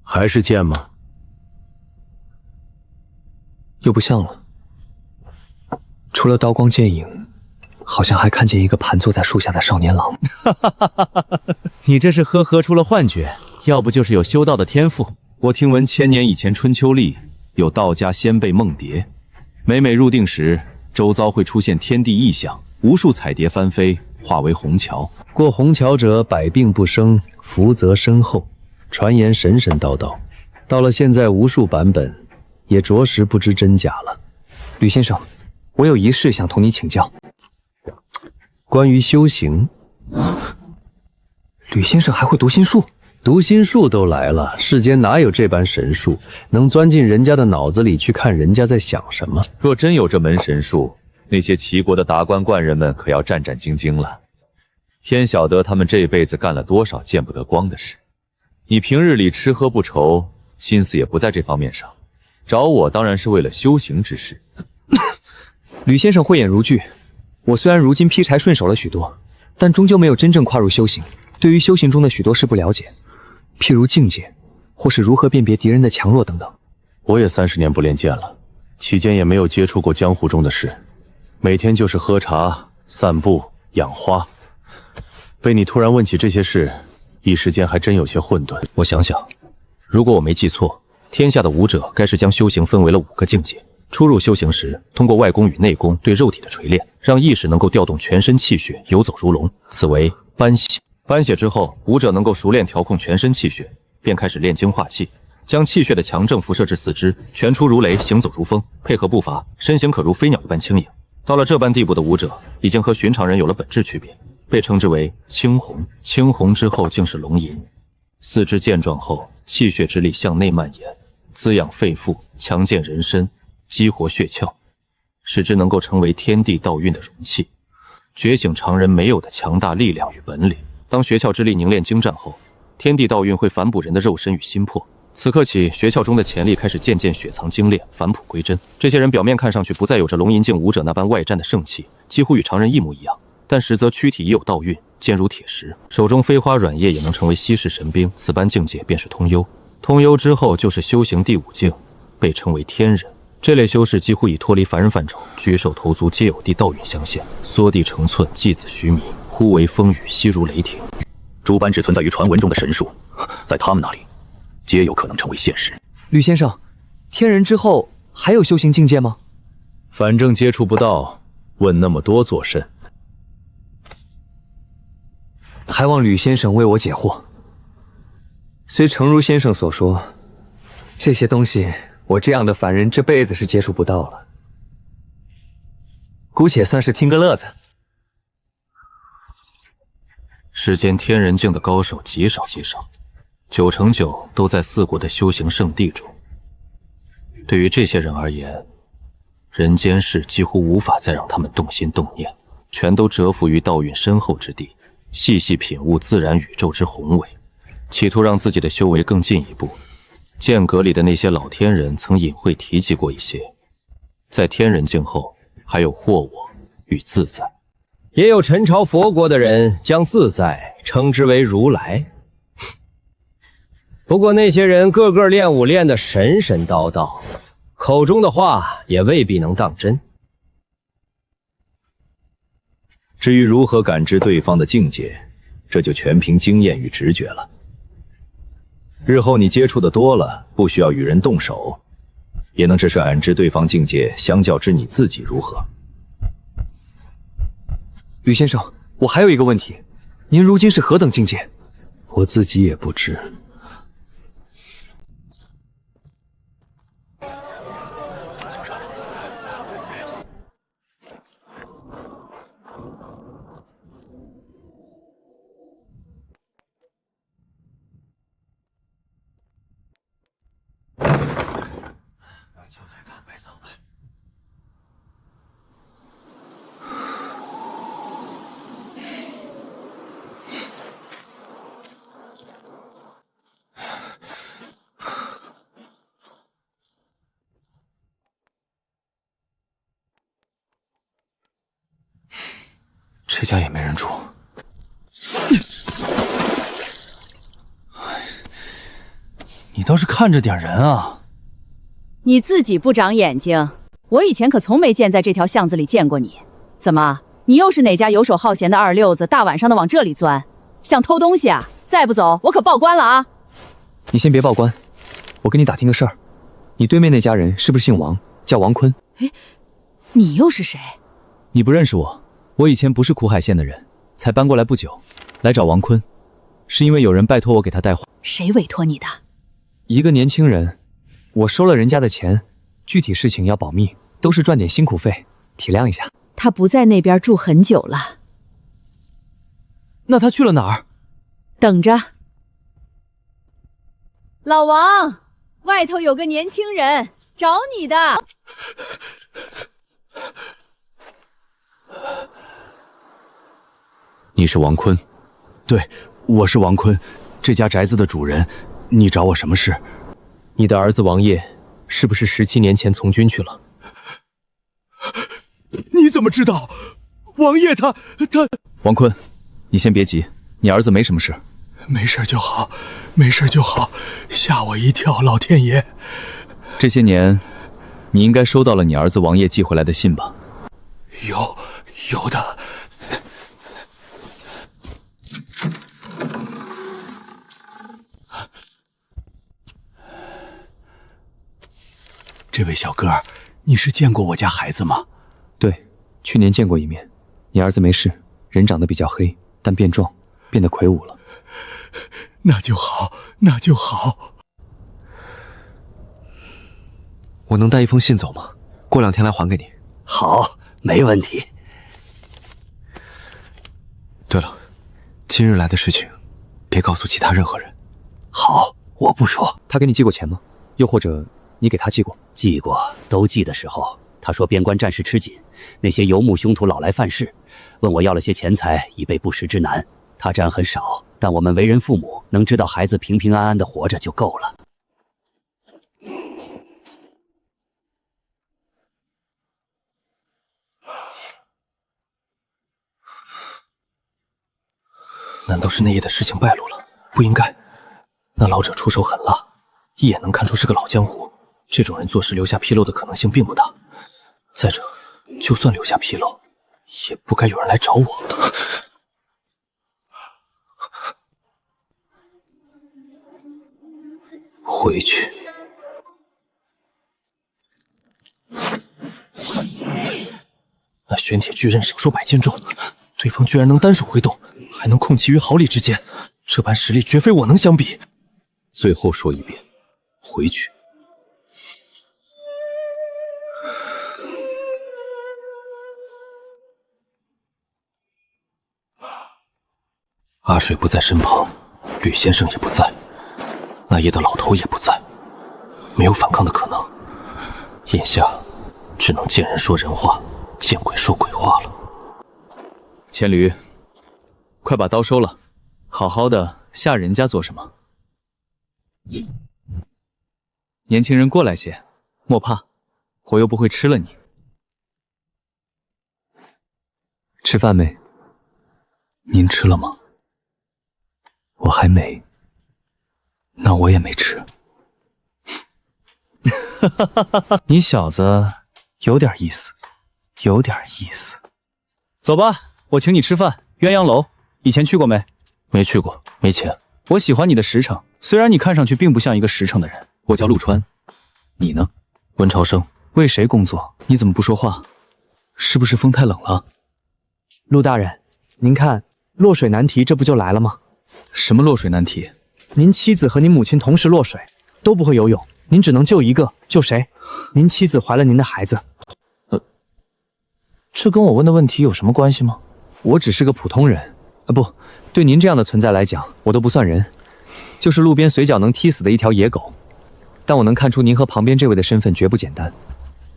还是剑吗？又不像了。除了刀光剑影，好像还看见一个盘坐在树下的少年郎。你这是喝出了幻觉，要不就是有修道的天赋。我听闻1000年以前春秋历有道家仙辈梦蝶，每入定时，周遭会出现天地异象，无数彩蝶翻飞，化为虹桥。过虹桥者百病不生，福泽深厚。传言神叨叨，到了现在无数版本，也着实不知真假了。吕先生，我有一事想同你请教。关于修行，吕先生还会读心术？读心术都来了，世间哪有这般神术，能钻进人家的脑子里去看人家在想什么？若真有这门神术，那些齐国的达官冠人们可要战战兢兢了。天晓得他们这辈子干了多少见不得光的事。你平日里吃喝不愁，心思也不在这方面上，找我当然是为了修行之事。吕先生慧眼如炬，我虽然如今劈柴顺手了许多，但终究没有真正跨入修行，对于修行中的许多事不了解，譬如境界，或是如何辨别敌人的强弱等等。我也30年不练剑了，期间也没有接触过江湖中的事，每天就是喝茶、散步、养花。被你突然问起这些事，一时间还真有些混沌。我想想，如果我没记错，天下的武者该是将修行分为了5个境界。初入修行时，通过外功与内功对肉体的锤炼，让意识能够调动全身气血，游走如龙，此为搬血。搬血之后，武者能够熟练调控全身气血，便开始炼精化气，将气血的强正辐射至4肢，拳出如雷，行走如风，配合步伐，身形可如飞鸟一般轻盈。到了这般地步的武者，已经和寻常人有了本质区别，被称之为青红。青红之后竟是龙吟。4肢健壮后，气血之力向内蔓延，滋养肺腑，强健人身，激活血窍，使之能够成为天地道运的容器，觉醒常人没有的强大力量与本领。当血窍之力凝练精湛后，天地道运会反哺人的肉身与心魄。此刻起，血窍中的潜力开始渐渐雪藏精炼，返璞归真。这些人表面看上去不再有着龙吟境武者那般外战的盛气，几乎与常人一模一样，但实则躯体已有道运，坚如铁石，手中飞花软叶也能成为稀世神兵。此般境界便是通幽。通幽之后就是修行第5境，被称为天人。这类修士几乎已脱离凡人范畴，举手投足皆有地道运相现，缩地成寸，继子须弥，忽为风雨，息如雷霆。诸般只存在于传闻中的神术，在他们那里，皆有可能成为现实。吕先生，天人之后还有修行境界吗？反正接触不到，问那么多作甚？还望吕先生为我解惑。虽诚如先生所说，这些东西我这样的凡人这辈子是接触不到了，姑且算是听个乐子。世间天人境的高手极少极少，9成9都在4国的修行圣地中。对于这些人而言，人间事几乎无法再让他们动心动念，全都蛰伏于道运深厚之地，细细品悟自然宇宙之宏伟，企图让自己的修为更进一步。剑阁里的那些老天人曾隐晦提及过一些，在天人境后还有或我与自在。也有陈朝佛国的人将自在称之为如来。不过那些人个个练武练得神神叨叨，口中的话也未必能当真。至于如何感知对方的境界，这就全凭经验与直觉了。日后你接触的多了，不需要与人动手，也能只是感知对方境界相较之你自己如何。吕先生，我还有一个问题，您如今是何等境界？我自己也不知。这家也没人住。你倒是看着点人啊！你自己不长眼睛，我以前可从没见在这条巷子里见过你。怎么，你又是哪家游手好闲的二溜子，大晚上的往这里钻，想偷东西啊？再不走，我可报官了啊！你先别报官，我跟你打听个事儿，你对面那家人是不是姓王，叫王坤？哎，你又是谁？你不认识我，我以前不是苦海县的人，才搬过来不久，来找王坤，是因为有人拜托我给他带话。谁委托你的？一个年轻人，我收了人家的钱，具体事情要保密，都是赚点辛苦费，体谅一下。他不在那边住很久了。那他去了哪儿？等着。老王，外头有个年轻人找你的。你是王坤？对，我是王坤，这家宅子的主人。你找我什么事？你的儿子王爷是不是17年前从军去了？你怎么知道？王爷他……王坤，你先别急，你儿子没什么事。没事就好，没事就好，吓我一跳，老天爷！这些年，你应该收到了你儿子王爷寄回来的信吧？有的。这位小哥，你是见过我家孩子吗？对，去年见过一面。你儿子没事，人长得比较黑，但变壮，变得魁梧了。那就好，那就好。我能带一封信走吗？过2天来还给你。好，没问题。对了，今日来的事情，别告诉其他任何人。好，我不说。他给你寄过钱吗？又或者你给他寄过？寄过，都寄的时候，他说边关战事吃紧，那些游牧凶徒老来犯事，问我要了些钱财，以备不时之难。他占很少，但我们为人父母，能知道孩子平平安安的活着就够了。难道是那夜的事情败露了？不应该。那老者出手狠辣，一眼能看出是个老江湖。这种人做事留下纰漏的可能性并不大。再者，就算留下纰漏，也不该有人来找我。回去。那玄铁巨刃少说100斤重，对方居然能单手挥动，还能控其于毫厘之间，这般实力绝非我能相比。最后说一遍，回去。阿水不在身旁，吕先生也不在，那夜的老头也不在，没有反抗的可能。眼下只能见人说人话，见鬼说鬼话了。千驴，快把刀收了，好好的吓人家做什么？年轻人过来些，莫怕，我又不会吃了你。吃饭没？您吃了吗？我还没，那我也没吃。你小子有点意思，有点意思。走吧，我请你吃饭。鸳鸯楼以前去过没？没去过，没钱。我喜欢你的实诚，虽然你看上去并不像一个实诚的人。我叫陆川，你呢？温朝生。为谁工作？你怎么不说话？是不是风太冷了？陆大人，您看落水难题，这不就来了吗？什么落水难题？您妻子和您母亲同时落水，都不会游泳，您只能救一个，救谁？您妻子怀了您的孩子。这跟我问的问题有什么关系吗？我只是个普通人，不，对您这样的存在来讲，我都不算人，就是路边随脚能踢死的一条野狗。但我能看出您和旁边这位的身份绝不简单，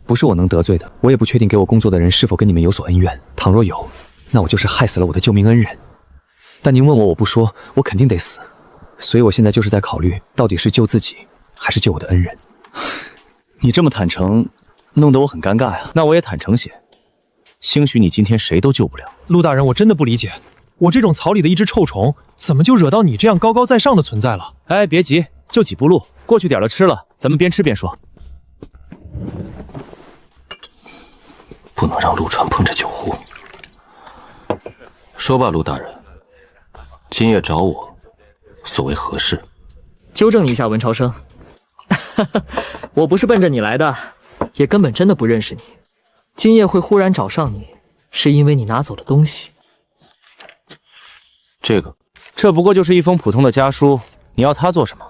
不是我能得罪的。我也不确定给我工作的人是否跟你们有所恩怨，倘若有，那我就是害死了我的救命恩人。但您问我，我不说，我肯定得死。所以我现在就是在考虑，到底是救自己，还是救我的恩人。你这么坦诚，弄得我很尴尬呀。那我也坦诚些，兴许你今天谁都救不了。陆大人，我真的不理解，我这种草里的一只臭虫，怎么就惹到你这样高高在上的存在了？哎，别急，就几步路，过去点了吃了，咱们边吃边说。不能让陆川碰着酒壶。说吧，陆大人，今夜找我，所谓何事？纠正你一下，文朝生，我不是奔着你来的，也根本真的不认识你。今夜会忽然找上你，是因为你拿走的东西。这不过就是一封普通的家书，你要它做什么？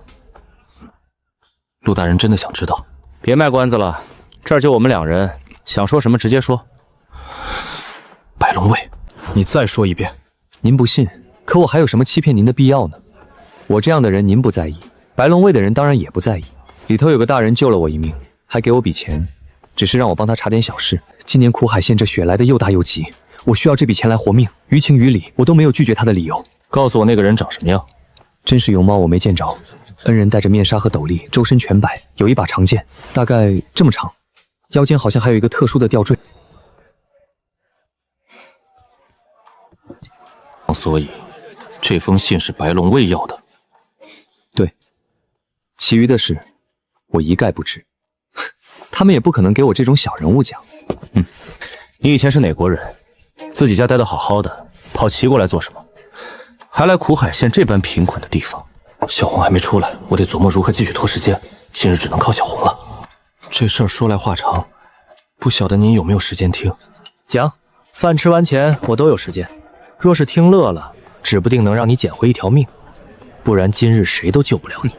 陆大人真的想知道？别卖关子了，这儿就我们两人，想说什么直接说。白龙卫，你再说一遍。您不信，可我还有什么欺骗您的必要呢？我这样的人您不在意，白龙卫的人当然也不在意。里头有个大人救了我一命，还给我笔钱，只是让我帮他查点小事。今年苦海县这雪来的又大又急，我需要这笔钱来活命，于情于理我都没有拒绝他的理由。告诉我那个人长什么样？真实容貌我没见着，恩人戴着面纱和斗笠，周身全白，有一把长剑，大概这么长，腰间好像还有一个特殊的吊坠。所以，这封信是白龙卫要的。对，其余的事我一概不知。他们也不可能给我这种小人物奖。你以前是哪国人？自己家待得好好的，跑齐国来做什么？还来苦海县这般贫困的地方？小红还没出来，我得琢磨如何继续拖时间。今日只能靠小红了。这事儿说来话长，不晓得您有没有时间听？讲，饭吃完前我都有时间。若是听乐了，指不定能让你捡回一条命，不然今日谁都救不了你。